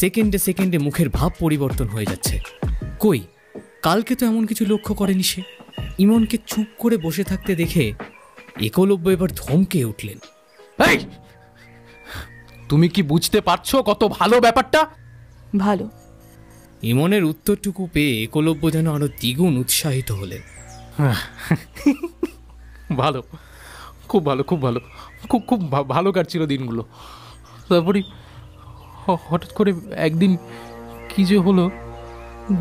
F: সেকেন্ডে সেকেন্ডে মুখের ভাব পরিবর্তন হয়ে যাচ্ছে। কই, কালকে তো এমন কিছু লক্ষ্য করেনি সে। ইমনকে চুপ করে বসে থাকতে দেখে একলব্য এবার ধমকে উঠলেন।
D: এই, তুমি কি বুঝতে পারছো কত ভালো ব্যাপারটা?
L: ভালো।
F: ইমনের উত্তরটুকু পেয়ে একলব্য যেন আরো দ্বিগুণ উৎসাহিত হলেন।
D: ভালো, খুব ভালো, খুব ভালো, খুব খুব ভালো কাটছিল দিনগুলো। তারপরে হঠাৎ করে একদিন কি যে হলো,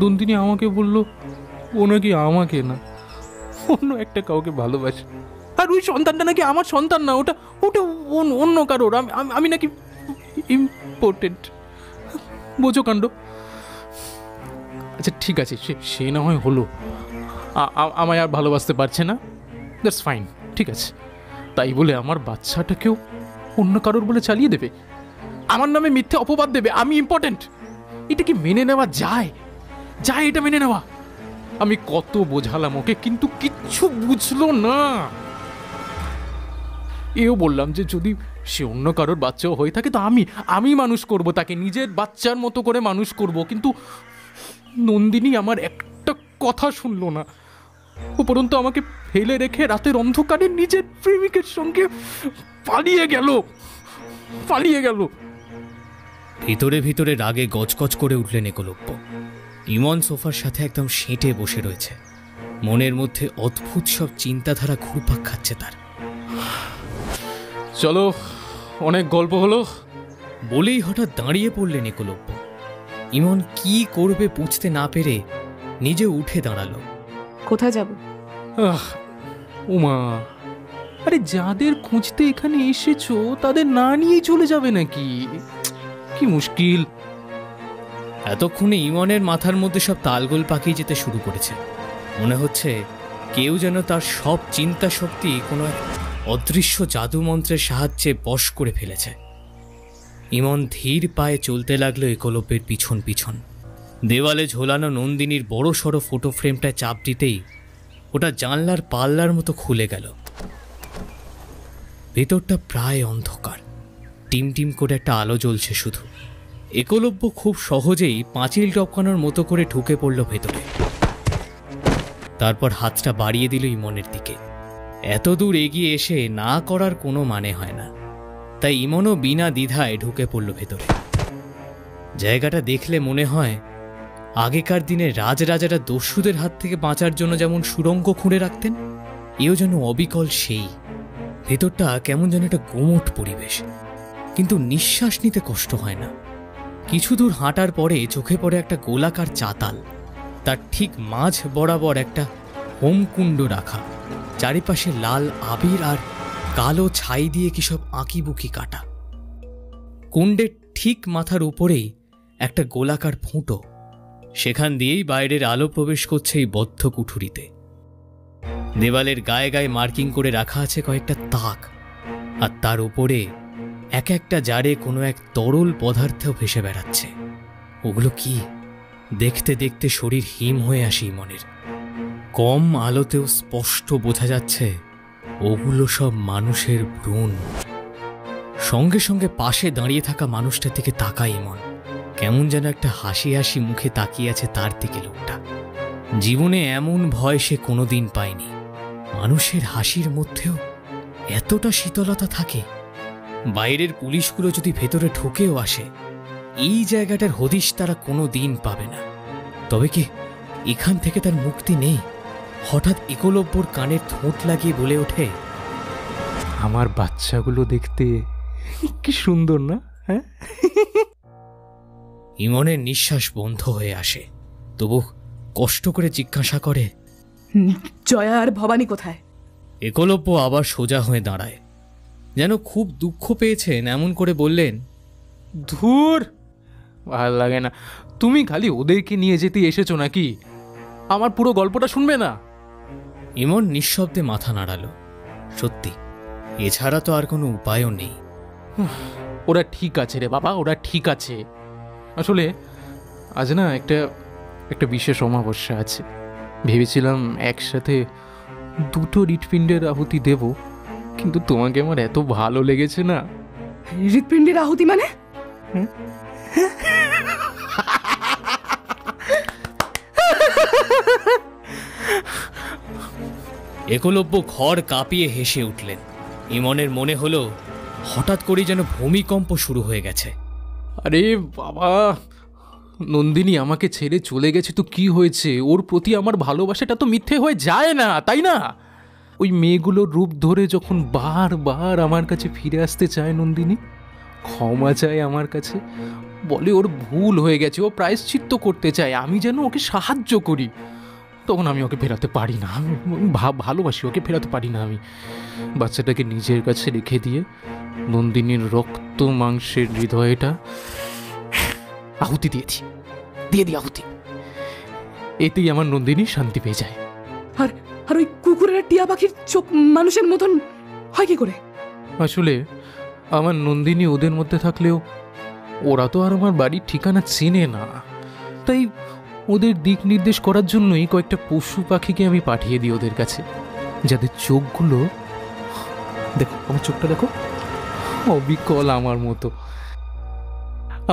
D: নন্দিনী আমাকে বলল ও নাকি আমাকে না, অন্য একটা কাউকে ভালোবাসে। আর ওই সন্তানটা নাকি আমার সন্তান না, ওটা ওটা অন্য কারোর। আমি নাকি ইম্পর্টেন্ট। বোঝো কাণ্ড। আচ্ছা ঠিক আছে, সে না হয় হলো, আমায় আর ভালোবাসতে পারছে না, দ্যাটস ফাইন, ঠিক আছে। তাই বলে আমার বাচ্চাটাকেও অন্য কারোর বলে চালিয়ে দেবে, আমার নামে মিথ্যে অপবাদ দেবে আমি ইম্পর্টেন্ট? এটা কি মেনে নেওয়া যায়? এটা মেনে নেওয়া? আমি কত বোঝালাম ওকে, কিন্তু কিচ্ছু বুঝলো না। এও বললাম যে যদি সে অন্য কারোর বাচ্চাও হয়ে থাকে তো আমি মানুষ করব, তাকে নিজের বাচ্চার মতো করে মানুষ করব। কিন্তু নন্দিনী আমার একটা কথা শুনলো না, উপরন্তু আমাকে ফেলে রেখে রাতের অন্ধকারে নিজের প্রেমিকের সঙ্গে পালিয়ে গেল।
F: ভিতরে ভিতরে রাগে গজগজ করে উঠলেন একলব্য। ইমন সোফার সাথে একদম সেঁটে বসে রয়েছে, মনের মধ্যে অদ্ভুত সব চিন্তাধারা ঘুরপাক খাচ্ছে তার।
D: চলো, অনেক গল্প হলো
F: বলেই হঠাৎ দাঁড়িয়ে পড়লেন একলব্য। ইমন কি করবে বুঝতে না পেরে নিজে উঠে দাঁড়ালো।
L: কোথায় যাব?
D: উমা, আরে যাদের খুঁজতে এখানে এসেছো তাদের না নিয়েই চলে যাবে নাকি? কি মুশকিল।
F: এতক্ষণে ইমনের মাথার মধ্যে সব তালগোল পাকিয়ে যেতে শুরু করেছে। মনে হচ্ছে কেউ যেন তার সব চিন্তা শক্তি কোনো এক অদৃশ্য জাদুমন্ত্রের সাহায্যে বশ করে ফেলেছে। ইমন ধীর পায়ে চলতে লাগলো একলব্যের পিছন পিছন। দেওয়ালে ঝোলানো নন্দিনীর বড় সড়ো ফটো ফ্রেমটায় চাপ দিতেই ওটা জানলার পাল্লার মতো খুলে গেল। ভেতরটা প্রায় অন্ধকার, টিম টিম করে একটা আলো জ্বলছে শুধু। একলব্য খুব সহজেই পাঁচিল টপকানোর মতো করে ঢুকে পড়ল ভেতরে। তারপর হাতটা বাড়িয়ে দিল ইমনের দিকে। এত দূর এগিয়ে এসে না করার কোনো মানে হয় না, তাই ইমনও বিনা দ্বিধায় ঢুকে পড়ল ভেতরে। জায়গাটা দেখলে মনে হয় আগেকার দিনে রাজরাজারা দস্যুদের হাত থেকে বাঁচার জন্য যেমন সুড়ঙ্গ খুঁড়ে রাখতেন, এও যেন অবিকল সেই। ভেতরটা কেমন যেন একটা গুমোট পরিবেশ, কিন্তু নিঃশ্বাস নিতে কষ্ট হয় না। কিছু দূর হাঁটার পরে চোখে পড়ে একটা গোলাকার চাতাল, তার ঠিক মাঝ বরাবর একটা হোমকুণ্ড রাখা, চারিপাশে লাল আবির আর কালো ছাই দিয়ে কিসব আঁকিবুকি কাটা। কুণ্ডের ঠিক মাথার উপরেই একটা গোলাকার ফুঁটো, সেখান দিয়েই বাইরের আলো প্রবেশ করছে এই বদ্ধ কুঠুরিতে। দেওয়ালের গায়ে গায়ে মার্কিং করে রাখা আছে কয়েকটা তাক, আর তার উপরে এক একটা জারে কোনো এক তরল পদার্থ ভেসে বেড়াচ্ছে। ওগুলো কি? দেখতে দেখতে শরীর হিম হয়ে আসে ইমনের। কম আলোতেও স্পষ্ট বোঝা যাচ্ছে ওগুলো সব মানুষের ভ্রূণ। সঙ্গে সঙ্গে পাশে দাঁড়িয়ে থাকা মানুষটার দিকে তাকায় ইমন। কেমন যেন একটা হাসি হাসি মুখে তাকিয়ে আছে তার দিকে লোকটা। জীবনে এমন ভয় সে কোনোদিন পায়নি। মানুষের হাসির মধ্যেও এতটা শীতলতা থাকে। বাইরের পুলিশগুলো যদি ভেতরে ঢুকেও আসে, এই জায়গাটার হদিশ তারা কোনো দিন পাবে না। তবে কি এখান থেকে তার মুক্তি নেই? হঠাৎ একলব্যর কানের ঠোঁট লাগিয়ে বলে ওঠে,
I: আমার বাচ্চাগুলো দেখতে কি সুন্দর না? হ্যাঁ।
F: ইমনের নিঃশ্বাস বন্ধ হয়ে আসে, তবু কষ্ট করে জিজ্ঞাসা করে,
L: জয়া আর ভবানী কোথায়?
F: একলব্য আবার সোজা হয়ে দাঁড়ায়, যেন খুব দুঃখ পেয়েছেন এমন করে বললেন,
D: ধুর, ভাল লাগে না। তুমি খালি ওদেরকে নিয়ে যেতে এসেছো নাকি? আমার পুরো গল্পটা শুনবে না?
F: ইমন নিঃশব্দে মাথা নাড়ালো। সত্যি, এছাড়া তো আর কোনো উপায়ও নেই।
D: ওরা ঠিক আছে রে বাবা, ওরা ঠিক আছে। আসলে আজ না একটা বিশেষ অমাবস্যা আছে। ভেবেছিলাম একসাথে দুটো হৃৎপিণ্ডের আহুতি দেব, কিন্তু তোমাকে আমার এত ভালো লেগেছে না।
L: হৃৎপিণ্ডের আহুতি মানে?
F: একলব্য ঘর কাঁপিয়ে হেসে উঠলেন। ইমনের মনে হলো হঠাৎ করে যেন ভূমিকম্প শুরু হয়ে গেছে।
D: আরে বাবা, নন্দিনী আমাকে ছেড়ে চলে গেছে তো কি হয়েছে? ওর প্রতি আমার ভালোবাসাটা তো মিথ্যে হয়ে যায় না, তাই না? ওই মেয়েগুলোর রূপ ধরে যখন বারবার আমার কাছে ফিরে আসতে চায় নন্দিনী, ক্ষমা চায় আমার কাছে, বলে ওর ভুল হয়ে গেছে, ও প্রায়শ্চিত্ত করতে চায়, আমি যেন ওকে সাহায্য করি, তখন আমি ওকে ফেরাতে পারি না। আমি ভালোবাসি, ওকে ফেরাতে পারি না। আমি বাচ্চাটাকে নিজের কাছে রেখে দিয়ে নন্দিনীর রক্ত মাংসের হৃদয়টা আহুতি দিয়েছি, দিয়ে আহুতি। এতেই আমার নন্দিনী শান্তি পেয়ে যায়।
L: আর ওই কুকুরের টিয়া পাখির চোখ মানুষের মতন হয় কি করে?
D: আসলে আমার নন্দিনী ওদের মধ্যে থাকলেও ওরা তো আর আমার বাড়ির ঠিকানা চেনে না, তাই ওদের দিক নির্দেশ করার জন্যই কয়েকটা পশু পাখিকে আমি পাঠিয়ে দিই ওদের কাছে, যাদের চোখগুলো, দেখো আমার চোখটা দেখো, অবিকল আমার মতো।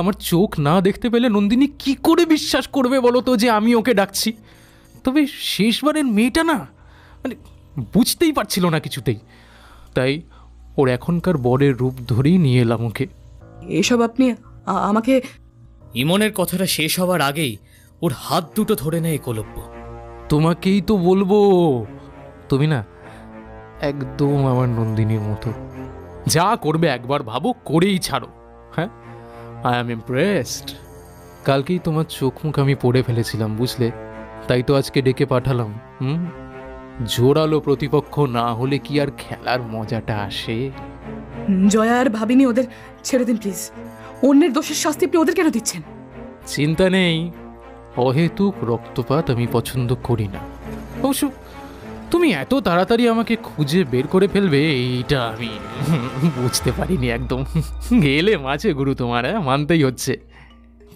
D: আমার চোখ না দেখতে পেলে নন্দিনী কি করে বিশ্বাস করবে বলো তো যে আমি ওকে ডাকছি? তবে শেষবারের মেয়েটা না, মানে বুঝতেই পারছিল না কিছুতেই, তাই ওর এখনকার বরের রূপ ধরেই নিয়ে এলাম ওকে।
L: এসব আপনি আমাকে...
F: ইমনের কথাটা শেষ হওয়ার আগেই ওর হাত দুটো ধরে নেয় একলব্য।
D: তোমাকেই তো বলবো, তুমি না একদম আমার নন্দিনীর মতো, যা করবে একবার ভাবো, করেই ছাড়ো। হ্যাঁ, আই অ্যাম ইমপ্রেসড। কালকেই তোমার চোখ মুখ আমি পড়ে ফেলেছিলাম, বুঝলে? তাই তো আজকে ডেকে পাঠালাম। জোরালো প্রতিপক্ষ না হলে কি আর খেলার মজাটা আসে?
L: জয়া আর ভাবিনি, ওদের ছেড়ে দিন প্লিজ। অন্যের দোষের শাস্তি আপনি ওদের কেন দিচ্ছেন?
D: চিন্তা নেই, অহেতুক রক্তপাত আমি পছন্দ করি না। অবশ্য তুমি এত তাড়াতাড়ি আমাকে খুঁজে বের করে ফেলবে এইটা আমি বুঝতে পারিনি একদম। গেলে মাঝে গুরু তোমার, মানতেই হচ্ছে।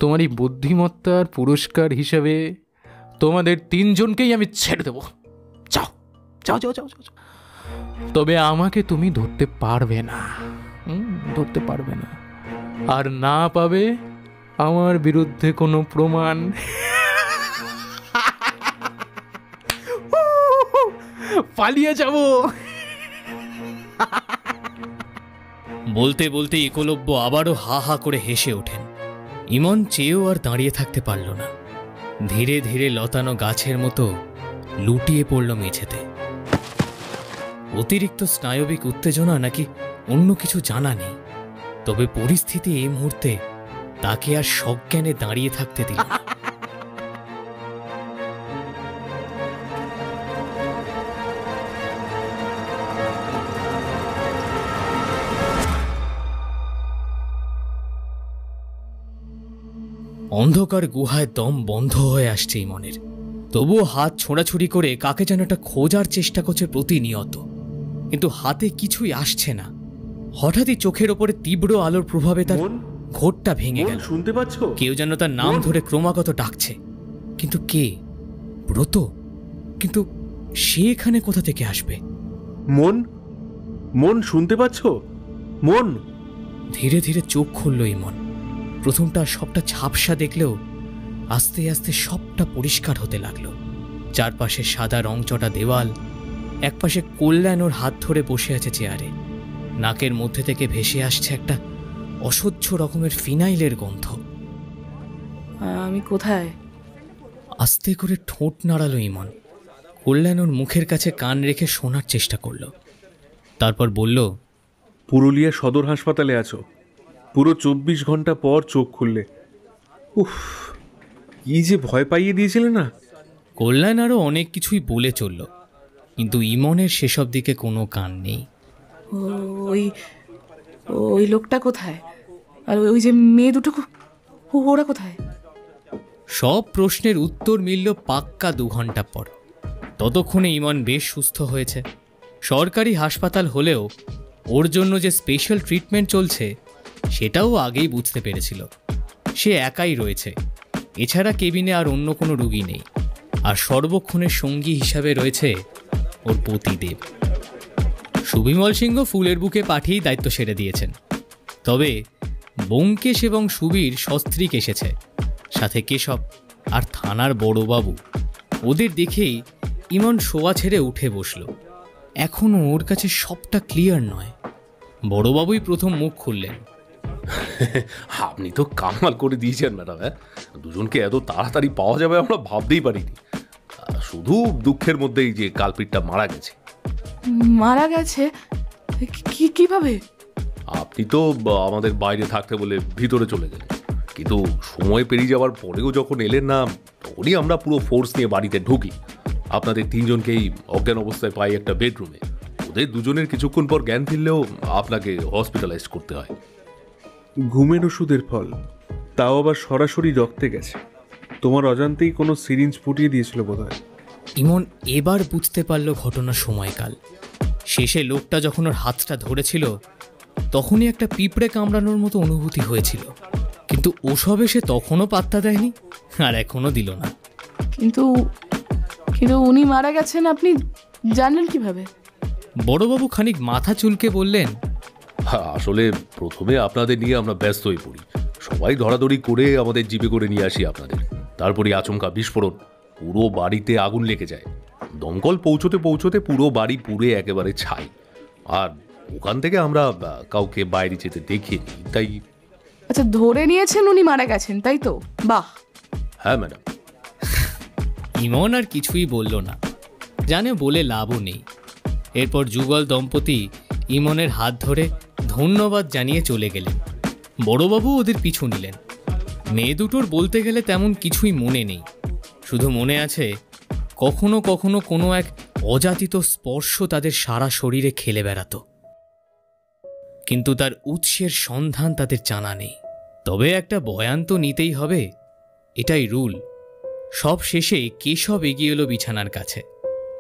D: তোমার এই বুদ্ধিমত্তার পুরস্কার হিসাবে তোমাদের তিনজনকেই আমি ছেড়ে দেবো। যাও যাও যাও যাও যাও। তবে আমাকে তুমি ধরতে পারবে না, ধরতে পারবে না, আর না পাবে আমার বিরুদ্ধে কোনো প্রমাণ। পালিয়ে যাব।
F: বলতে বলতে একলব্য আবারও হা হা করে হেসে ওঠেন। ইমন চেয়েও আর দাঁড়িয়ে থাকতে পারল না, ধীরে ধীরে লতানো গাছের মতো লুটিয়ে পড়ল মেঝেতে। অতিরিক্ত স্নায়বিক উত্তেজনা নাকি অন্য কিছু জানা নেই, তবে পরিস্থিতি এই মুহূর্তে তাকে আর সজ্ঞানে দাঁড়িয়ে থাকতে দিল না। অন্ধকার গুহায় দম বন্ধ হয়ে আসছে ইমনের, তবুও হাত ছোঁড়াছুড়ি করে কাকে যেন একটা খোঁজার চেষ্টা করছে প্রতিনিয়ত, কিন্তু হাতে কিছুই আসছে না। হঠাৎই চোখের ওপরে তীব্র আলোর প্রভাবে তার ঘোরটা ভেঙে গেল।
K: শুনতে পাচ্ছ?
F: কেউ যেন তার নাম ধরে ক্রমাগত ডাকছে, কিন্তু কে? ব্রত? কিন্তু সে এখানে কোথা থেকে আসবে?
K: মন, মন শুনতে পাচ্ছ? মন।
F: ধীরে ধীরে চোখ খুলল ইমন। প্রথমটা সবটা ঝাপসা দেখলেও আস্তে আস্তে সবটা পরিষ্কার হতে লাগলো। চারপাশে সাদা রংচটা দেওয়াল, একপাশে কল্যাণ ওর হাত ধরে বসে আছে চেয়ারে। নাকের মধ্যে থেকে ভেসে আসছে একটা অসহ্য রকমের ফিনাইলের গন্ধ।
L: আমি কোথায়?
F: আস্তে করে ঠোঁট নাড়ালো ইমন। কল্যাণ ওর মুখের কাছে কান রেখে শোনার চেষ্টা করল। তারপর বলল,
K: পুরুলিয়া সদর হাসপাতালে আছো, পুরো 24 ঘন্টা পর চোখ খুললে। উফ, কি যে ভয় পাইয়ে দিয়েছিলে না।
F: কল্যাণ আরও অনেক কিছুই বলে চলল, কিন্তু ইমনের সেসব দিকে কোনো কান নেই।
L: ওই ওই লোকটা কোথায়? আর ওই যে মেয়ে দুটো ওরা কোথায়?
F: সব প্রশ্নের উত্তর মিলল পাক্কা 2 ঘন্টা পর। ততক্ষণে ইমন বেশ সুস্থ হয়েছে। সরকারি হাসপাতাল হলেও ওর জন্য যে স্পেশাল ট্রিটমেন্ট চলছে সেটাও আগেই বুঝতে পেরেছিল। সে একাই রয়েছে, এছাড়া কেবিনে আর অন্য কোনো রোগী নেই। আর সর্বক্ষণের সঙ্গী হিসাবে রয়েছে ওর পতিদেব। সুবিমল সিংহ ফুলের বুকে পাঠিয়েই দায়িত্ব সেরে দিয়েছেন। তবে ব্যোমকেশ এবং সুবীর সস্ত্রীক এসেছে, সাথে কেশব আর থানার বড়বাবু। ওদের দেখেই ইমন শোয়া ছেড়ে উঠে বসল। এখনও ওর কাছে সবটা ক্লিয়ার নয়। বড়বাবুই প্রথম মুখ খুললেন।
B: আপনি তো কামাল করে দিয়েছেন ম্যাডাম। দুজনকে এত তাড়াতাড়ি পাওয়া যাবে আমরা ভাবতেই পারিনি। শুধু দুঃখের মধ্যেই যে কালপিটটা মারা গেছে।
L: মারা গেছে? কিভাবে?
B: আপনি তো আমাদের বাইরে থাকতে বলে ভিতরে চলে গেলেন, কিন্তু সময় পেরিয়ে যাওয়ার পরেও যখন এলেন না, তখনই আমরা পুরো ফোর্স নিয়ে বাড়িতে ঢুকি। আপনাদের 3 জনকেই অজ্ঞান অবস্থায় পাই একটা বেডরুমে। ওদের দুজনের কিছুক্ষণ পর জ্ঞান ফিরলেও আপনাকে হসপিটালাইজ করতে হয়।
K: ঘুমের ওষুধের ফল, তাও আবার সরাসরি রক্তে গেছে। তোমার অজান্তেই কোনো সিরিঞ্জ ফুটিয়ে দিয়েছিল বোধহয়।
F: ইমন এবার বুঝতে পারল ঘটনার সময়কাল। শেষে লোকটা যখন ওর হাতটা ধরেছিল তখনই একটা পিঁপড়ে কামড়ানোর মতো অনুভূতি হয়েছিল, কিন্তু ওসবে সে তখনও পাত্তা দেয়নি, আর এখনো দিল না।
L: কিন্তু কিন্তু উনি মারা গেছেন আপনি জানলেন কিভাবে?
F: বড়বাবু খানিক মাথা চুলকে বললেন,
B: আসলে প্রথমে আপনাদের নিয়ে আমরা ব্যস্ত হয়ে পড়ি, সবাই ধরাধরি করে আমাদের জিপে করে নিয়ে আসি আপনাদের। তারপরে আচমকা বিস্ফোরণ, পুরো বাড়িতে আগুন লেগে যায়। দমকল পৌঁছতে পৌঁছতে পুরো বাড়ি পুড়ে একেবারে ছাই। আর ওখান থেকে আমরা কাউকে বাইরে যেতে দেখিনি, তাই।
L: আচ্ছা, ধরে নিয়েছেন উনি মারা গেছেন, তাই তো? বাহ।
B: হ্যাঁ ম্যাডাম।
F: ইমন আর কিছুই বলল না, জানে বলে লাভও নেই। এরপর যুগল দম্পতি ইমনের হাত ধরে ধন্যবাদ জানিয়ে চলে গেলেন। বড়বাবু ওদের পিছু নিলেন। মেয়ে দুটোর বলতে গেলে তেমন কিছুই মনে নেই, শুধু মনে আছে কখনো কখনো কোনো এক অযাচিত স্পর্শ তাদের সারা শরীরে খেলে বেড়াতো, কিন্তু তার উৎসের সন্ধান তাদের জানা নেই। তবে একটা বয়ান তো নিতেই হবে, এটাই রুল। সব শেষে কেশব এগিয়ে এলো বিছানার কাছে।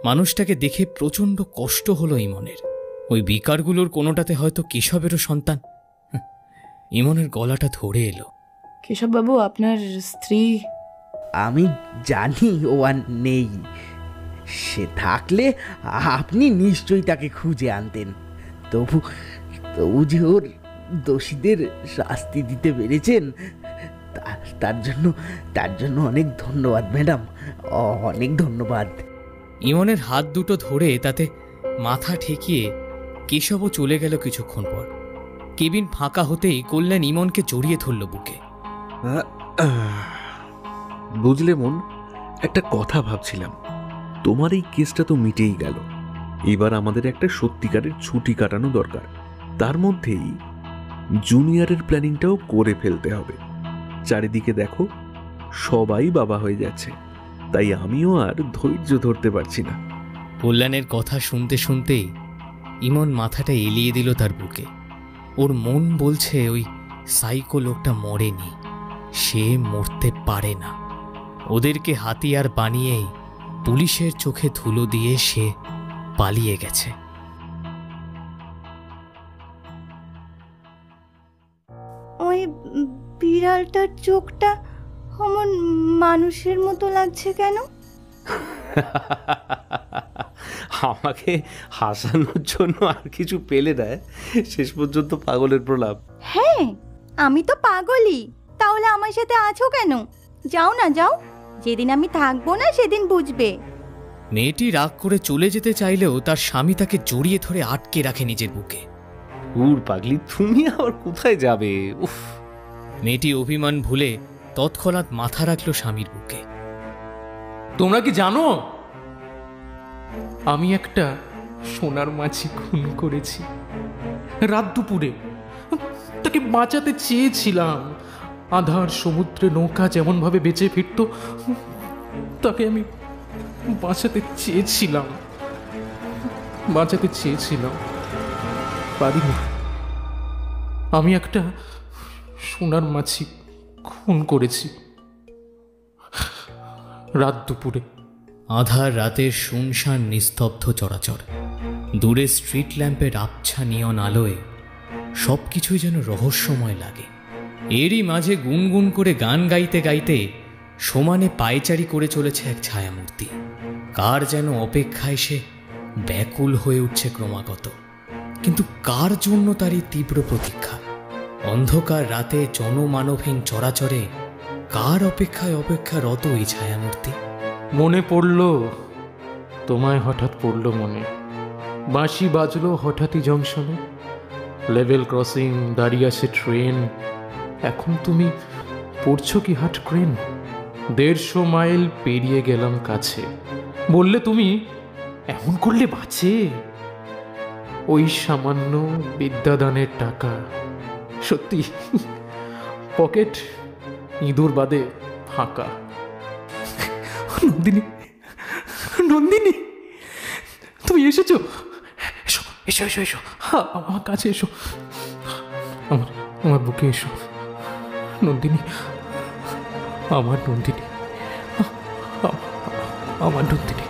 F: মানুষটাকে দেখে প্রচণ্ড কষ্ট হলো ইমনের। ওই বিকারগুলোর কোনোটাতে হয়তো কেশবেরও সন্তান। ইমনের গলাটা ধরে এলো।
L: কেশববাবু, আপনার স্ত্রী?
J: আমি জানি ও আর নেই। সে থাকলে আপনি নিশ্চয়ই তাকে খুঁজে আনতেন। তবু যে ওর দোষীদের শাস্তি দিতে পেরেছেন, তার জন্য অনেক ধন্যবাদ ম্যাডাম, অনেক ধন্যবাদ।
F: ইমনের হাত দুটো ধরে তাতে মাথা ঠেকিয়ে কেশবও চলে গেল। কিছুক্ষণ পর কেবিন ফাঁকা হতেই কল্যাণ ইমনকে জড়িয়ে ধরল বুকে।
K: বুঝলে মন, একটা কথা ভাবছিলাম। তোমার এই কেসটা তো মিটেই গেল, এবার আমাদের একটা সত্যিকারের ছুটি কাটানো দরকার। তার মধ্যেই জুনিয়রের প্ল্যানিংটাও করে ফেলতে হবে। চারিদিকে দেখো, সবাই বাবা হয়ে যাচ্ছে, তাই আমিও আর ধৈর্য ধরতে পারছি না।
F: কল্যাণের কথা শুনতে শুনতেই ইমন মাথাটা এলিয়ে দিল তার বুকে। ওর মন বলছে ওই সাইকো লোকটা মরেনি, সে মরতে পারে না। ওদেরকে হাতিয়ার বানিয়েই পুলিশের চোখে ধুলো দিয়ে সে পালিয়ে গেছে।
H: ওই বিড়ালটার চোখটা অমন মানুষের মতো লাগছে কেন?
B: আমাকে হাসানোর জন্য আর কিছু পেলে দেয়, শেষ পর্যন্ত পাগলের প্রলাপ।
H: হ্যাঁ, আমি তো পাগলই। তাহলে আমার সাথে আছো কেন? যাও না, যাও। যেদিন আমি থাকবো না সেদিন বুঝবে।
F: মেয়েটি রাগ করে চলে যেতে চাইলেও তার স্বামী তাকে জড়িয়ে ধরে আটকে রাখে নিজের বুকে।
B: পাগলি, তুমি আবার কোথায় যাবে? উফ।
F: মেয়েটি অভিমান ভুলে তৎক্ষণাৎ মাথা রাখল স্বামীর বুকে।
D: তোমরা কি জানো আমি একটা সোনার মাছি খুন করেছি রাত দুপুরে? তাকে বাঁচাতে চেয়েছিলাম। আধার সমুদ্রে নৌকা যেমন ভাবে বেঁচে ফিরত, তাকে আমি বাঁচাতে চেয়েছিলাম, পারিনি। আমি একটা সোনার মাছি খুন করেছি রাত দুপুরে।
F: আধার রাতের শুনশান নিস্তব্ধ চরাচর, দূরে স্ট্রিট ল্যাম্পের আবছা নিয়ন আলোয় সব কিছুই যেন রহস্যময় লাগে। এরই মাঝে গুনগুন করে গান গাইতে গাইতে সমানে পায়চারি করে চলেছে এক ছায়ামূর্তি। কার যেন অপেক্ষায় সে ব্যাকুল হয়ে উঠছে ক্রমাগত। কিন্তু কার জন্য তার এই তীব্র প্রতীক্ষা? অন্ধকার রাতে জনমানবহীন চরাচরে কার অপেক্ষারত এই ছায়ামূর্তি?
D: মনে পড়লো তোমায়, হঠাৎ পড়লো মনে। বাঁশি বাজলো হঠাৎই জংশনে, লেভেল ক্রসিং, দাঁড়িয়ে আছে ট্রেন। এখন তুমি পড়ছো কি হাট ক্রেন? 150 মাইল পেরিয়ে গেলাম কাছে, বললে তুমি এমন করলে বাঁচে ওই সামান্য বিদ্যাদানের টাকা। সত্যি পকেট ইঁদুর বাদে ফাঁকা। নন্দিনী, নন্দিনী, তুমি এসেছো? এসো এসো এসো এসো, আমার কাছে এসো, আমার বুকে এসো। নন্দিনী, আমার নন্দিনী, আমার নন্দিনী।